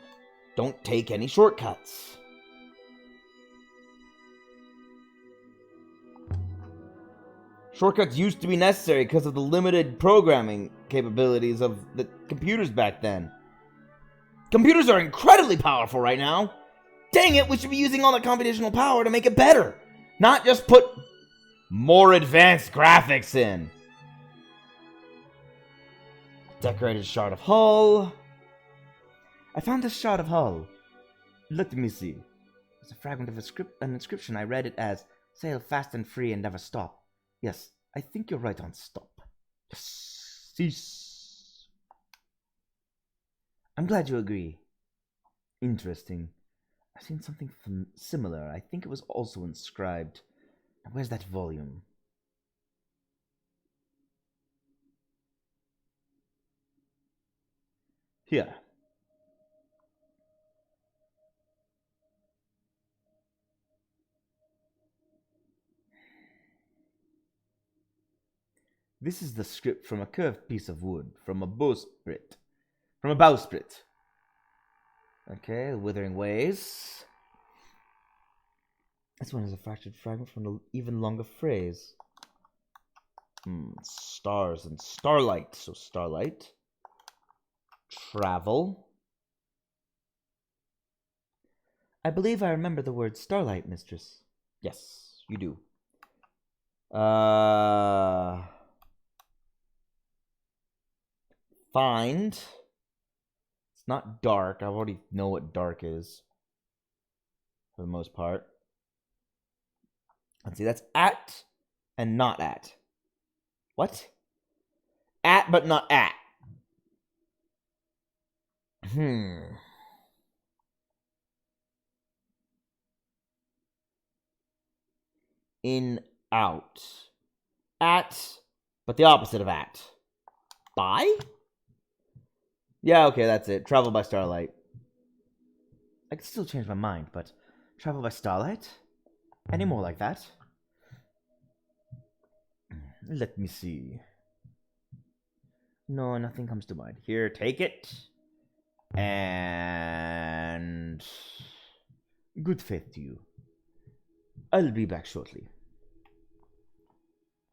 Don't take any shortcuts. Shortcuts used to be necessary because of the limited programming capabilities of the computers back then. Computers are incredibly powerful right now. Dang it, we should be using all that computational power to make it better. Not just put more advanced graphics in. Decorated shard of hull. I found this shard of hull. Let me see. It's a fragment of an inscription. I read it as, sail fast and free and never stop. Yes, I think you're right on stop. Cease. I'm glad you agree. Interesting. I've seen something similar. I think it was also inscribed. Where's that volume? Here. This is the script from a curved piece of wood, from a bowsprit. From a bowsprit. Okay, Withering Ways. This one is a fractured fragment from an even longer phrase. Stars and starlight. So starlight. Travel. I believe I remember the word starlight, mistress. Yes, you do. Find. It's not dark. I already know what dark is. For the most part. Let's see, that's at and not at. What? At but not at. In, out. At, but the opposite of at. By? Yeah, okay, that's it. Travel by starlight. I could still change my mind, but travel by starlight? Any more like that? Let me see. No, nothing comes to mind. Here, take it. And good faith to you. I'll be back shortly.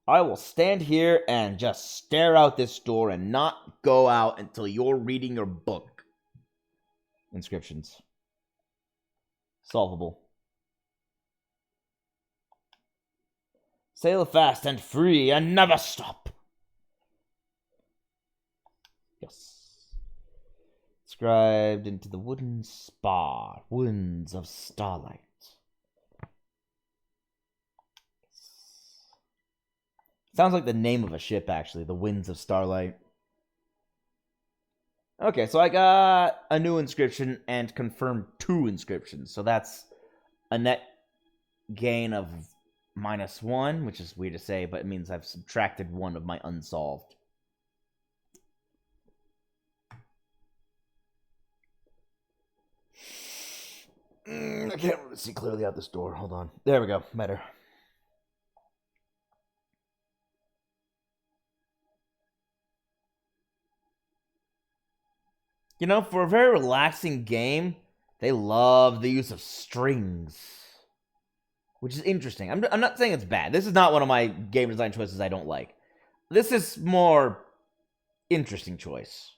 I will stand here and just stare out this door and not go out until you're reading your book. Inscriptions. Solvable. Sail fast and free and never stop. Yes. Inscribed into the wooden spar, winds of starlight. Sounds like the name of a ship, actually. The Winds of Starlight. Okay, so I got a new inscription and confirmed 2 inscriptions. So that's a net gain of -1, which is weird to say, but it means I've subtracted 1 of my unsolved. I can't really see clearly out this door. Hold on. There we go. Better. You know, for a very relaxing game, they love the use of strings, which is interesting. I'm not saying it's bad. This is not one of my game design choices I don't like. This is more interesting choice.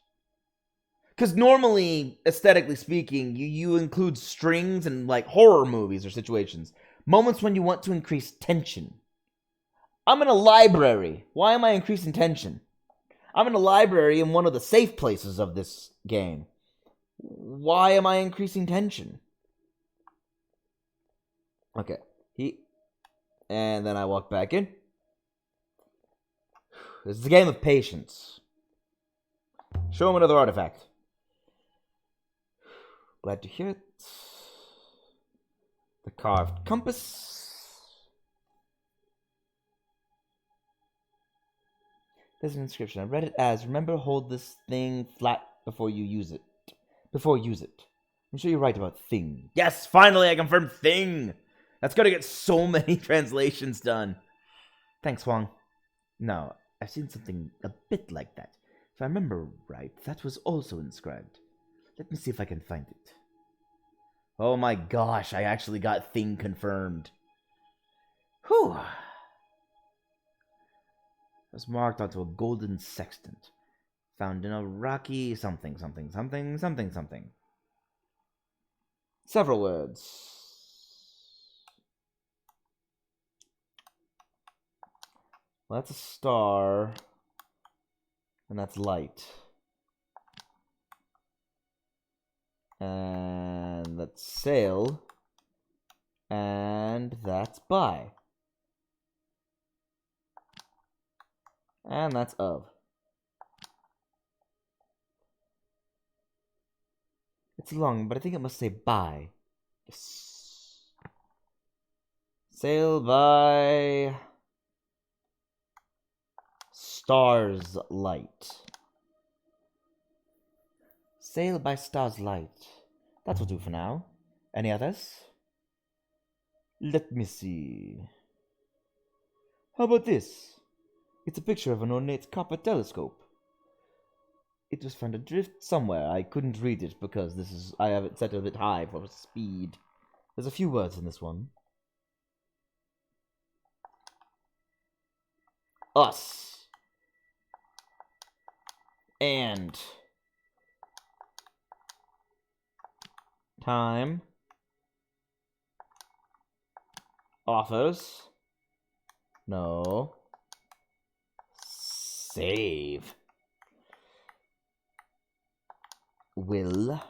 Because normally, aesthetically speaking, you include strings in like horror movies or situations. Moments when you want to increase tension. I'm in a library. Why am I increasing tension? I'm in a library in one of the safe places of this game. Why am I increasing tension? Okay. And then I walk back in. This is a game of patience. Show him another artifact. Glad to hear it. The carved compass. There's an inscription. I read it as, remember, hold this thing flat before you use it. I'm sure you're right about thing. Yes, finally I confirmed thing. That's gonna get so many translations done. Thanks, Huang. No, I've seen something a bit like that. If I remember right, that was also inscribed. Let me see if I can find it. Oh my gosh, I actually got thing confirmed. Whew. It was marked onto a golden sextant, found in a rocky something. Several words. Well, that's a star, and that's light. And that's sail, and that's by. And that's of. It's long, but I think it must say by. Yes. Sail by stars light. Sail by star's light. That will do for now. Any others? Let me see. How about this? It's a picture of an ornate copper telescope. It was found adrift somewhere. I couldn't read it because I have it set a bit high for speed. There's a few words in this one. Us. And. Time. Offers. No. Save. Will.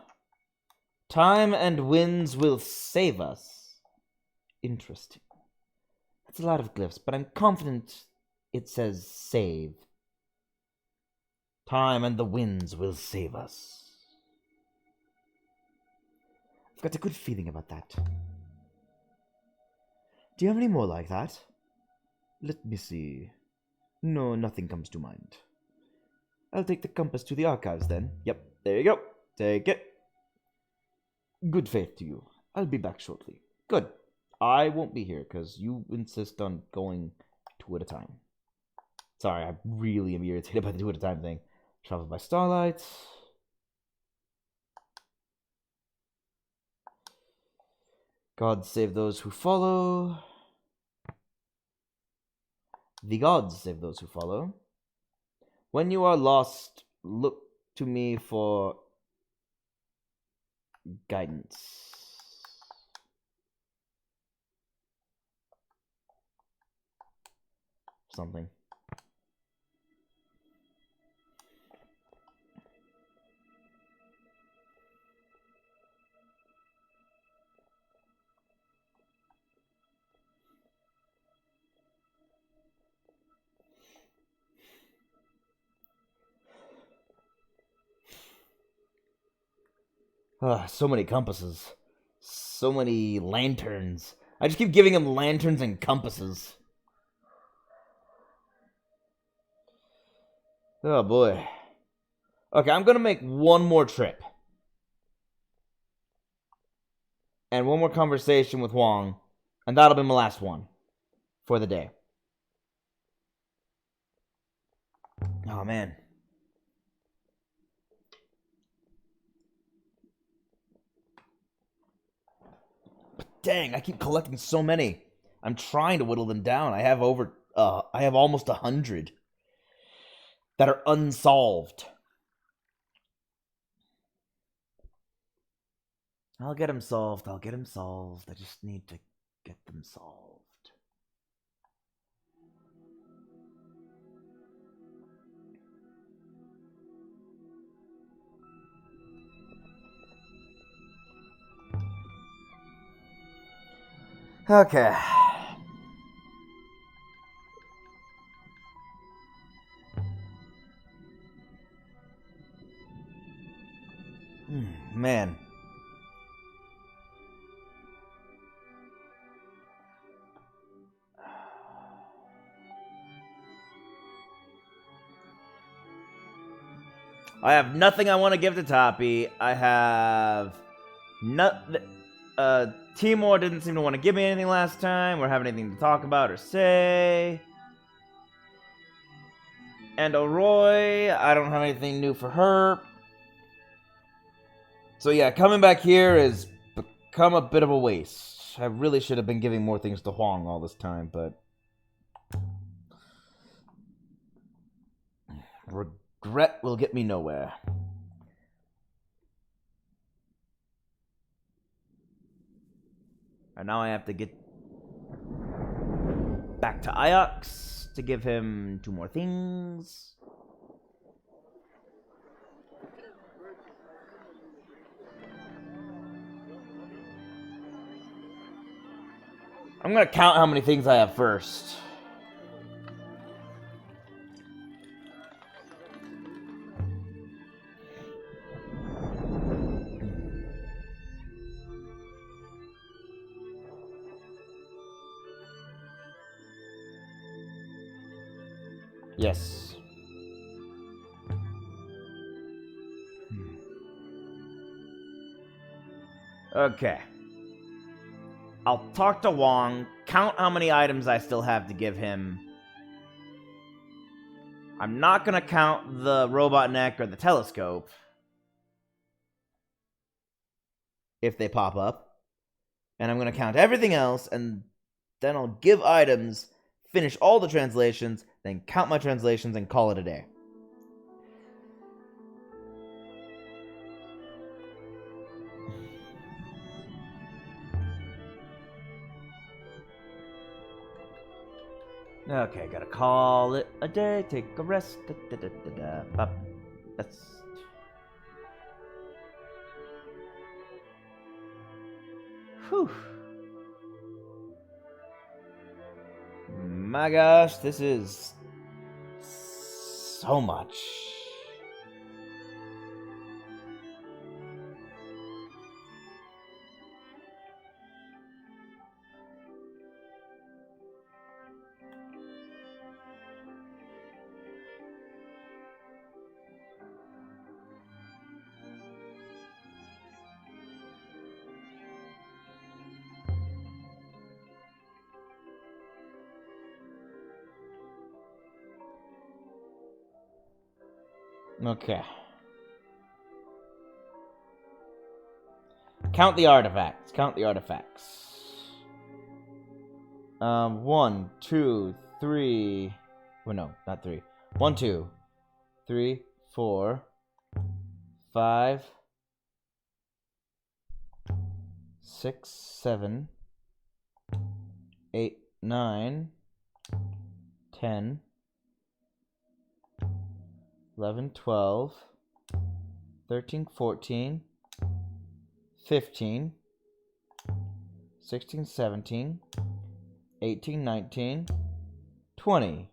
Time and winds will save us. Interesting. That's a lot of glyphs, but I'm confident it says save. Time and the winds will save us. I've got a good feeling about that. Do you have any more like that? Let me see. No, nothing comes to mind. I'll take the compass to the archives then. Yep, there you go. Take it. Good faith to you. I'll be back shortly. Good. I won't be here because you insist on going two at a time. Sorry, I really am irritated by the two at a time thing. Travel by starlight. God save those who follow. The gods save those who follow. When you are lost, look to me for guidance. Something. So many compasses. So many lanterns. I just keep giving him lanterns and compasses. Oh boy. Okay, I'm gonna make one more trip. And one more conversation with Huang. And that'll be my last one. For the day. Oh man. Dang, I keep collecting so many. I'm trying to whittle them down. I have almost 100 that are unsolved. I'll get them solved. I just need to get them solved. Okay. Man. I have nothing I want to give to Toppy. I have Timor didn't seem to want to give me anything last time or have anything to talk about or say. And O'Roy, I don't have anything new for her. So yeah, coming back here has become a bit of a waste. I really should have been giving more things to Huang all this time, but regret will get me nowhere. And now I have to get back to Iox to give him 2 more things. I'm gonna count how many things I have first. Yes. Okay. I'll talk to Wong, count how many items I still have to give him. I'm not gonna count the robot neck or the telescope if they pop up. And I'm gonna count everything else, and then I'll give items, finish all the translations, then count my translations and call it a day. Okay, gotta call it a day, take a rest. That's... Whew. My gosh, this is so much. Okay. Count the artifacts. Count the artifacts. 1, 2, 3. Well, no, not 3. 1, 2, 3, 4, 5, 6, 7, 8, 9, 10, 11, 12, 13, 14, 15, 16, 17, 18, 19, 20.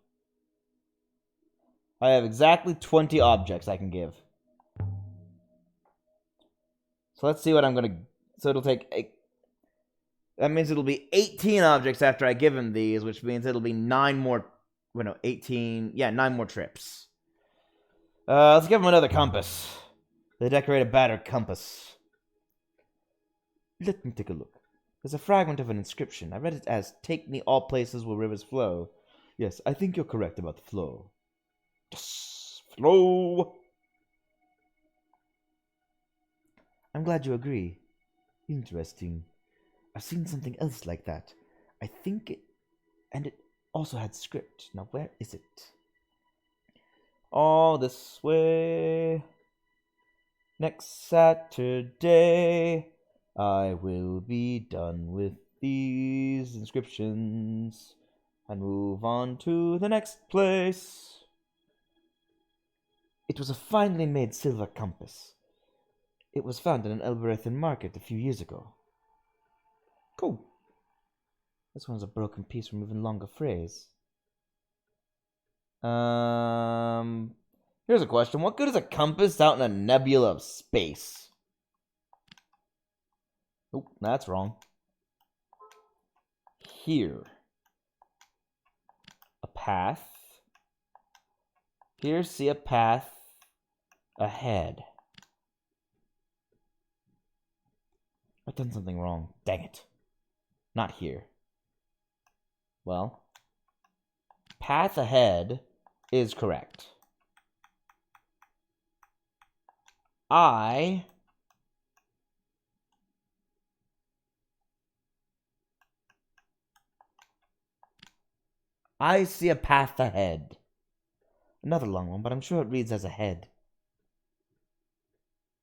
I have exactly 20 objects I can give. So let's see what I'm gonna... So it'll take... That means it'll be 18 objects after I give him these, which means it'll be 9 more... Well, no, 18... Yeah, 9 more trips. Let's give him another compass. The decorated battered compass. Let me take a look. There's a fragment of an inscription. I read it as, "Take me all places where rivers flow." Yes, I think you're correct about the flow. Yes, flow! I'm glad you agree. Interesting. I've seen something else like that. I think it... And it also had script. Now, where is it? All this way. Next Saturday, I will be done with these inscriptions and move on to the next place. It was a finely made silver compass. It was found in an Elberethan market a few years ago. Cool. This one's a broken piece from even longer phrase. Here's a question. What good is a compass out in a nebula of space? Oh, that's wrong. Here. A path. Here, see a path ahead. I've done something wrong. Dang it. Not here. Well, path ahead is correct. I see a path ahead. Another long one, but I'm sure it reads as ahead.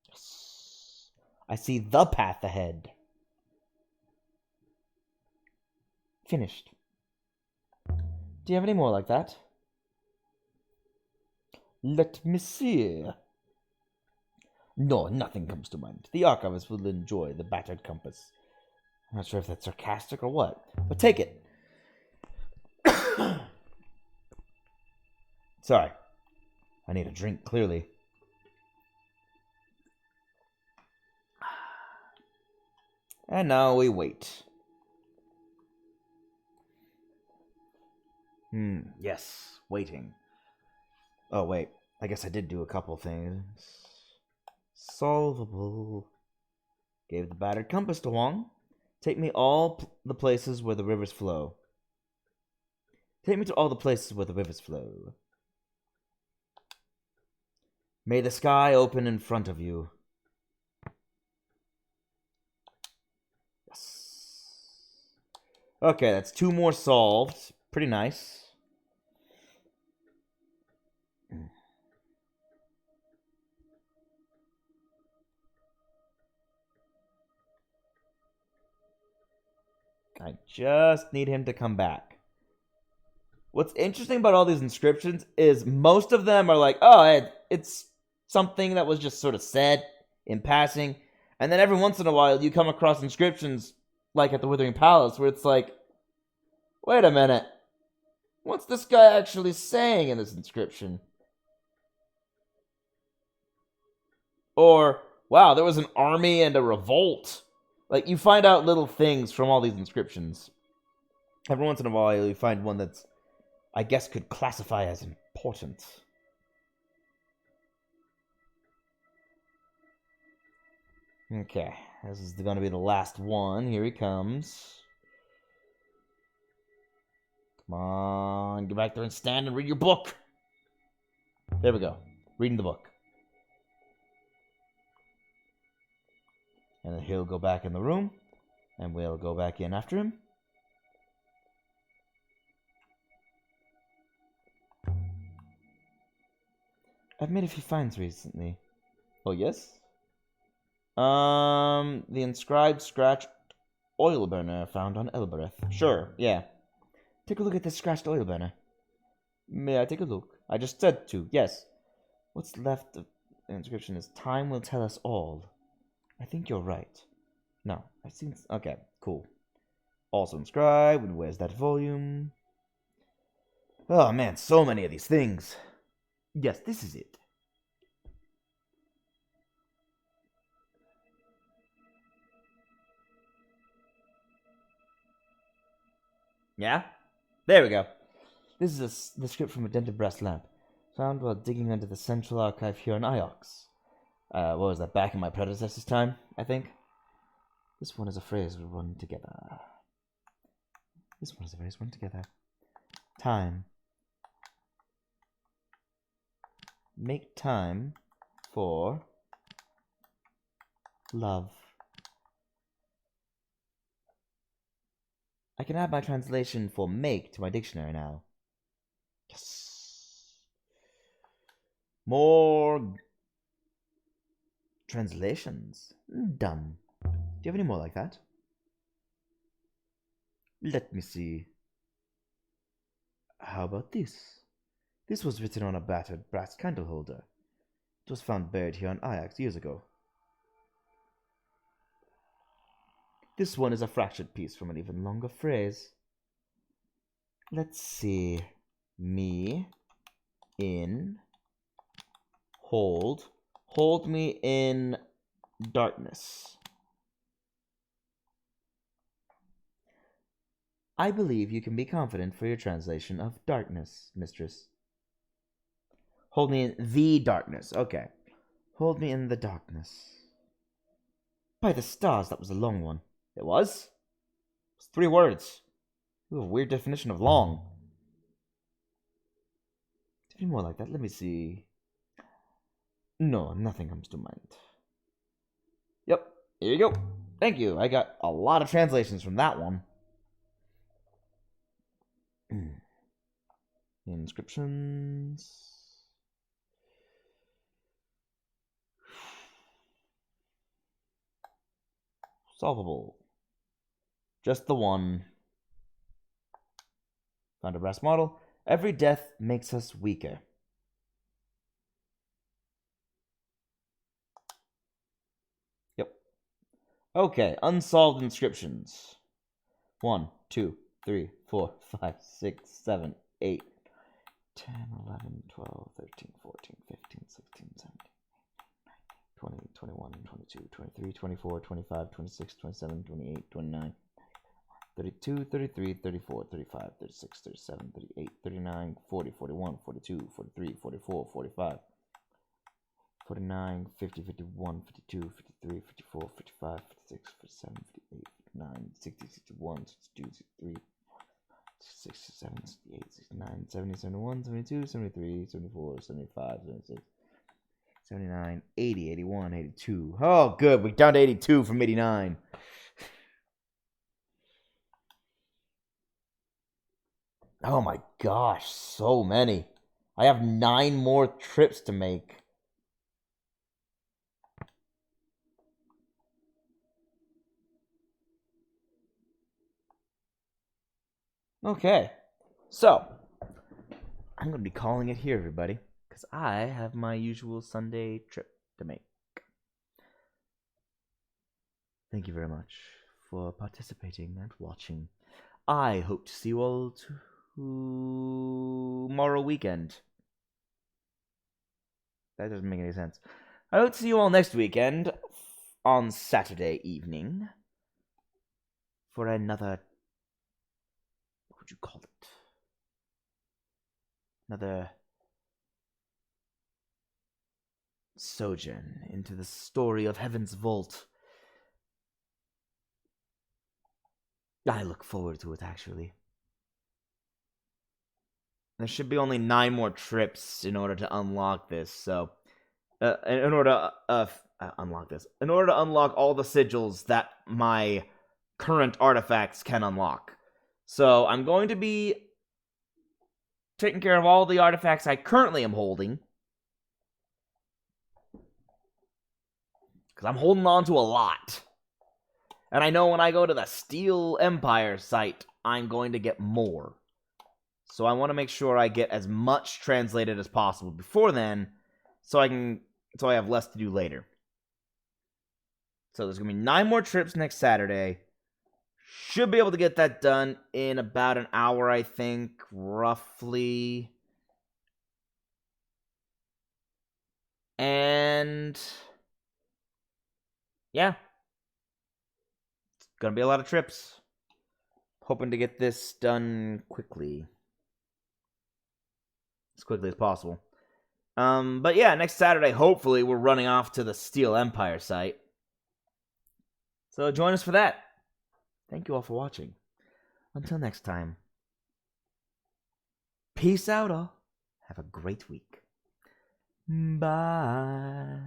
Yes. I see the path ahead. Finished. Do you have any more like that? Let me see. No, nothing comes to mind. The archivist will enjoy the battered compass. I'm not sure if that's sarcastic or what, but take it. Sorry. I need a drink, clearly. And now we wait. Yes, waiting. Oh, wait. I guess I did do a couple things. Solvable. Gave the battered compass to Wong. Take me all the places where the rivers flow. Take me to all the places where the rivers flow. May the sky open in front of you. Yes. Okay, that's 2 more solved. Pretty nice. I just need him to come back. What's interesting about all these inscriptions is most of them are like, oh, it's something that was just sort of said in passing. And then every once in a while you come across inscriptions like at the Withering Palace where it's like, wait a minute. What's this guy actually saying in this inscription? Or, wow, there was an army and a revolt. Like, you find out little things from all these inscriptions. Every once in a while, you find one that's, I guess, could classify as important. Okay, this is going to be the last one. Here he comes. Come on, get back there and stand and read your book. There we go. Reading the book. And then he'll go back in the room, and we'll go back in after him. I've made a few finds recently. Oh, yes? The inscribed scratched oil burner found on Elbereth. Sure, yeah. Take a look at this scratched oil burner. May I take a look? I just said to, yes. What's left of the inscription is, time will tell us all. I think you're right. No, I've seen... Okay, cool. Also inscribed. Where's that volume? Oh, man, so many of these things. Yes, this is it. Yeah? There we go. This is the script from a dented brass lamp, found while digging under the central archive here in Iox. What was that, back in my predecessor's time, I think? This one is a phrase we run together. This one is a phrase run together. Time. Make time for love. I can add my translation for make to my dictionary now. Yes. More translations. Done. Do you have any more like that? Let me see. How about this? This was written on a battered brass candle holder. It was found buried here on Ajax years ago. This one is a fractured piece from an even longer phrase. Let's see. Me in hold. Hold me in darkness. I believe you can be confident for your translation of darkness, mistress. Hold me in the darkness. Okay. Hold me in the darkness. By the stars, that was a long one. It was? It was 3 words. Ooh, a weird definition of long. Any more like that? Let me see. No, nothing comes to mind. Yep, here you go. Thank you. I got a lot of translations from that one. Inscriptions. Solvable. Just the one. Found a brass model. Every death makes us weaker. Yep. Okay, unsolved inscriptions. 1, 2, 3, 4, 5, 6, 7, 8, 10, 11, 12, 13, 14, 15, 16, 17, 20, 21, 22, 23, 24, 25, 26, 27, 28, 29, 32, 33, 34, 35, 36, 37, 38, 39, 40, 41, 42, 43, 44, 45, 49, 50, 51, 52, 53, 54, 55, 56, 57, 58, 59, 60, 61, 62, 63, 67, 68, 69, 70, 71, 72, 73, 74, 75, 76, 79, 80, 81, 82. Oh, good. We're down to 82 from 89. Oh my gosh, so many. I have 9 more trips to make. Okay, so I'm going to be calling it here, everybody, because I have my usual Sunday trip to make. Thank you very much for participating and watching. I hope to see you all tomorrow weekend. That doesn't make any sense. I hope to see you all next weekend on Saturday evening for another, what would you call it? Another sojourn into the story of Heaven's Vault. I look forward to it, actually. There should be only 9 more trips in order to unlock this, so... in order to unlock this. In order to unlock all the sigils that my current artifacts can unlock. So, I'm going to be taking care of all the artifacts I currently am holding. Because I'm holding on to a lot. And I know when I go to the Steel Empire site, I'm going to get more. So I want to make sure I get as much translated as possible before then, so I have less to do later. So there's going to be 9 more trips next Saturday. Should be able to get that done in about an hour, I think, roughly. And yeah. It's going to be a lot of trips. Hoping to get this done quickly. As quickly as possible. But yeah, next Saturday, hopefully, we're running off to the Steel Empire site. So join us for that. Thank you all for watching. Until next time. Peace out, all. Have a great week. Bye.